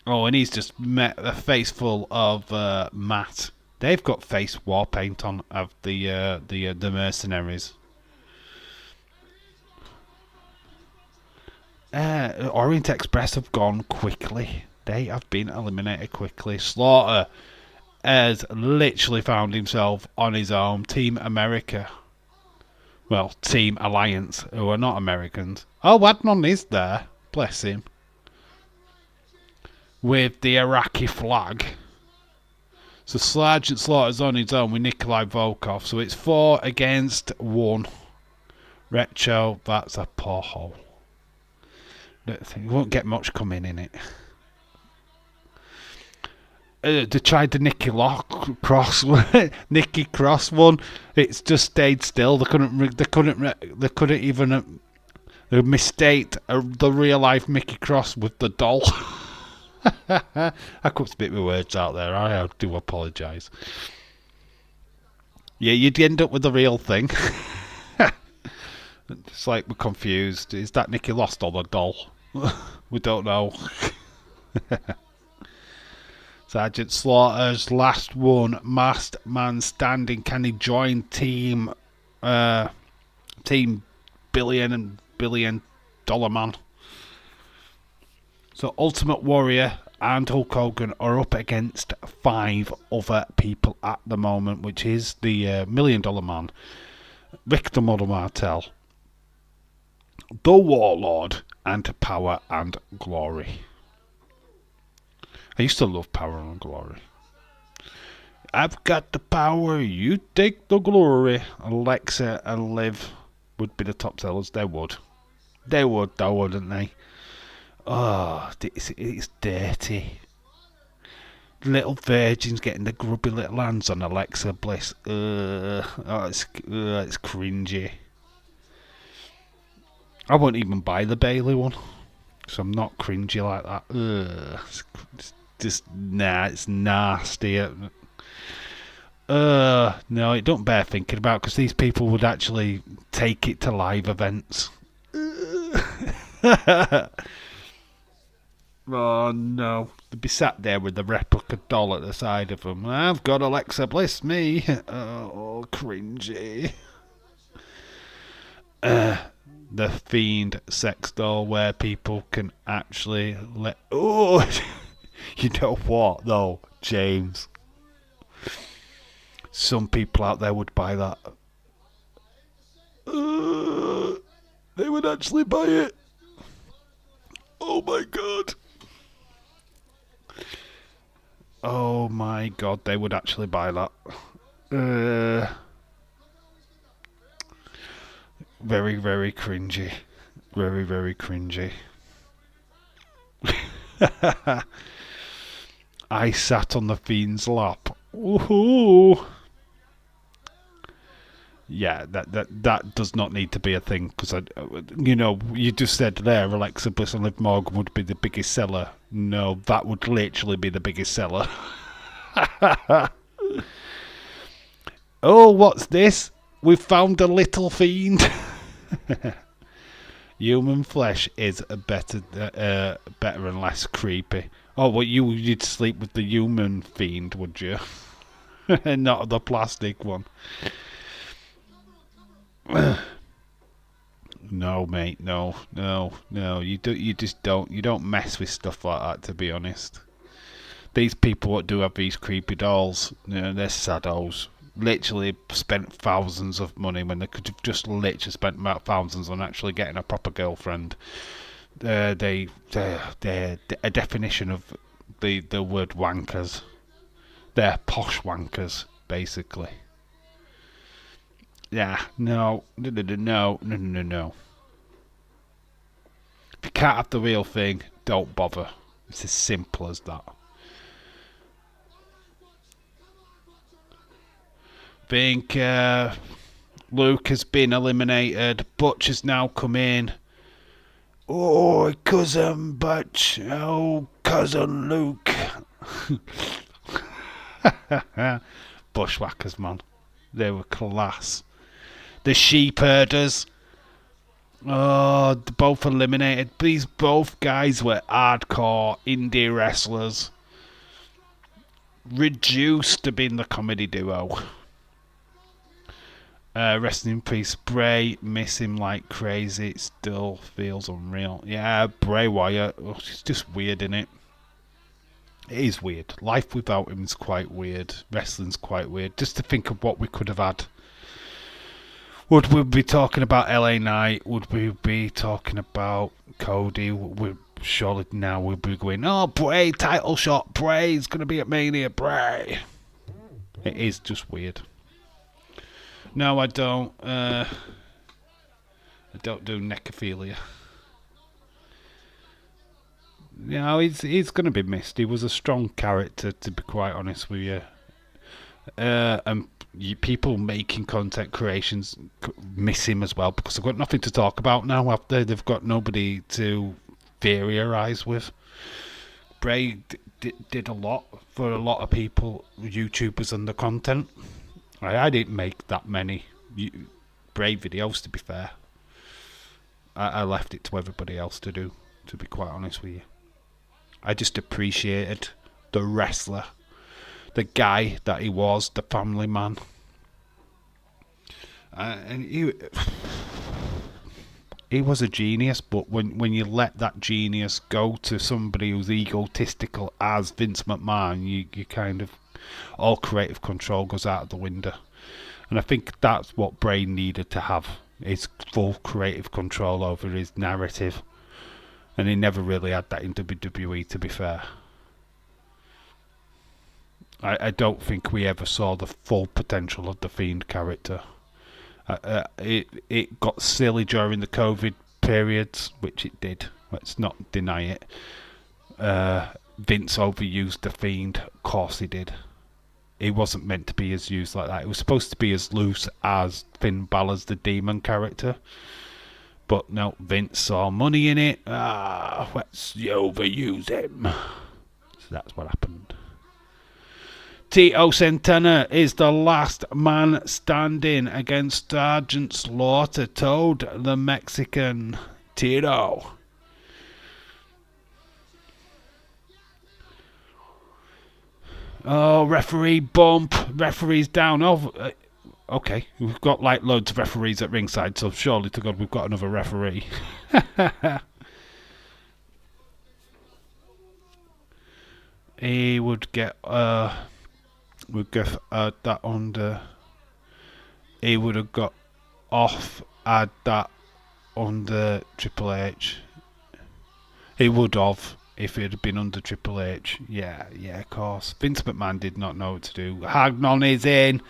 Oh, and he's just met a face full of Matt. They've got face war paint on of the mercenaries. Orient Express have gone quickly. They have been eliminated quickly. Slaughter has literally found himself on his own. Team America. Well, Team Alliance, who are not Americans. Oh, Adnan is there. Bless him. With the Iraqi flag. So Sergeant Slaughter's on his own with Nikolai Volkov. So it's 4 against 1. Retro, that's a poor hole. You won't get much coming in it. They tried the Nikki Cross one. It's just stayed still. They couldn't even. They mistake the real life Mickey Cross with the doll. I could spit my words out there. I do apologise. Yeah, you'd end up with the real thing. It's like we're confused. Is that Nikki Lost or the doll? We don't know. Sergeant Slaughter's last masked man standing. Can he join Team Billion Dollar Man? So Ultimate Warrior and Hulk Hogan are up against 5 other people at the moment, which is the $1 Million Man, Victor Mother Martel, the Warlord, and Power and Glory. I used to love Power and Glory. I've got the power, you take the glory. Alexa and Liv would be the top sellers. They would. They would, though, wouldn't they? Oh, it's dirty. Little virgins getting the grubby little hands on Alexa Bliss. It's cringy. I won't even buy the Bailey one, so I'm not cringy like that. It's nasty. No, it don't bear thinking about, because these people would actually take it to live events. Oh no, they'd be sat there with the replica doll at the side of them. I've got Alexa Bliss, me. Oh, cringy. The Fiend sex doll, where people can actually let. Oh, you know what though, James? Some people out there would buy that. They would actually buy it. Oh my god. Oh my god, they would actually buy that. Very, very cringy. Very, very cringy. I sat on the Fiend's lap. Woohoo! Yeah, that does not need to be a thing, because you just said there Alexa Bliss and Liv Morgan would be the biggest seller. No, that would literally be the biggest seller. Oh, what's this? We've found a little fiend. Human flesh is better and less creepy. Oh, well, you'd sleep with the human fiend, would you? Not the plastic one. No, mate, no. You don't mess with stuff like that, to be honest. These people that do have these creepy dolls, they're saddos. Literally spent thousands of money when they could have just literally spent about thousands on actually getting a proper girlfriend. They're a definition of the word wankers. They're posh wankers, basically. Yeah, no. If you can't have the real thing, don't bother. It's as simple as that. Think Luke has been eliminated. Butch has now come in. Oh, cousin Butch. Oh, cousin Luke. Bushwhackers, man. They were class. The sheep herders. Oh, both eliminated. These both guys were hardcore indie wrestlers. Reduced to being the comedy duo. Wrestling Priest Bray, miss him like crazy. It still feels unreal. Yeah, Bray Wyatt. Oh, it's just weird, isn't it? It is weird. Life without him is quite weird. Wrestling's quite weird. Just to think of what we could have had. Would we be talking about LA Knight? Would we be talking about Cody? Surely now we'll be going, oh, Bray, title shot. Bray's going to be at Mania. Bray. It is just weird. No, I don't. I don't do necrophilia. You know, he's going to be missed. He was a strong character, to be quite honest with you. And people making content creations miss him as well because they've got nothing to talk about now. Have they? They've got nobody to theorise with. Bray did a lot for a lot of people, YouTubers, and the content. I didn't make that many Bray videos, to be fair. I left it to everybody else to do, to be quite honest with you. I just appreciated the wrestler, the guy that he was, the family man. And he was a genius, but when you let that genius go to somebody who's egotistical as Vince McMahon, you kind of, all creative control goes out of the window. And I think that's what Bray needed to have, is full creative control over his narrative. And he never really had that in WWE, to be fair. I don't think we ever saw the full potential of the Fiend character. It got silly during the COVID periods, which it did. Let's not deny it. Vince overused the Fiend. Of course he did. He wasn't meant to be as used like that. It was supposed to be as loose as Finn Balor's the Demon character. But no, Vince saw money in it. Let's overuse him. So that's what happened. Tito Santana is the last man standing against Sergeant Slaughter. Toad the Mexican. Tito. Oh, referee bump. Referee's down. Oh, okay. We've got like loads of referees at ringside, so surely to God we've got another referee. He would get that under. He would have got off, add that under Triple H. He would have if it had been under Triple H. Yeah, of course. Vince McMahon did not know what to do. Hagnon is in.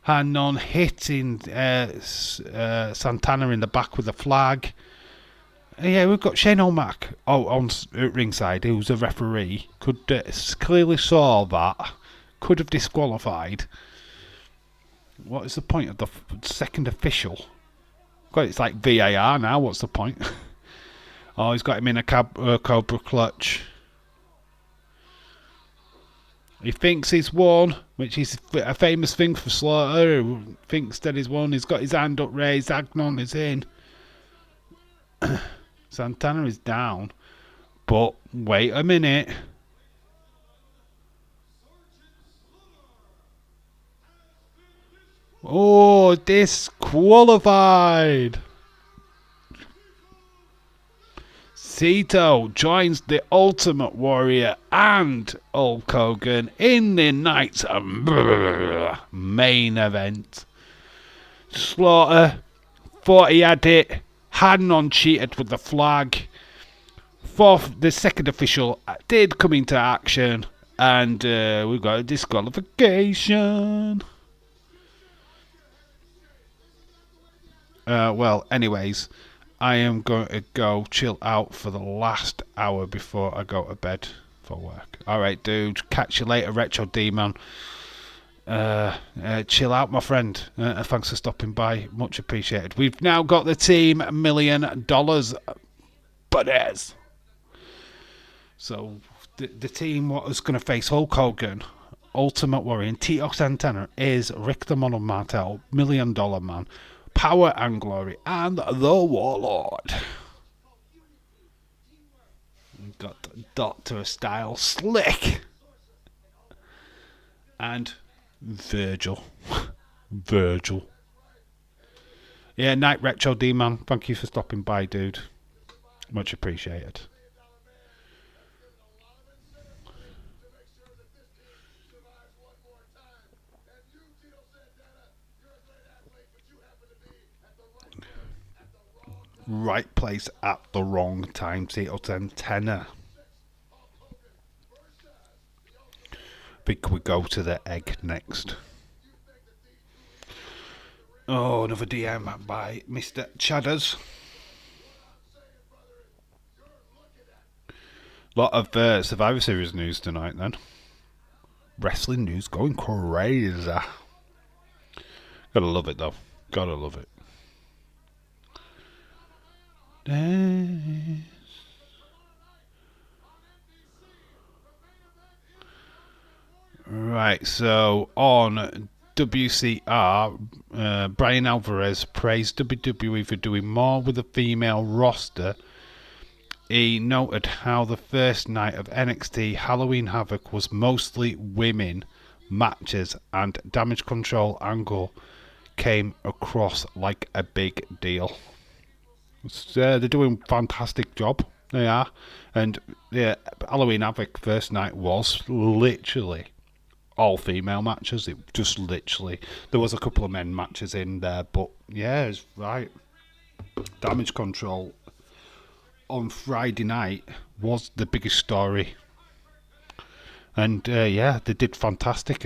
Hagnon hitting Santana in the back with a flag. Yeah, we've got Shane O'Mac on ringside, who's a referee. Could clearly saw that. Could have disqualified. What is the point of the second official? God, it's like VAR now. What's the point? Oh, he's got him in a Cobra clutch. He thinks he's won, which is a famous thing for Slaughter. Who thinks that he's won. He's got his hand up raised. Agnon is in. Santana is down. But wait a minute. Oh, disqualified. Tito joins the Ultimate Warrior and Hulk Hogan in the night's main event. Slaughter thought he had it. Hagnon cheated with the flag. The second official did come into action, and we got a disqualification. Well, anyways, I am going to go chill out for the last hour before I go to bed for work. Alright, dude. Catch you later, Retro Demon. Chill out, my friend. Thanks for stopping by. Much appreciated. We've now got the team $1 million, buddies. So the team what is going to face Hulk Hogan, Ultimate Warrior, and Tito Santana is Rick the Model Martel, $1 Million Man, Power and Glory, and the Warlord. We've got Doctor Style Slick and Virgil. Virgil. Yeah, Night Retro D-Man, thank you for stopping by, dude. Much appreciated. Right place at the wrong time, Tito Santana. I think we go to the egg next. Oh, another DM by Mr. Chadders. Lot of Survivor Series news tonight then. Wrestling news going crazy. Gotta love it though. Gotta love it. Right, so on WCR, Brian Alvarez praised WWE for doing more with the female roster. He noted how the first night of NXT Halloween Havoc was mostly women matches and Damage Control Angle came across like a big deal. They're doing a fantastic job. They are. And yeah, Halloween Havoc first night was literally all female matches. It just literally, there was a couple of men matches in there, but yeah, it's right. Damage Control on Friday night was the biggest story. And yeah, they did fantastic.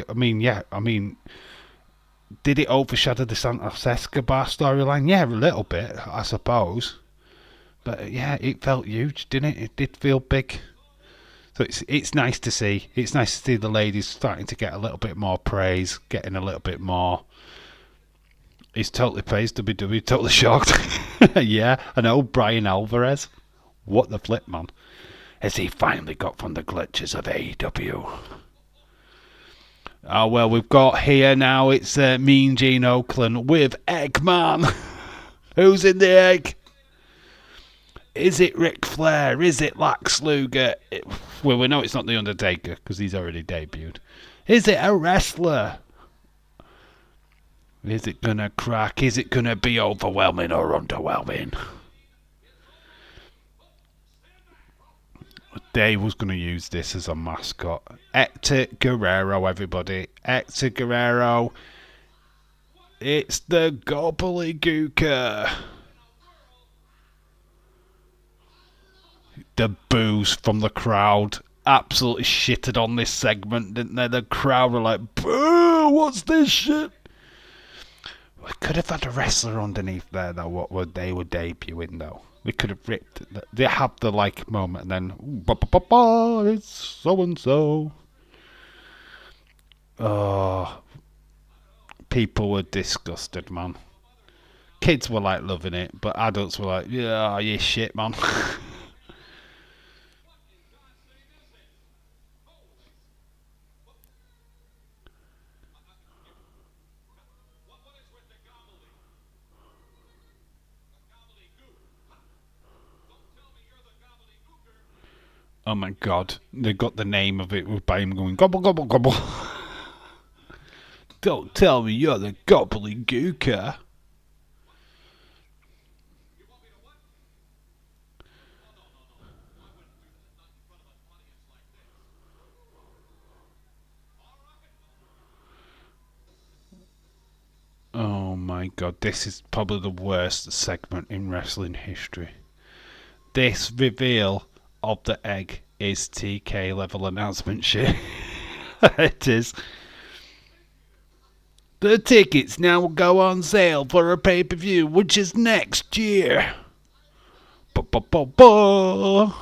Did it overshadow the Santos Escobar storyline? Yeah, a little bit, I suppose. But yeah, it felt huge, didn't it? It did feel big. So it's nice to see. It's nice to see the ladies starting to get a little bit more praise, getting a little bit more. He's totally praised WWE, totally shocked. Yeah, I know, Brian Alvarez. What the flip, man. Has he finally got from the glitches of AEW? Oh, well, we've got here now, it's Mean Gene Oakland with Eggman. Who's in the egg? Is it Ric Flair? Is it Lex Luger? Well, we know it's not The Undertaker because he's already debuted. Is it a wrestler? Is it going to crack? Is it going to be overwhelming or underwhelming? Dave was going to use this as a mascot. Hector Guerrero, everybody. Hector Guerrero. It's the gobbledygooker. The boos from the crowd absolutely shitted on this segment, didn't they? The crowd were like, boo, what's this shit? We could have had a wrestler underneath there, though, what they were debuting, though. We could have ripped it. They have the like moment, and then it's so and so. Oh, people were disgusted, man. Kids were like loving it, but adults were like, yeah, you shit, man. Oh my god, they got the name of it by him going gobble gobble gobble. Don't tell me you're the gobbledygooker. Oh my god, this is probably the worst segment in wrestling history. This reveal of the egg is TK level announcement shit. It is. The tickets now go on sale for a pay-per-view, which is next year. Oh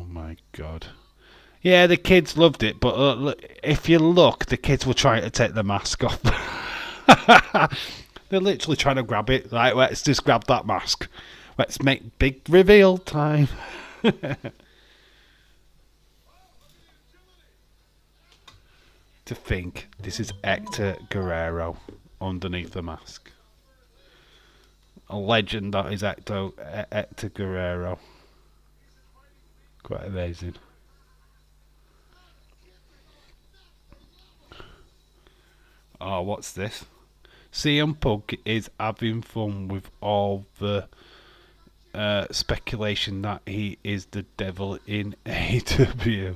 my god. Yeah, the kids loved it, but if you look, the kids were trying to take the mask off. They're literally trying to grab it. Like, let's just grab that mask. Let's make big reveal time. To think this is Hector Guerrero underneath the mask. A legend that is Hector Guerrero. Quite amazing. Oh, what's this? CM Punk is having fun with all the speculation that he is the devil in AEW.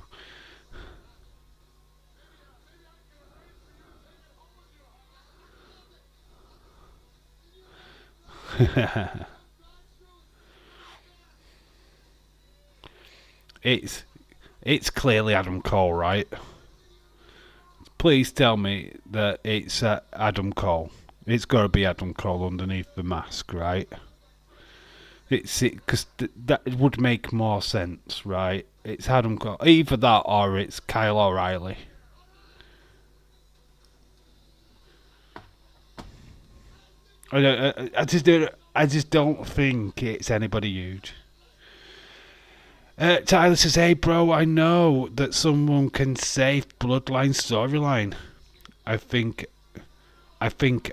it's clearly Adam Cole, right? Please tell me that it's Adam Cole. It's got to be Adam Cole underneath the mask, right? It's because that would make more sense, right? It's Adam Cole, either that or it's Kyle O'Reilly. I just don't think it's anybody huge. Tyler says, "Hey, bro, I know that someone can save Bloodline storyline. I think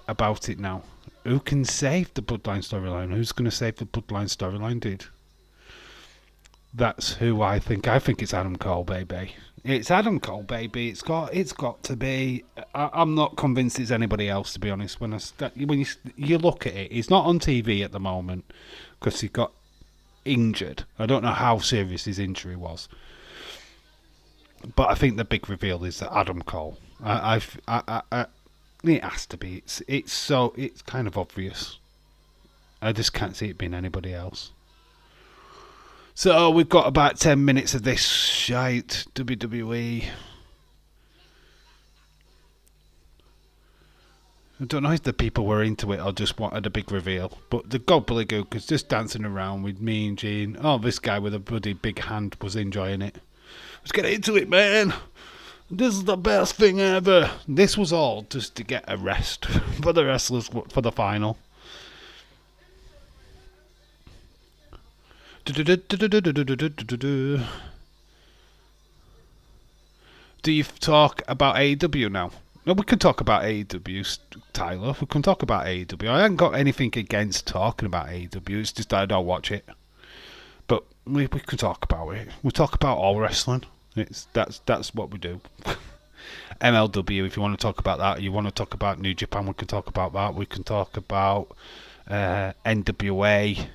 about it now. Who can save the Bloodline storyline? Who's going to save the Bloodline storyline, dude? That's who I think. I think it's Adam Cole, baby. It's Adam Cole, baby. It's got to be. I'm not convinced it's anybody else, to be honest. When you look at it, he's not on TV at the moment because he got injured. I don't know how serious his injury was, but I think the big reveal is that Adam Cole. It has to be. It's kind of obvious. I just can't see it being anybody else. So we've got about 10 minutes of this shite WWE. I don't know if the people were into it or just wanted a big reveal. But the gobbledygook is just dancing around with me and Gene. Oh, this guy with a bloody big hand was enjoying it. Let's get into it, man. This is the best thing ever. This was all just to get a rest for the wrestlers for the final. Do you talk about AEW now? No, we can talk about AEW, Tyler. We can talk about AEW. I haven't got anything against talking about AEW. It's just that I don't watch it. But we can talk about it. We talk about all wrestling. That's what we do. MLW, if you want to talk about that, you want to talk about New Japan, we can talk about that. We can talk about NWA.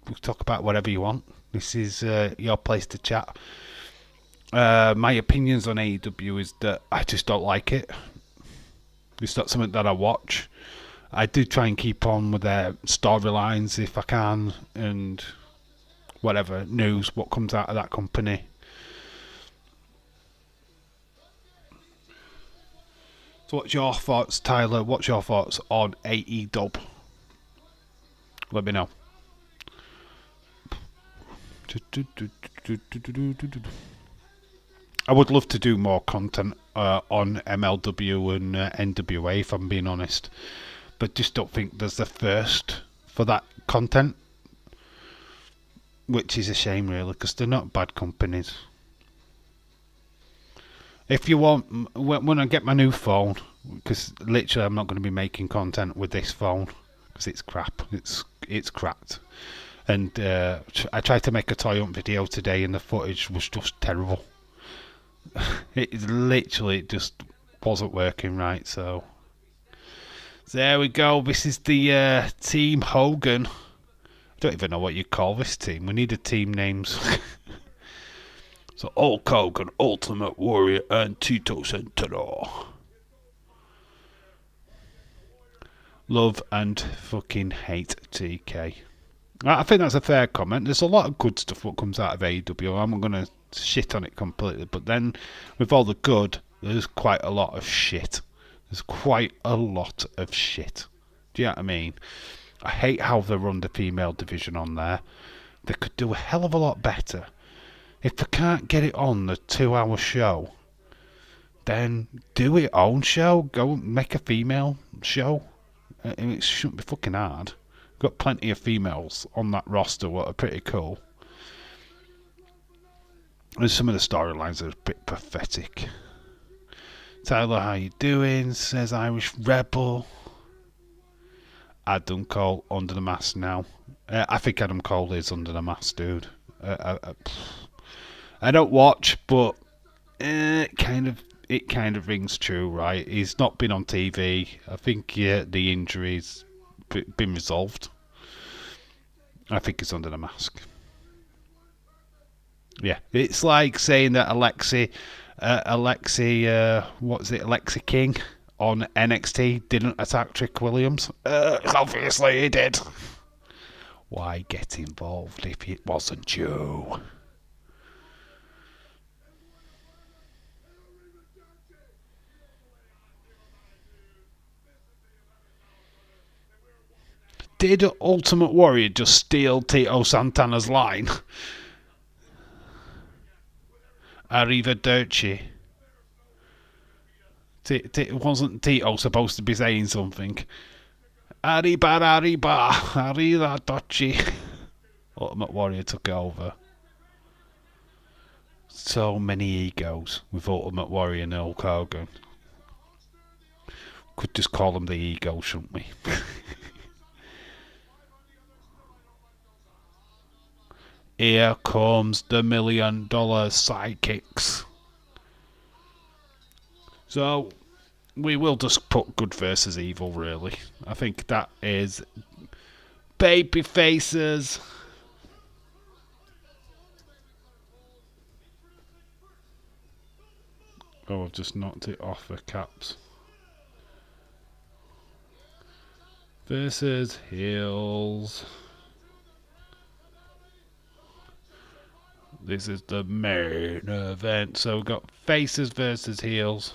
We can talk about whatever you want. This is your place to chat. My opinions on AEW is that I just don't like it. It's not something that I watch. I do try and keep on with their storylines if I can, and whatever news, what comes out of that company. So what's your thoughts, Tyler? What's your thoughts on AEW? Let me know. I would love to do more content on MLW and NWA, if I'm being honest, but just don't think there's the thirst for that content, which is a shame, really, because they're not bad companies. If you want, when I get my new phone, because literally I'm not going to be making content with this phone because it's crap, it's cracked. And I tried to make a toy hunt video today, and the footage was just terrible. It literally just wasn't working right. So there we go. This is the Team Hogan. I don't even know what you call this team. We need a team names. So Hulk Hogan, Ultimate Warrior, and Tito Santana. Love and fucking hate TK. I think that's a fair comment. There's a lot of good stuff what comes out of AEW. I'm not going to shit on it completely, but then with all the good, there's quite a lot of shit. There's quite a lot of shit. Do you know what I mean? I hate how they run the female division on there. They could do a hell of a lot better. If they can't get it on the 2 hour show, then do it own show. Go make a female show. It shouldn't be fucking hard. Got plenty of females on that roster what are pretty cool. And some of the storylines are a bit pathetic. Tyler, how you doing? Says Irish Rebel. Adam Cole under the mask now. I think Adam Cole is under the mask, dude. I don't watch, but it kind of rings true, right? He's not been on TV. I think the injury's been resolved. I think he's under the mask. Yeah, it's like saying that Alexi, Alexi King on NXT didn't attack Trick Williams. Obviously he did. Why get involved if it wasn't you? Did Ultimate Warrior just steal Tito Santana's line? Arrivederci. Wasn't Tito supposed to be saying something? Arrivederci. Ultimate Warrior took it over. So many egos with Ultimate Warrior and Hulk Hogan. Could just call them the ego, shouldn't we? Here comes the $1 million sidekicks. So, we will just put good versus evil, really. I think that is baby faces. Oh, I've just knocked it off the caps. Versus heels. This is the main event. So we've got faces versus heels.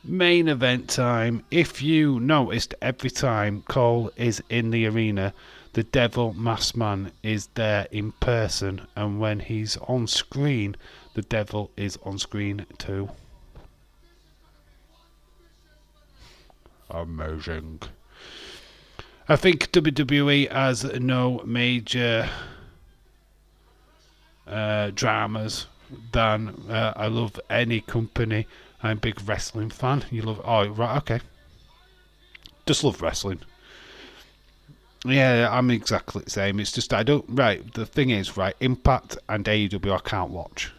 Main event time. If you noticed, every time Cole is in the arena, the Devil Masked Man is there in person, and when he's on screen, the Devil is on screen too. Amazing. I think WWE has no major dramas than I love any company. I'm a big wrestling fan. You love... Oh, right, okay. Just love wrestling. Yeah, I'm exactly the same. It's just I don't... Right, the thing is, right, Impact and AEW I can't watch.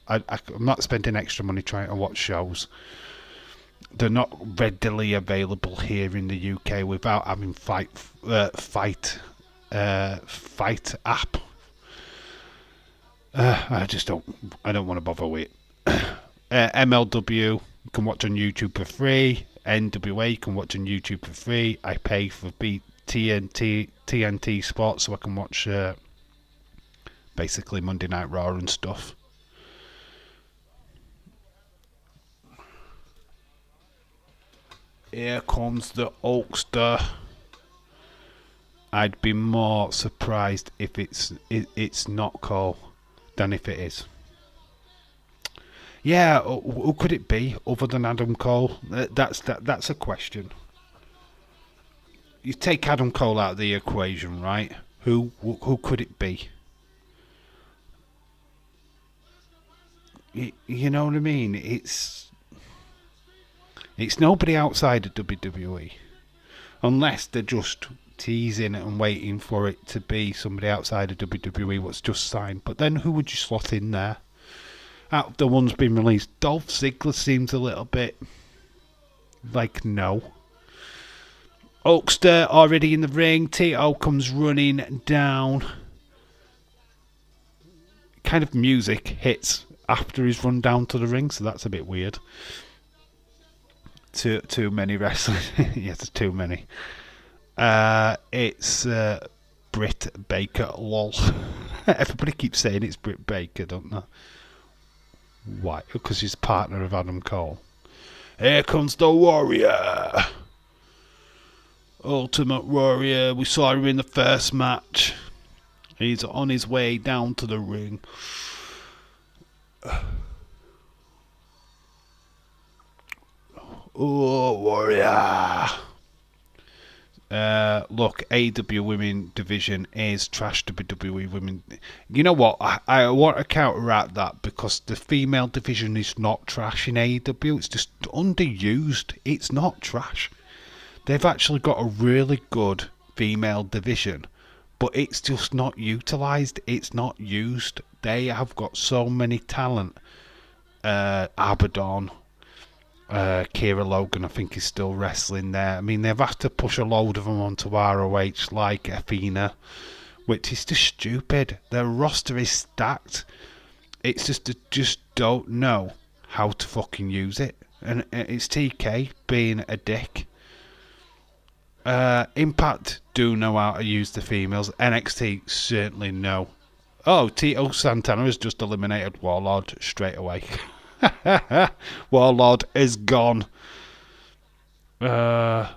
I'm not spending extra money trying to watch shows. They're not readily available here in the UK without having Fight app. I don't want to bother with it. MLW you can watch on YouTube for free. NWA you can watch on YouTube for free. I pay for TNT Sports so I can watch basically Monday Night Raw and stuff. Here comes the Hulkster. I'd be more surprised if it's not Cole than if it is. Yeah, who could it be other than Adam Cole? That's a question. You take Adam Cole out of the equation, right? Who could it be? You know what I mean? It's nobody outside of WWE. Unless they're just teasing and waiting for it to be somebody outside of WWE what's just signed. But then who would you slot in there? Out of the ones being released, Dolph Ziggler seems a little bit like no. Hulkster already in the ring. Tito comes running down. Kind of music hits after he's run down to the ring, so that's a bit weird. Too many wrestlers. Yes, too many. It's Britt Baker. Lol. Everybody keeps saying it's Britt Baker, don't they? Why? Because she's partner of Adam Cole. Here comes the Warrior. Ultimate Warrior. We saw him in the first match. He's on his way down to the ring. Oh, Warrior. Look, AEW Women Division is trash WWE Women. You know what? I want to counteract that because the female division is not trash in AEW. It's just underused. It's not trash. They've actually got a really good female division, but it's just not utilised. It's not used. They have got so many talent. Abaddon. Kira Logan, I think, is still wrestling there. I mean, they've had to push a load of them onto ROH, like Athena, which is just stupid. Their roster is stacked. It's just they just don't know how to fucking use it. And it's TK being a dick. Impact do know how to use the females. NXT certainly know. Oh, Tito Santana has just eliminated Warlord straight away. Warlord is gone. Ali,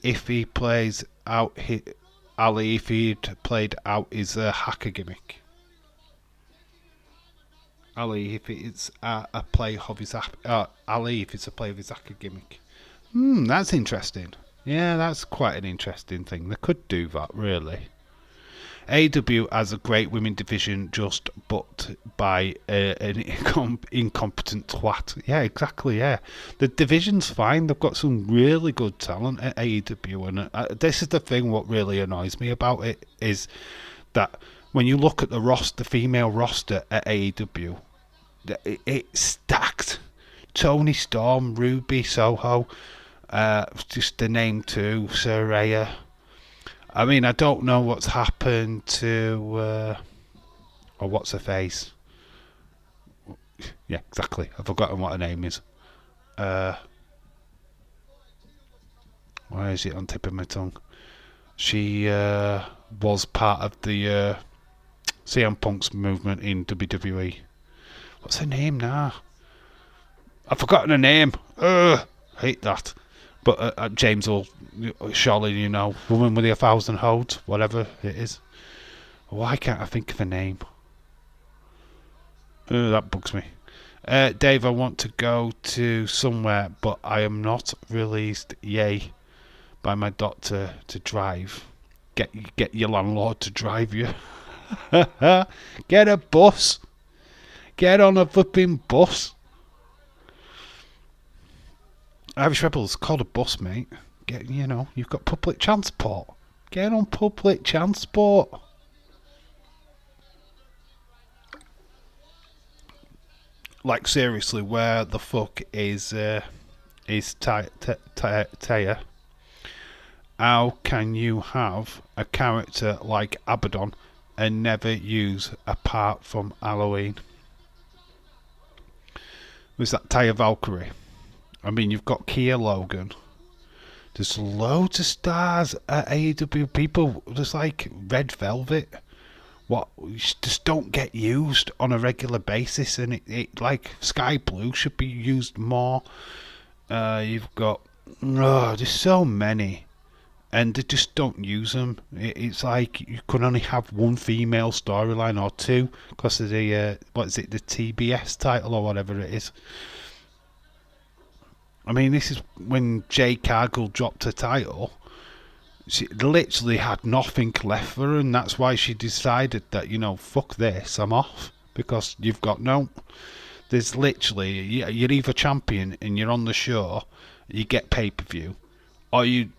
if he plays out, Ali, if he'd played out his hacker gimmick. Ali, if it's a play of his Ali, if it's a play of his hacker gimmick. That's interesting. Yeah, that's quite an interesting thing. They could do that, really. AEW has a great women division, just but by an incompetent twat. Yeah, exactly. Yeah, the division's fine. They've got some really good talent at AEW, and this is the thing. What really annoys me about it is that when you look at the female roster at AEW, it's stacked. Toni Storm, Ruby Soho, just to name two, Saraya. I mean, I don't know what's happened to... or what's her face? Yeah, exactly. I've forgotten what her name is. Why is it on tip of my tongue? She was part of the CM Punk's movement in WWE. What's her name now? I've forgotten her name. Hate that. But James will surely, woman with 1,000 holds, whatever it is. Why can't I think of a name? That bugs me. Dave, I want to go to somewhere, but I am not released. Yay! By my doctor to drive. Get your landlord to drive you. Get a bus. Get on a flipping bus. Irish Rebels, called a bus, mate. You've got public transport. Get on public transport. Like, seriously, where the fuck is Taya? How can you have a character like Abaddon and never use apart from Halloween? Was that Taya Valkyrie? I mean, you've got Kia Logan. There's loads of stars at AEW. People, there's like Red Velvet. What just don't get used on a regular basis, and it like Sky Blue should be used more. You've got there's so many, and they just don't use them. It's like you can only have one female storyline or two because of the the TBS title or whatever it is. I mean, this is when Jade Cargill dropped her title. She literally had nothing left for her, and that's why she decided that, fuck this, I'm off. Because you've got there's literally, you're either champion and you're on the show, you get pay-per-view, or you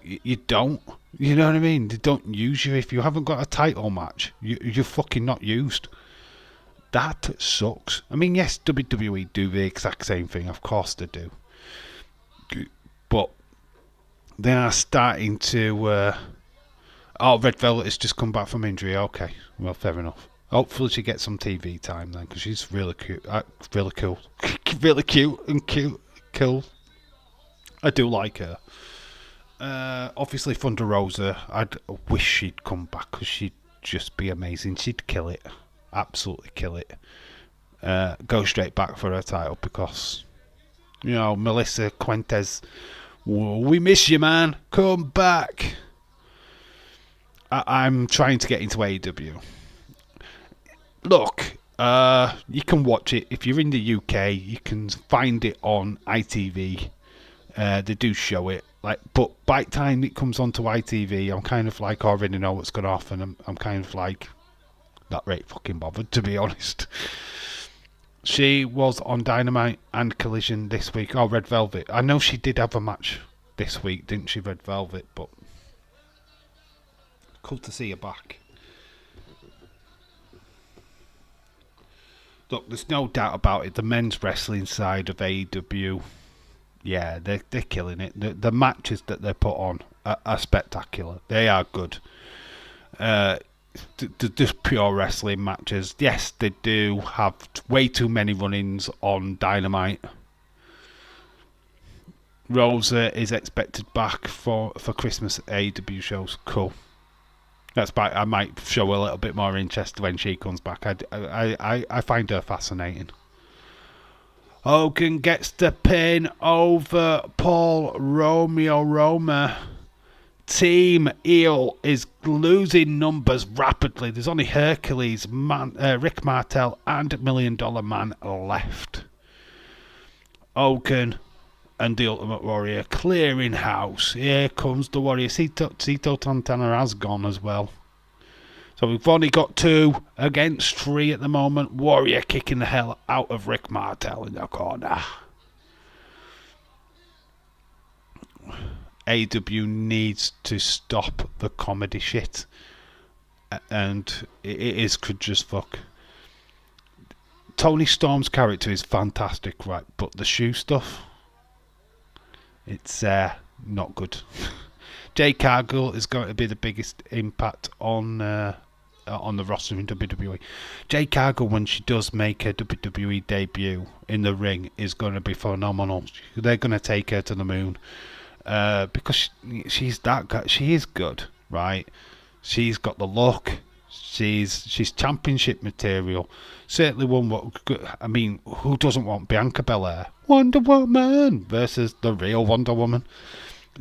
don't. You know what I mean? They don't use you. If you haven't got a title match, you're fucking not used. That sucks. I mean, yes, WWE do the exact same thing, of course they do. But they are starting to Red Velvet has just come back from injury. Okay, well, fair enough. Hopefully she gets some TV time then, because she's really cute, really cool. Really cute and cool. I do like her. Obviously Thunder Rosa, I'd wish she'd come back, because she'd just be amazing. She'd kill it, absolutely kill it. Go straight back for her title, because Melissa Quentez Whoa, we miss you, man. Come back. I'm trying to get into AEW. Look, you can watch it if you're in the UK. You can find it on ITV. They do show it, but by the time it comes onto ITV, I'm kind of like already know what's going off, and I'm kind of like not really fucking bothered, to be honest. She was on Dynamite and Collision this week. Oh, Red Velvet. I know she did have a match this week, didn't she, Red Velvet? But cool to see her back. Look, there's no doubt about it. The men's wrestling side of AEW, yeah, they're killing it. The matches that they put on are spectacular. They are good. Just pure wrestling matches. Yes, they do have way too many run-ins on Dynamite. Rosa is expected back for Christmas AEW shows. Cool. That's I might show a little bit more interest when she comes back. I find her fascinating. Hogan gets the pin over Paul Romeo Roma. Team Eel is losing numbers rapidly. There's only Hercules, Rick Martel, and $1 Million Man left. Hogan and the Ultimate Warrior clearing house. Here comes the Warrior. Cito Santana has gone as well. So we've only got 2 against 3 at the moment. Warrior kicking the hell out of Rick Martel in the corner. AEW needs to stop the comedy shit, and it is cringe as fuck. Tony Storm's character is fantastic, right? But the shoe stuff, it's not good. Jay Cargill is going to be the biggest impact on the roster in WWE. Jay Cargill, when she does make her WWE debut in the ring, is going to be phenomenal. They're going to take her to the moon. Because she's that good. She is good, right? She's got the look. She's championship material. Certainly one. I mean, who doesn't want Bianca Belair, Wonder Woman versus the real Wonder Woman,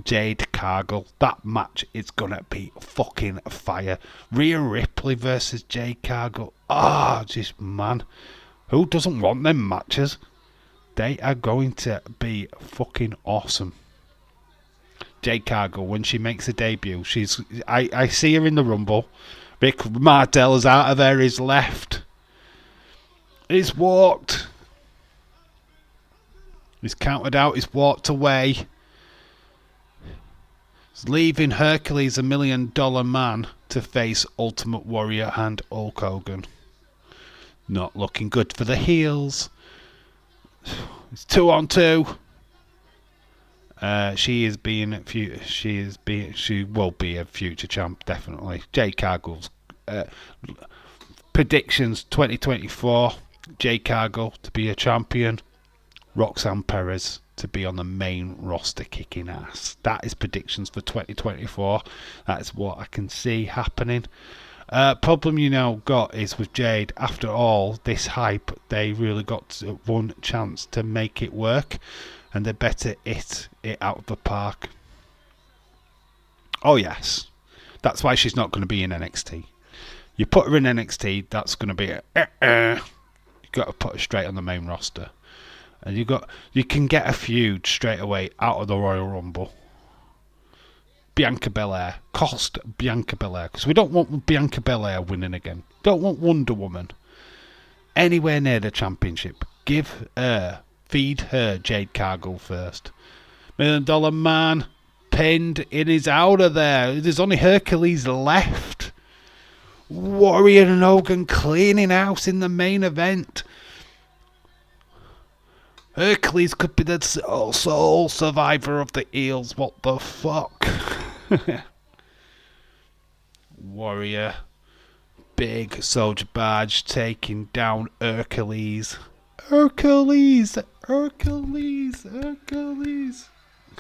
Jade Cargill? That match is gonna be fucking fire. Rhea Ripley versus Jade Cargill. Just man, who doesn't want them matches? They are going to be fucking awesome. Jade Cargill, when she makes a debut, I see her in the Rumble. Rick Martel is out of there. He's left. He's walked. He's counted out. He's walked away. He's leaving Hercules $1 Million Man to face Ultimate Warrior and Hulk Hogan. Not looking good for the heels. It's 2-on-2. She will be a future champ, definitely. Jade Cargill's predictions 2024. Jade Cargill to be a champion. Roxanne Perez to be on the main roster kicking ass. That is predictions for 2024. That's what I can see happening. Problem got is with Jade. After all this hype, they really got one chance to make it work, and they better hit it out of the park. Oh yes, that's why she's not going to be in NXT. You put her in NXT, that's going to be you got to put her straight on the main roster, and you can get a feud straight away out of the Royal Rumble. Bianca Belair, cost Bianca Belair, because we don't want Bianca Belair winning again. Don't want Wonder Woman anywhere near the championship. Feed her Jade Cargill first. $1 Million Man pinned. It is out of there. There's only Hercules left. Warrior and Hogan cleaning house in the main event. Hercules could be the sole survivor of the Eels. What the fuck? Warrior, big soldier badge, taking down Hercules. Hercules.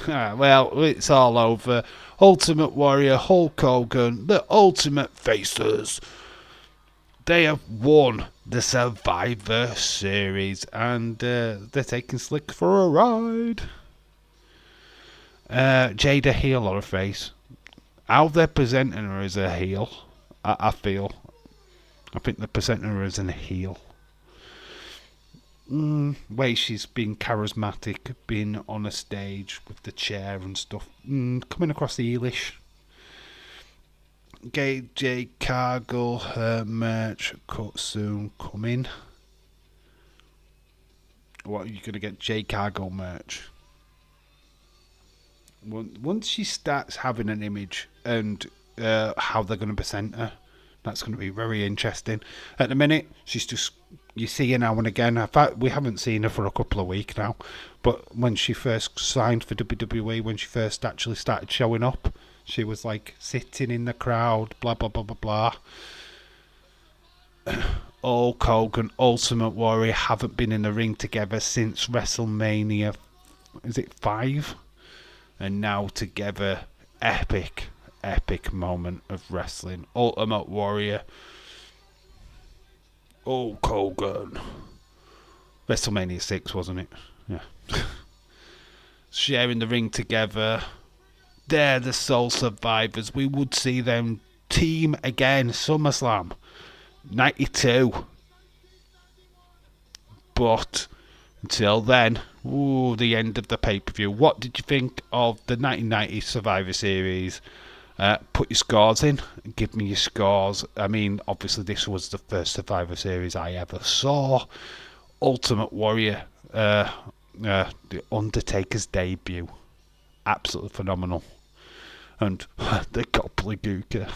Well, it's all over. Ultimate Warrior, Hulk Hogan, the Ultimate Faces. They have won the Survivor Series, and they're taking Slick for a ride. Jada heel or a face? How they're presenting her as a heel, I feel. I think they're presenting her as a heel. Way she's been charismatic, being on a stage with the chair and stuff. Coming across the heelish. J Cargill, her merch cut soon coming. What are you going to get? J Cargill merch. Once she starts having an image and how they're going to present her, that's going to be very interesting. At the minute, she's just, you see her now and again. In fact, we haven't seen her for a couple of weeks now. But when she first signed for WWE, when she first actually started showing up, she was like sitting in the crowd, blah, blah, blah, blah, blah. Hulk Hogan, Ultimate Warrior haven't been in the ring together since WrestleMania, is it 5? And now together, epic moment of wrestling. Ultimate Warrior, Hulk Hogan. WrestleMania 6, wasn't it? Yeah. Sharing the ring together. They're the sole survivors. We would see them team again. SummerSlam 92. But until then, the end of the pay-per-view. What did you think of the 1990 Survivor Series? Put your scores in. Give me your scores. I mean, obviously this was the first Survivor Series I ever saw. Ultimate Warrior, The Undertaker's debut. Absolutely phenomenal. And the gobbledygooker.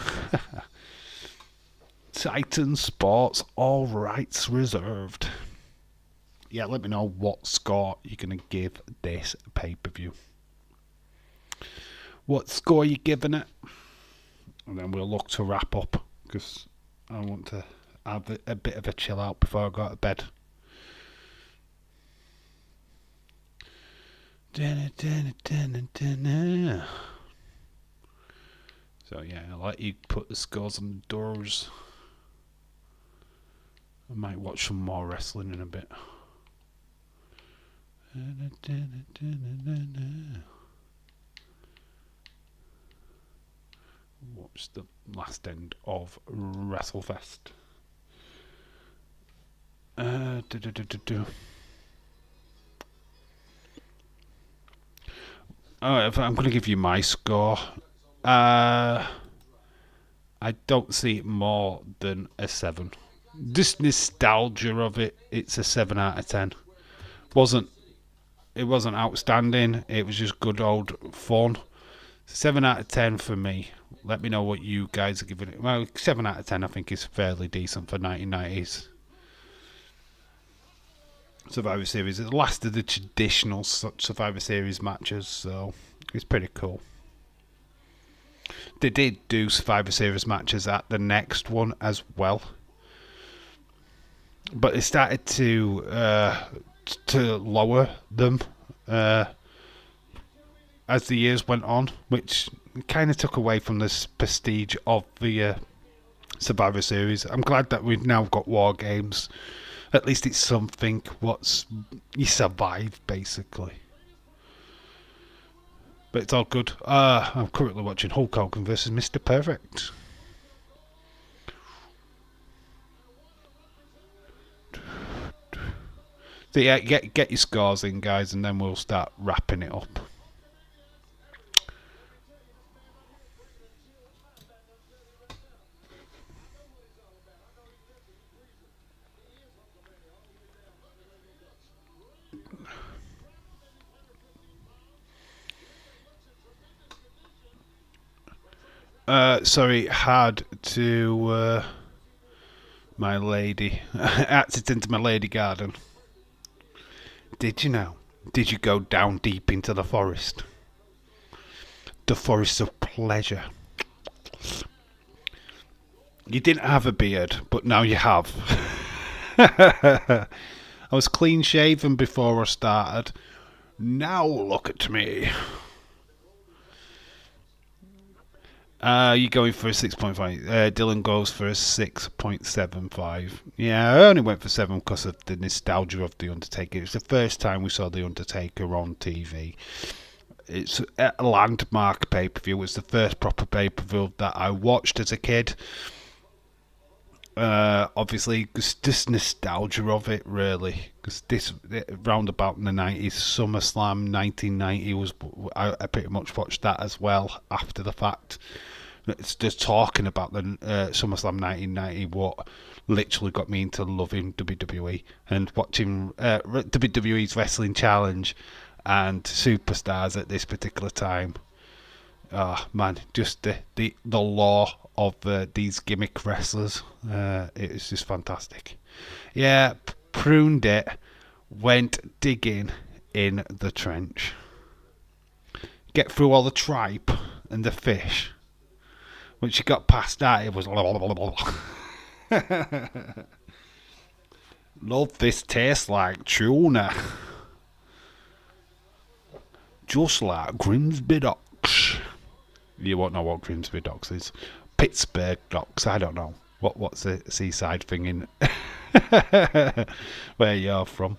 Titan Sports, all rights reserved. Yeah, let me know what score you're going to give this pay-per-view. What score are you giving it? And then we'll look to wrap up, because I want to have a bit of a chill out before I go to bed. So yeah, I'll let you put the scores on the doors. I might watch some more wrestling in a bit. Watch the last end of WrestleFest. I'm going to give you my score. I don't see it more than a 7. Just nostalgia of it, it's a 7 out of 10. It wasn't outstanding. It was just good old fun. 7 out of 10 for me. Let me know what you guys are giving it. Well, 7 out of 10 I think is fairly decent for 1990s Survivor Series. It's the last of the traditional Survivor Series matches, so it's pretty cool. They did do Survivor Series matches at the next one as well, but they started to lower them as the years went on, which kind of took away from the prestige of the Survivor Series. I'm glad that we've now got War Games. At least it's something you survive, basically. But it's all good. I'm currently watching Hulk Hogan versus Mr. Perfect. So yeah, get your scores in, guys, and then we'll start wrapping it up. Sorry, had to my lady. Acted into my lady garden. Did you know? Did you go down deep into the forest? The forest of pleasure. You didn't have a beard, but now you have. I was clean shaven before I started. Now look at me. You're going for a 6.5. Dylan goes for a 6.75. Yeah, I only went for 7 because of the nostalgia of The Undertaker. It's the first time we saw The Undertaker on TV. it's a landmark pay-per-view. It's the first proper pay-per-view that I watched as a kid. Obviously, just nostalgia of it, really. Because this roundabout in the 90s, SummerSlam 1990 was. I pretty much watched that as well after the fact. It's just talking about the SummerSlam 1990, what literally got me into loving WWE and watching WWE's Wrestling Challenge and Superstars at this particular time. Oh man, just the lore of these gimmick wrestlers. It is just fantastic. Yeah, pruned it, went digging in the trench. Get through all the tripe and the fish. When she got past that, it was love this tastes like tuna. Just like Grimsby Docks. You won't know what Grimsby Docks is. Pittsburgh Docks, I don't know. What's the seaside thing in where you're from?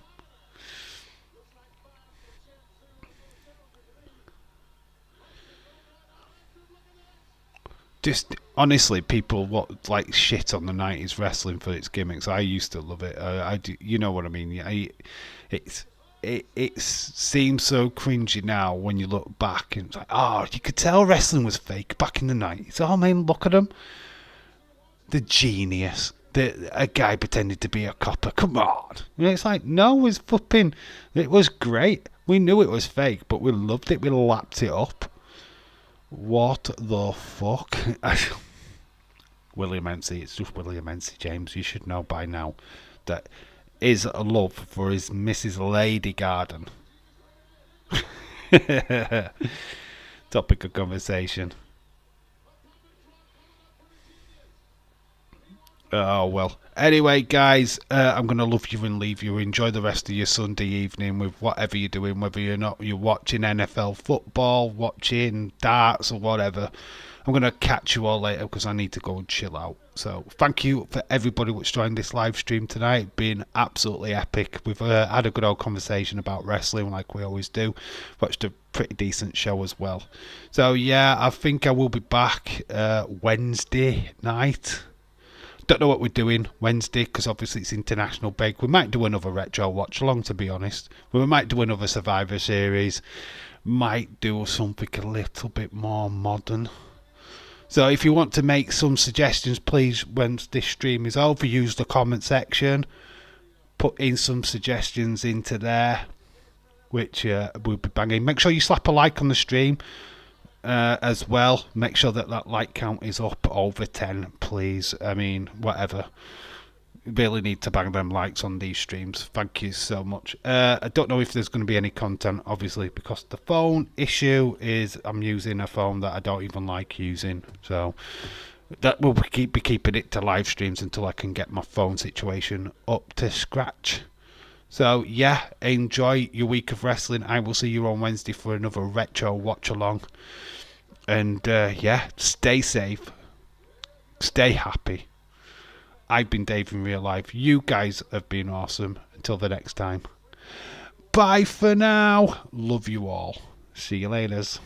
Just honestly, people like shit on the 90s wrestling for its gimmicks. I used to love it. I do, you know what I mean? It seems so cringy now when you look back, and it's like, oh, you could tell wrestling was fake back in the 90s. Oh man, look at them, the genius. A guy pretended to be a copper. Come on, it's like, no, it was great. We knew it was fake, but we loved it. We lapped it up. What the fuck? William MC, it's just William MC, James. You should know by now that his love for his Mrs. Lady Garden. Topic of conversation. Oh, well. Anyway, guys, I'm going to love you and leave you. Enjoy the rest of your Sunday evening with whatever you're doing, whether you're watching NFL football, watching darts or whatever. I'm going to catch you all later because I need to go and chill out. So thank you for everybody which joined this live stream tonight. It's been absolutely epic. We've had a good old conversation about wrestling like we always do. Watched a pretty decent show as well. So yeah, I think I will be back Wednesday night. Don't know what we're doing Wednesday because obviously it's International Break. We might do another retro watch along, to be honest. We might do another Survivor Series. Might do something a little bit more modern. So if you want to make some suggestions, please, when this stream is over, use the comment section. Put in some suggestions into there, which we'll be banging. Make sure you slap a like on the stream. As well, make sure that like count is up over 10, please. I mean, whatever. Really need to bang them likes on these streams. Thank you so much. I don't know if there's going to be any content, obviously, because the phone issue is I'm using a phone that I don't even like using. So that will be keeping it to live streams until I can get my phone situation up to scratch. So yeah, enjoy your week of wrestling. I will see you on Wednesday for another retro watch along. And yeah, stay safe. Stay happy. I've been Dave in real life. You guys have been awesome. Until the next time. Bye for now. Love you all. See you later.